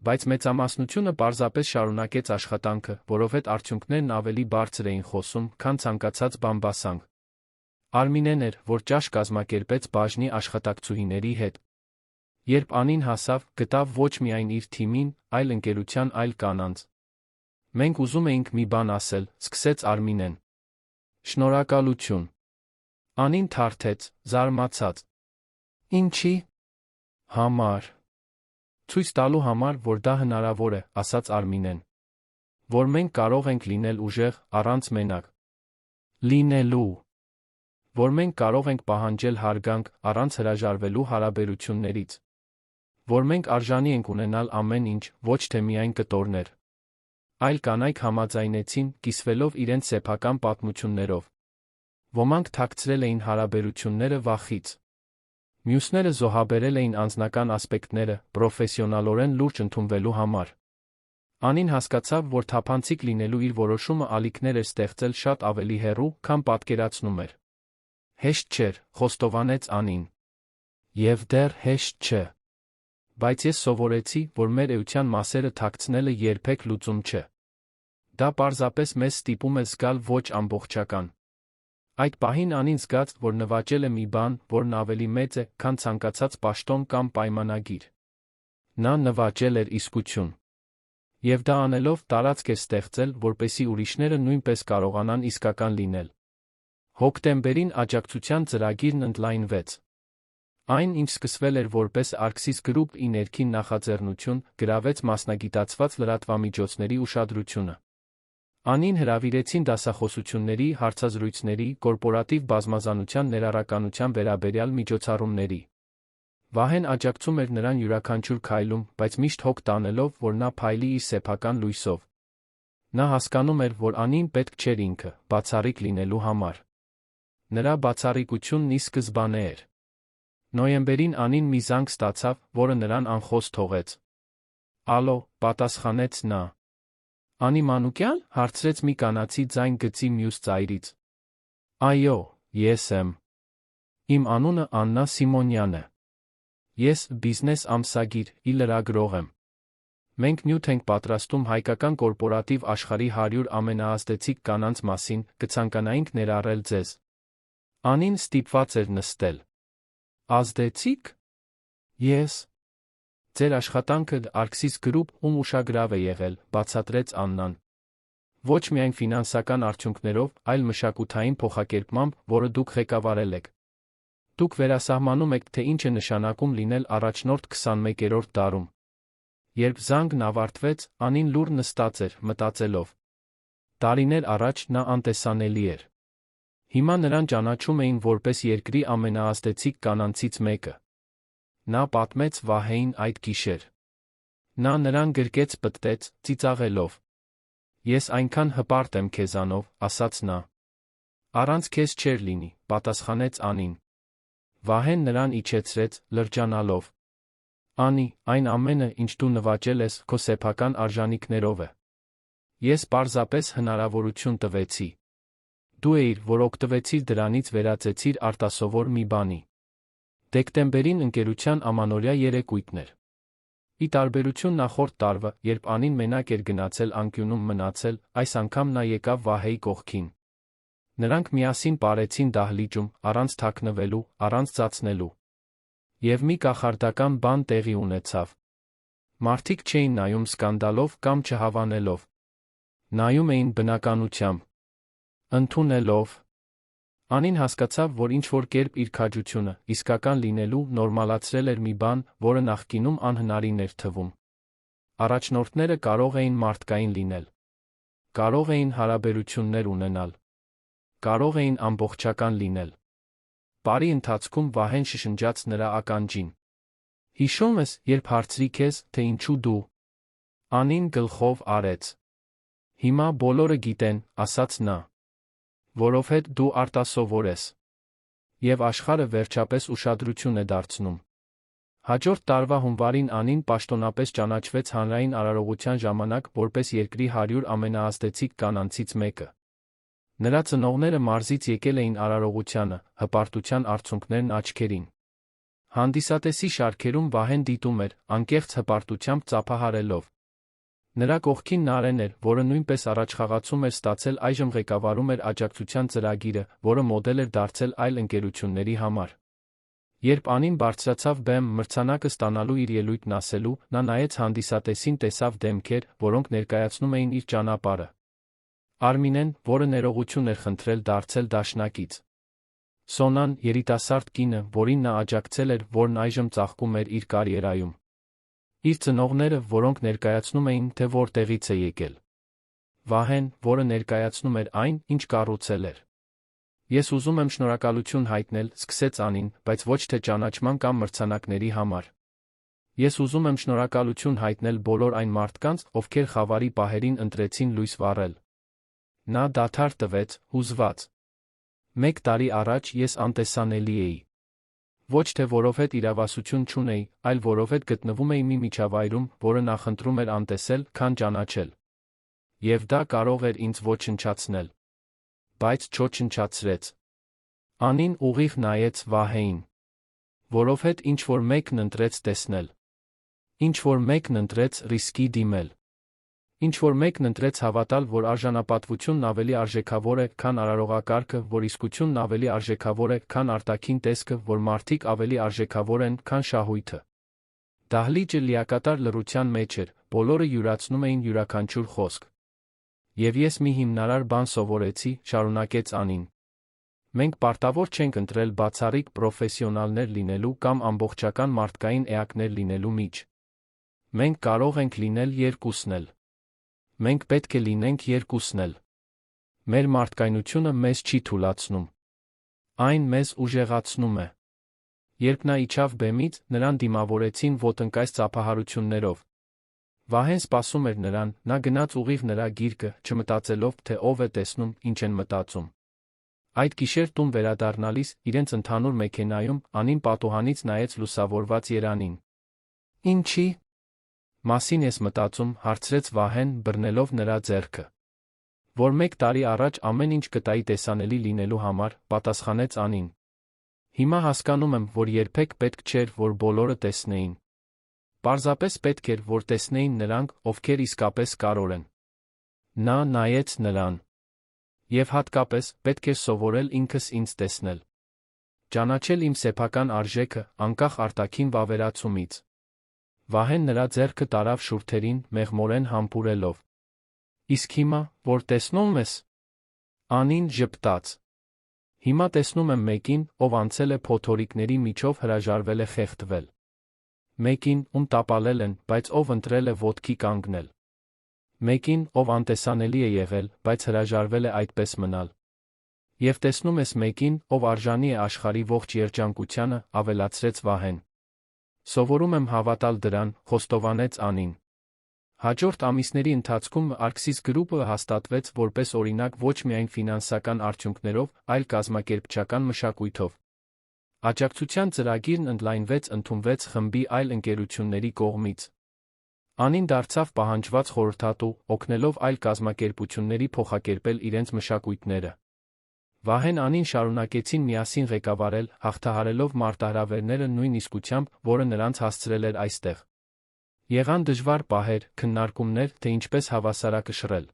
Բայց մեծամասնությունը պարզապես շարունակեց աշխատանքը, որովհետև արդյունքներն ավելի բարձր էին խոսում, քան ցանկացած բամբասանք։ Արմինեն էր, որ ճաշ կազմակերպեց բաժնի աշխատակցուհիների հետ։ Երբ Անին հասավ, գտավ ոչ միայն իր թիմին, այլ ընկերության այլ կանանց։ Մենք ուզում էինք մի բան ասել, սկսեց Արմինեն։ Շնորհակալություն։ Անին թարթեց, զարմացած։ Ինչի՞ համար։ Ցույց տալու համար, որ դա հնարավոր է, ասաց Արմինեն։ Որ մենք կարող ենք լինել ուժեղ, առանց մենակ լինելու։ Որ մենք կարող ենք պահանջել հարգանք, առանց հրաժարվելու հարաբերություններից։ Որ մենք արժանի ենք ունենալ ամեն ինչ, ոչ թե միայն կտորներ։ Այլ կանայք համաձայնեցին, կիսվելով իրենց սեփական պատմություններով։ Ոմանք թաքցրել էին հարաբերությունները վախից։ Մյուսները զոհաբերել էին անձնական ասպեկտները, պրոֆեսիոնալորեն լուրջ ընդունվելու համար։ Անին հասկացավ, որ թափանցիկ լինելու իր որոշումը ալիքներ էր ստեղծել շատ ավելի հեռու, քան պատկերացնում էր։ Հեշտ չէր, խոստովանեց Անին։ Եվ դեռ հեշտ չէ։ Բայց ես սովորեցի, որ մեր էության մասերը թաքցնելը երբեք լուծում չէ։ Դա պարզապես մեզ ստիպում է զգալ ոչ ամբողջական։ Այդ պահին Անին զգաց, որ նվաճել է մի բան, որն ավելի մեծ է, քան ցանկացած պաշտոն կամ պայմանագիր։ Նա նվաճել էր իսկություն։ Եվ դա անելով տարածք էր ստեղծել, որպեսզի ուրիշները նույնպես կարողանան իսկական լինել։ Հոկտեմբերին աջակցության ծրագիրն ընդլայնվեց։ Այն, ինչ սկսվել էր որպես Arxis Group-ի ներքին նախաձեռնություն, գրավեց մասնագիտացված լրատվամիջոցների ուշադրությունը։ Անին հրավիրեցին դասախոսությունների, հարցազրույցների, կորպորատիվ բազմազանության ներառականության վերաբերյալ միջոցառումների։ Վահեն աջակցում էր նրան յուրաքանչյուր քայլում, բայց միշտ հոգ տանելով, որ նա փայլի իր սեփական լույսով։ Նա հասկանում էր, որ Անին պետք չէր ինքը, բացառիկ լինելու համար։ Նրա բացառիկությունն ի սկզբանե էր։ Նոյեմբերին Անին մի զանգ ստացավ, որը նրան անխոս թողեց։ Ալո, պատասխանեց նա։ Անի Մանուկյան, հարցրեց մի կանացի ձայն գծի մյուս ծայրից։ Այո, ես եմ։ Իմ անունը Աննա Սիմոնյան է։ Ես բիզնես ամսագիր-ի լրագրող եմ։ Մենք նյութ ենք պատրաստում հայկական կորպորատիվ աշխարհի 100 ամենաազդեցիկ կանանց մասին, կցանկանայինք ներառել ձեզ։ Անին ստիպված էր նստել։ Ազդեցիկ։ Ես։ Ձեր աշխատանքը Arxis Group-ում ուշագրավ է եղել, բացատրեց Աննան։ Ոչ միայն ֆինանսական արդյունքներով, այլ մշակութային փոխակերպմամբ, որը դուք ղեկավարել եք։ Դուք վերասահմանում եք, թե ինչ է նշանակում լինել առաջնորդ 21-րդ դարում։ Երբ զանգն ավարտվեց, Անին լուռ նստած էր, մտածելով։ Տարիներ առաջ նա անտեսանելի էր։ Հիմա նրան ճանաչում էին որպես երկրի ամենաազդեցիկ կանանցից մեկը։ Նա պատմեց Վահեին այդ գիշեր։ Նա նրան գրկեց պտտեց, ծիծաղելով։ Ես այնքան հպարտ եմ քեզանով, ասաց նա։ Առանց քեզ չէր լինի, պատասխանեց Անին։ Վահեն նրան իջեցրեց, լրջանալով։ Անի, այն ամենը, ինչ դու նվաճել ես, քո սեփական արժանինքներով է։ Ես պարզապես հնարավորություն տվեցի։ Դու էիր, որ օգտվեցիր դրանից վերածեցիր արտասովոր մի բանի։ Դեկտեմբերին ընկերության ամանորյա երեկույթն էր։ Ի տարբերություն նախորդ տարվա, երբ Անին մենակ էր գնացել անկյունում մնացել, այս անգամ նա եկավ Վահեի կողքին։ Նրանք միասին պարեցին դահլիճում, առանց թաքնվելու, առանց ծածնելու։ Եվ մի կախարդական բան տեղի ունեցավ։ Մարդիկ չէին նայում սկանդալով կամ չհավանելով։ Նայում էին բնականությամբ։ Ընդունելով։ Անին հասկացավ, որ ինչ-որ կերպ իր քաջությունը, իսկական լինելու, նորմալացրել էր մի բան, որը նախկինում անհնարին էր թվում։ Առաջնորդները կարող էին մարդկային լինել։ Կարող էին հարաբերություններ ունենալ։ Կարող էին ամբողջական լինել։ Բարի ընթացքում Վահեն շշնջաց նրա ականջին։ Հիշում ես, երբ հարցրի քեզ, թե ինչու դու։ Անին գլխով արեց։ Հիմա բոլորը գիտեն, ասաց նա։ Որովհետև դու արտասովոր ես։ Եվ աշխարհը վերջապես ուշադրություն է դարձնում։ Հաջորդ տարվա հունվարին Անին պաշտոնապես ճանաչվեց հանրային արարողության ժամանակ որպես երկրի 100 ամենաազդեցիկ կանանցից մեկը։ Նրա ծնողները մարզից եկել էին արարողությանը, հպարտության արցունքներն աչքերին։ Հանդիսատեսի շարքերում Վահեն դիտում էր, անկեղծ հպարտությամբ ծափահարելով։ Նրա կողքին Նարեն էր, որը նույնպես առաջխաղացում էր ստացել այժմ ղեկավարում էր աջակցության ծրագիրը, որը մոդել էր դարձել այլ ընկերությունների համար։ Երբ Անին բարձրացավ բեմ մրցանակը ստանալու իր ելույթն ասելու, նա նայեց հանդիսատեսին, տեսավ դեմքեր, որոնք ներկայացնում էին իր ճանապարհը։ Արմինեն, որը ներողություն էր խնդրել դարձել դաշնակից։ Սոնան, երիտասարդ կինը, որին նա աջակցել էր, որն այժմ ծաղկում էր իր կարիերայում։ Իր ծնողները, որոնք ներկայացնում էին, թե որտեղից է եկել։ Վահեն, որը ներկայացնում էր այն, ինչ կառուցել էր։ Ես ուզում եմ շնորհակալություն հայտնել, սկսեց Անին, բայց ոչ թե ճանաչման կամ մրցանակների համար։ Ես ուզում եմ շնորհակալություն հայտնել բոլոր այն մարդկանց, ովքեր խավարի պահերին ընտրեցին լույս վառել։ Նա դադար տվեց, հուզված։ 1 տարի առաջ ես անտեսանելի էի։ Ոչ թե որովհետ իրավասություն չունեի, այլ որովհետ գտնվում էի մի միջավայրում, որը նախընտրում էր անտեսել, քան ճանաչել։ Եվ դա կարող էր ինձ ոչնչացնել։ Բայց չոչնչացրեց։ Անին ուղիղ նայեց Վահեին։ Որովհետ ինչ-որ մեկն ընտրեց տեսնել։ Ինչ-որ մեկն ընտրեց ռիսկի դիմել։ Ինչ-որ մեկն ընտրեց հավատալ, որ արժանապատվությունն ավելի արժեքավոր է, քան արարողակարգը, որ իսկությունն ավելի արժեքավոր է, քան արտաքին տեսքը, որ մարդիկ ավելի արժեքավոր են, քան շահույթը։ Դահլիճը լիակատար լռության մեջ էր, բոլորը յուրացնում էին յուրաքանչյուր խոսք։ Եվ ես մի հիմնարար բան սովորեցի, շարունակեց Անին։ Մենք պարտավոր չենք ընտրել բացառիկ պրոֆեսիոնալներ լինելու կամ ամբողջական մարդկային էակներ լինելու միջ։ Մենք կարող ենք լինել երկուսն էլ։ Մենք պետք է լինենք երկուսն էլ։ Մեր մարդկայնությունը մեզ չի թուլացնում։ Այն մեզ ուժեղացնում է։ Երբ նա իջավ բեմից, նրան դիմավորեցին ոտնկայս ծափահարություններով։ Վահեն սպասում էր նրան, նա գնաց ուղիղ նրա գիրկը, չմտածելով, թե ով է տեսնում, ինչ են մտածում։ Այդ գիշեր տուն վերադառնալիս, իրենց ընդհանուր մեքենայում, Անին պատուհանից նայեց լուսավորված երանին։ Ինչի՞ մասին ես մտածում, հարցրեց Վահեն, բռնելով նրա ձեռքը։ Որ 1 տարի առաջ ամեն ինչ կտայի տեսանելի լինելու համար, պատասխանեց Անին։ Հիմա հասկանում եմ, որ երբեք պետք չէր, որ բոլորը տեսնեին։ Պարզապես պետք էր, որ տեսնեին նրանք, ովքեր իսկապես կարող են։ Նա նայեց նրան։ Եվ հատկապես, պետք էր սովորել ինքս ինձ տեսնել։ Ճանաչել իմ սեփական արժեքը, անկախ արտաքին վավերացումից։ Վահեն նրա ձեռքը տարավ շուրթերին, մեղմորեն համբուրելով։ Իսկ հիմա, որ տեսնում ես։ Անին ժպտաց։ Հիմա տեսնում եմ մեկին, ով անցել է փոթորիկների միջով հրաժարվել է խեղդվել։ Մեկին, ում տապալել են, բայց ով ընտրել է ոտքի կանգնել։ Մեկին, ով անտեսանելի է եղել, բայց հրաժարվել է այդպես մնալ։ Եվ տեսնում ես մեկին, ով արժանի է աշխարհի ողջ երջանկությանը, ավելացրեց Վահեն։ Սովորում եմ հավատալ դրան, խոստովանեց Անին։ Հաջորդ ամիսների ընթացքում Arxis Group-ը հաստատվեց որպես օրինակ ոչ միայն ֆինանսական արդյունքներով, այլ կազմակերպչական մշակույթով։ Աջակցության ծրագիրն ընդունվեց խմբի այլ ընկերությունների կողմից։ Անին դարձավ պահանջված խորհրդատու, օգնելով այլ կազմակերպությունների փոխակերպել իրենց մշակույթները։ Վահեն Անին շարունակեցին միասին ղեկավարել, հաղթահարելով մարտահրավերները նույն իսկությամբ, որը նրանց հասցրել էր այստեղ։ Եղան դժվար պահեր, քննարկումներ, թե ինչպես հավասարակշռել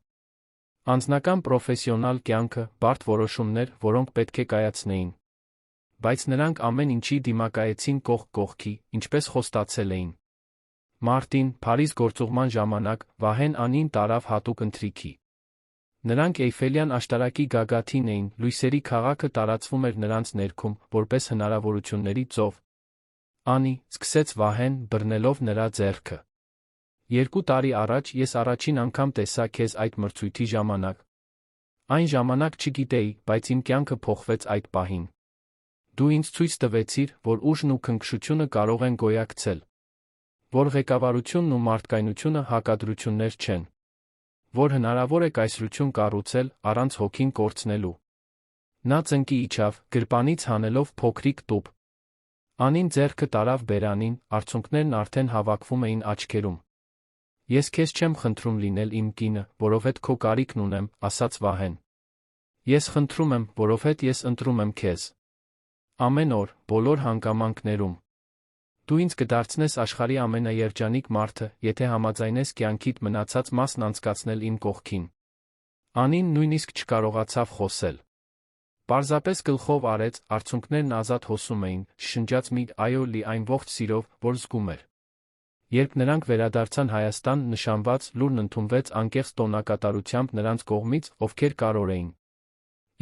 անձնական պրոֆեսիոնալ կյանքը, բարդ որոշումներ, որոնք պետք է կայացնեին։ Բայց նրանք ամեն ինչի դիմակայեցին կողք կողքի, ինչպես խոստացել էին։ Մարտին, Փարիզ գործուղման ժամանակ, Վահեն Անին տարավ հատուկ ընթրիքի։ Նրանք Էյֆելյան աշտարակի գագաթին էին, լույսերի քաղաքը տարածվում էր նրանց ներքում, որպես հնարավորությունների ծով։ Անի, սկսեց Վահեն, բռնելով նրա ձեռքը։ 2 տարի առաջ ես առաջին անգամ տեսա քեզ այդ մրցույթի ժամանակ։ Այն ժամանակ չգիտեի, բայց իմ կյանքը փոխվեց այդ պահին։ Դու ինձ ցույց տվեցիր, որ ուժն ու քնքշությունը կարող են գոյակցել։ Որ ղեկավարությունն ու մարդկայնությունը հակադրություններ չեն։ Որ հնարավոր է կայսրություն կառուցել, առանց հոգին կորցնելու։ Նա ծնկի իջավ, գրպանից հանելով փոքրիկ տուփ։ Անին ձեռքը տարավ բերանին, արցունքներն արդեն հավաքվում էին աչքերում։ Ես քեզ չեմ խնդրում լինել իմ կինը, որովհետ քո կարիքն ունեմ, ասաց Վահեն։ Ես խնդրում եմ, որովհետ ես ընտրում եմ քեզ։ Ամեն օր, բոլոր հանգամանքներում։ Դու ինձ կդարձնես աշխարհի ամենաերջանիկ մարդը, եթե համաձայնես կյանքիդ մնացած մասն անցկացնել իմ կողքին։ Անին նույնիսկ չկարողացավ խոսել։ Պարզապես գլխով արեց, արցունքներն ազատ հոսում էին, շշնջաց մի այո լի այն ողջ սիրով, որ զգում էր։ Երբ նրանք վերադարձան Հայաստան, նշանված լուրն ընդունվեց անկեղծ տոնակատարությամբ նրանց կողմից, ովքեր կարող էին։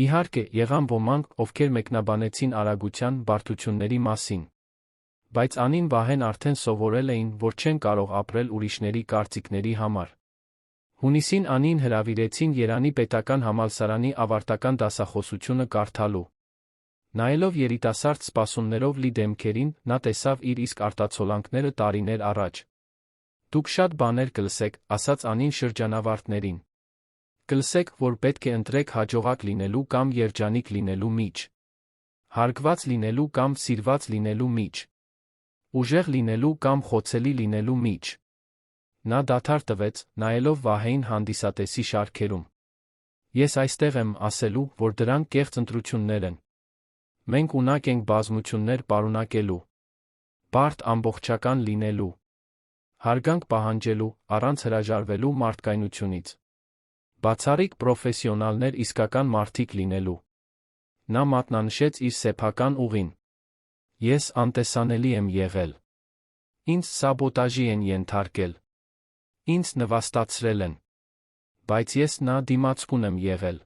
Իհարկե, եղան ոմանք, ովքեր մեկնաբանեցին արագության, բարդությունների մասին։ Բայց Անին Վահեն արդեն սովորել էին, որ չեն կարող ապրել ուրիշների կարծիքների համար։ Հունիսին Անին հրավիրեցին Երանի պետական համալսարանի ավարտական դասախոսությունը կարդալու։ Նայելով երիտասարդ սպասումներով լի դեմքերին, նա տեսավ իր իսկ արտացոլանքները տարիներ առաջ։ Դուք շատ բաներ կլսեք, ասաց Անին շրջանավարտներին։ Կլսեք, որ պետք է ընտրեք հաջողակ լինելու կամ երջանիկ լինելու միջ։ Հարգված լինելու կամ սիրված լինելու միջ։ Ուժեղ լինելու կամ խոցելի լինելու միջ։ Նա դադար տվեց, նայելով Վահեին հանդիսատեսի շարքերում։ Ես այստեղ եմ ասելու, որ դրանք կեղծ ընտրություններ են։ Մենք ունակ ենք բազմություններ պարունակելու, բարդ ամբողջական լինելու, հարգանք պահանջելու, առանց հրաժարվելու մարդկայնությունից, բացառիկ պրոֆեսիոնալներ իսկական մարդիկ լինելու։ Նա մատնանշեց իր սեփական ուղին։ Ես անտեսանելի եմ եղել։ Ինձ սաբոտաժի են ենթարկել։ Ինձ նվաստացրել են։ Բայց ես նա դիմացկուն եմ եղել։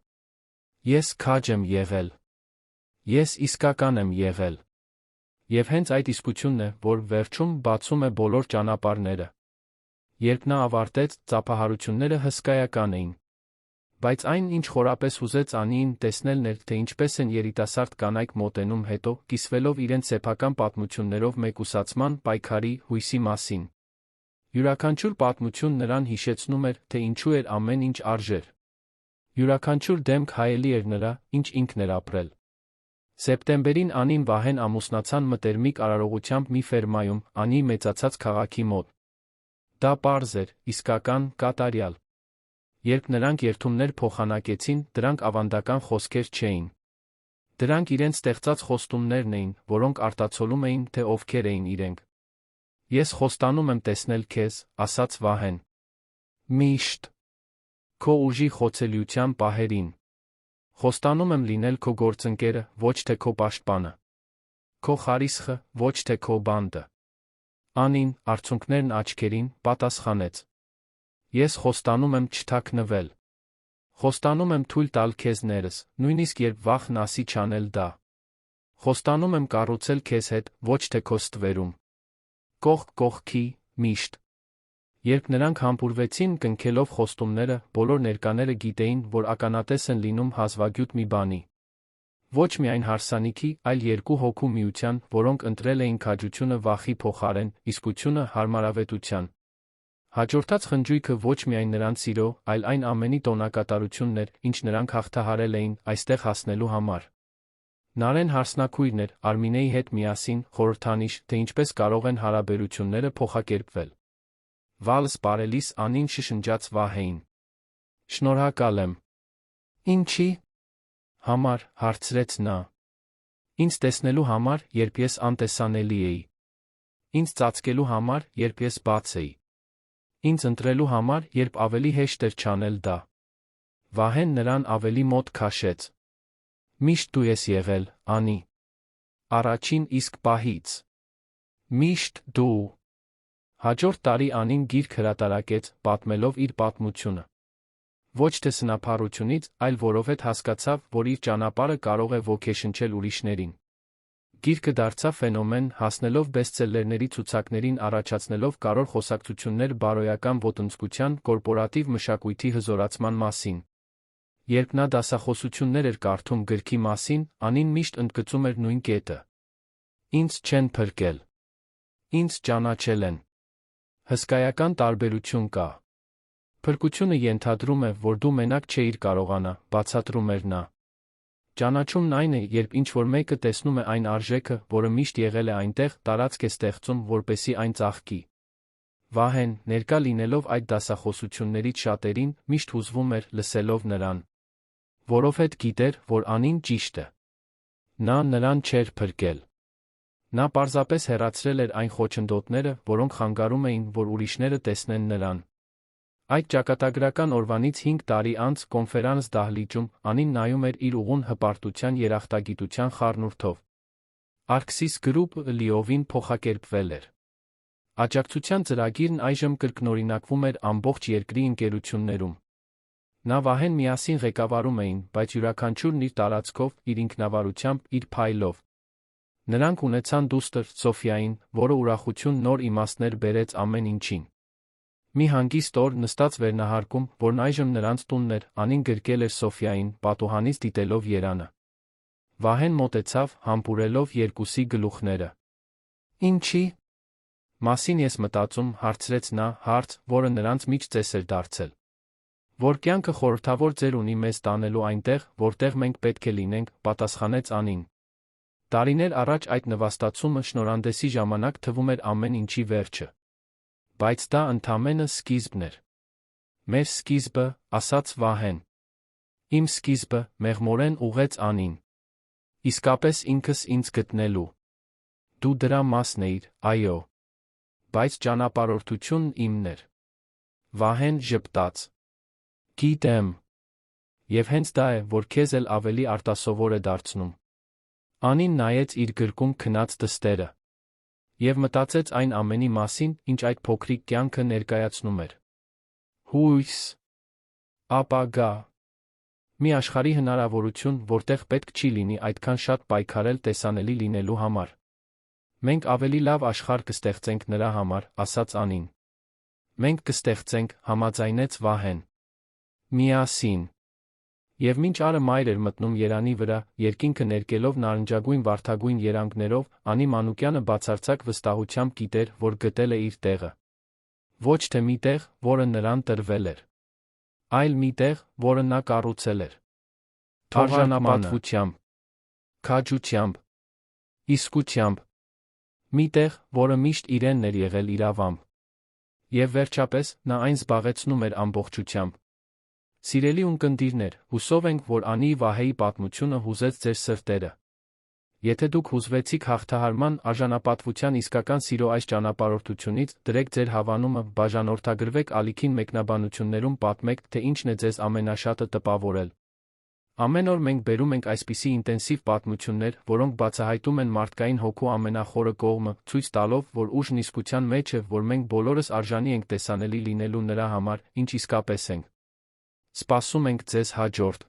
Ես քաջ եմ եղել։ Ես իսկական եմ եղել։ Եվ հենց այդ իսկությունն է, որ վերջում բացում է բոլոր ճանապարհները։ Երբ նա ավարտեց, ծափահարությունները հսկայական էին։ Բայց այն, ինչ խորապես հուզեց Անիին տեսնելն էր, թե ինչպես են երիտասարդ կանայք մոտենում հետո, կիսվելով իրենց սեփական պատմություններով մեկուսացման, պայքարի, հույսի մասին։ Յուրաքանչյուր պատմություն նրան հիշեցնում էր, թե ինչու էր ամեն ինչ արժեր։ Յուրաքանչյուր դեմք հայելի էր նրա, ինչ ինքն էր ապրել։ Սեպտեմբերին Անին Վահեն ամուսնացան մտերմիկ արարողությամբ մի ֆերմայում, Անիի մեծացած քաղաքի մոտ։ Դա պարզ էր, իսկական, կատարյալ։ Երբ նրանք երթումներ փոխանակեցին, դրանք ավանդական խոսքեր չէին։ Դրանք իրենց ստեղծած խոստումներն էին, որոնք արտացոլում էին, թե ովքեր էին իրենք։ Ես խոստանում եմ տեսնել քեզ, ասաց Վահեն։ Միշտ։ Քո ուժի խոցելիության պահերին։ Խոստանում եմ լինել քո գործընկերը, ոչ թե քո պաշտպանը։ Քո խարիսխը, ոչ թե քո բանդը։ Անին, արցունքներն աչքերին, պատասխանեց. Ես խոստանում եմ չթաքնվել։ Խոստանում եմ թույլ տալ քեզ ներս, նույնիսկ երբ վախն ասի չանել դա։ Խոստանում եմ կառուցել քեզ հետ, ոչ թե քո ստվերում։ Կողք կողքի, միշտ։ Երբ նրանք համբուրվեցին, կնքելով խոստումները, բոլոր ներկաները գիտեին, որ ականատես են լինում հազվագյուտ մի բանի։ Ոչ միայն հարսանիքի, այլ երկու հոգու միության, որոնք ընտրել էին քաջությունը վախի փոխարեն, իսկությունը հարմարավետության։ Հաջորդած խնջույքը ոչ միայն նրանց սիրո, այլ այն ամենի տոնակատարությունն էր, ինչ նրանք հաղթահարել էին այստեղ հասնելու համար։ Նարեն հարսնաքույրն էր, Արմինեի հետ միասին, խորհրդանիշ, թե ինչպես կարող են հարաբերությունները փոխակերպվել։ Վալս պարելիս Անին շշնջաց Վահեին. Շնորհակալ եմ։ Ինչի՞։ Համար, հարցրեց նա։ Ինձ տեսնելու համար, երբ ես անտեսանելի էի։ Ինձ ծածկելու համար, երբ ես բաց էի։ Ինձ ընտրելու համար, երբ ավելի հեշտ էր չանել դա։ Վահեն նրան ավելի մոտ քաշեց։ Միշտ դու ես եղել, Անի։ Առաջին իսկ պահից։ Միշտ դու։ Հաջորդ տարի Անին գիրք հրատարակեց, պատմելով իր պատմությունը։ Ոչ թե սնափառությունից, այլ որովհետև հասկացավ, որ իր ճանապարհը կարող է ոգեշնչել ուրիշներին։ Գիրքը դարձավ ֆենոմեն, հասնելով բեսթսելերների ցուցակներին, առաջացնելով կարևոր խոսակցություններ բարոյական ոտնձգության, կորպորատիվ մշակույթի հզորացման մասին։ Երբ նա դասախոսություններ էր կարդում գրքի մասին, Անին միշտ ընդգծում էր նույն կետը. Ինձ չեն փրկել։ Ինձ ճանաչել են։ Հսկայական տարբերություն կա։ Փրկությունը ենթադրում է, որ դու մենակ չէիր կարողանա, բացատրում էր նա։ Ճանաչումն այն է, երբ ինչ-որ մեկը տեսնում է այն արժեքը, որը միշտ եղել է այնտեղ, տարածք է ստեղծում, որպեսզի այն ծաղկի։ Վահեն, ներկա լինելով այդ դասախոսություններից շատերին, միշտ հուզվում էր, լսելով նրան։ Որովհետև գիտեր, որ Անին ճիշտ է։ Նա նրան չէր փրկել։ Նա պարզապես հեռացրել էր այն խոչընդոտները, որոնք խանգարում էին, որ ուրիշները տեսնեն նրան։ Այդ ճակատագրական օրվանից 5 տարի անց կոնֆերանս դահլիճում Անին նայում էր իր ուղուն հպարտության երախտագիտության խառնուրդով։ Արքսիս գրուպը լիովին փոխակերպվել էր։ Աջակցության ծրագիրն այժմ կրկնօրինակվում էր ամբողջ երկրի ընկերություններում։ Նա Վահեն միասին ղեկավարում էին, բայց յուրաքանչյուրն իր տարածքով, իր ինքնավարությամբ, իր փայլով։ Նրանք ունեցան դուստր Սոֆիային, որը ուրախություն նոր իմաստներ բերեց ամեն ինչին։ Մի հանգիստ օր նստած վերնահարկում, որն այժմ նրանց տունն էր, Անին գրկել էր Սոֆիային, պատուհանից դիտելով երանը։ Վահեն մոտեցավ, համբուրելով երկուսի գլուխները։ Ինչի՞։ Մասին ես մտածում, հարցրեց նա, հարց, որը նրանց միջ ծես էր դարձել։ Որ կյանքը խորհրդավոր ձեր ունի մեզ տանելու այնտեղ, որտեղ մենք պետք է լինենք, պատասխանեց Անին։ Տարիներ առաջ այդ նվաստացումը շնորհանդեսի ժամանակ թվում էր ամեն ինչի վերջը։ Բայց դա ընդամենը սկիզբն էր։ Մեր սկիզբը, ասաց Վահեն։ Իմ սկիզբը, մեղմորեն ուղեց Անին։ Իսկապես ինքս ինձ գտնելու։ Դու դրա մասն էիր, այո։ Բայց ճանապարհորդությունն իմն էր։ Վահեն ժպտաց։ Գիտեմ։ Եվ հենց դա է, որ քեզ էլ ավելի արտասովոր է դարձնում։ Անին նայեց իր գրկում քնած դստերը և մտածեց այն ամենի մասին, ինչ այդ փոքրիկ կյանքը ներկայացնում էր։ Հույս, ապագա, մի աշխարհի հնարավորություն, որտեղ պետք չի լինի այդքան շատ պայքարել տեսանելի լինելու համար։ Մենք ավելի լավ աշխարհ կստեղծենք նրա համար, ասաց Անին։ Մենք կստեղծենք, համաձայնեց Վահեն։ Միասին։ Եվ մինչ Արը մայր էր մտնում երանի վրա, երկինքը ներկելով նարնջագույն վարդագույն երանգներով, Անի Մանուկյանը բացարձակ վստահությամբ գիտեր, որ գտել է իր տեղը։ Ոչ թե մի տեղ, որը նրան տրվել էր, այլ մի տեղ, որը նա կառուցել էր։ Արժանապատվությամբ, քաջությամբ, իսկությամբ։ Մի տեղ, որը միշտ իրենն էր եղել իրավամբ։ Եվ վերջապես, նա այն զբաղեցնում էր ամբողջությամբ։ Սիրելի ունկնդիրներ, հուսով ենք, որ Անիի Վահեի պատմությունը հուզեց ձեր սրտերը։ Եթե դուք հուզվեցիք հաղթահարման, արժանապատվության իսկական սիրո այս ճանապարհորդությունից, դրեք ձեր հավանումը, բաժանորդագրվեք ալիքին մեկնաբանություններում պատմեք, թե ինչն է ձեզ ամենաշատը տպավորել։ Ամեն օր մենք բերում ենք այսպիսի ինտենսիվ պատմություններ, որոնք բացահայտում են մարդկային հոգու ամենախորը կողմը, ցույց տալով, որ ուժն իսկության մեջ է, որ մենք բոլորս արժանի ենք տեսանելի լինելու նրա համար, ինչ իսկապես ենք։ Սպասում ենք ձեզ հաջորդ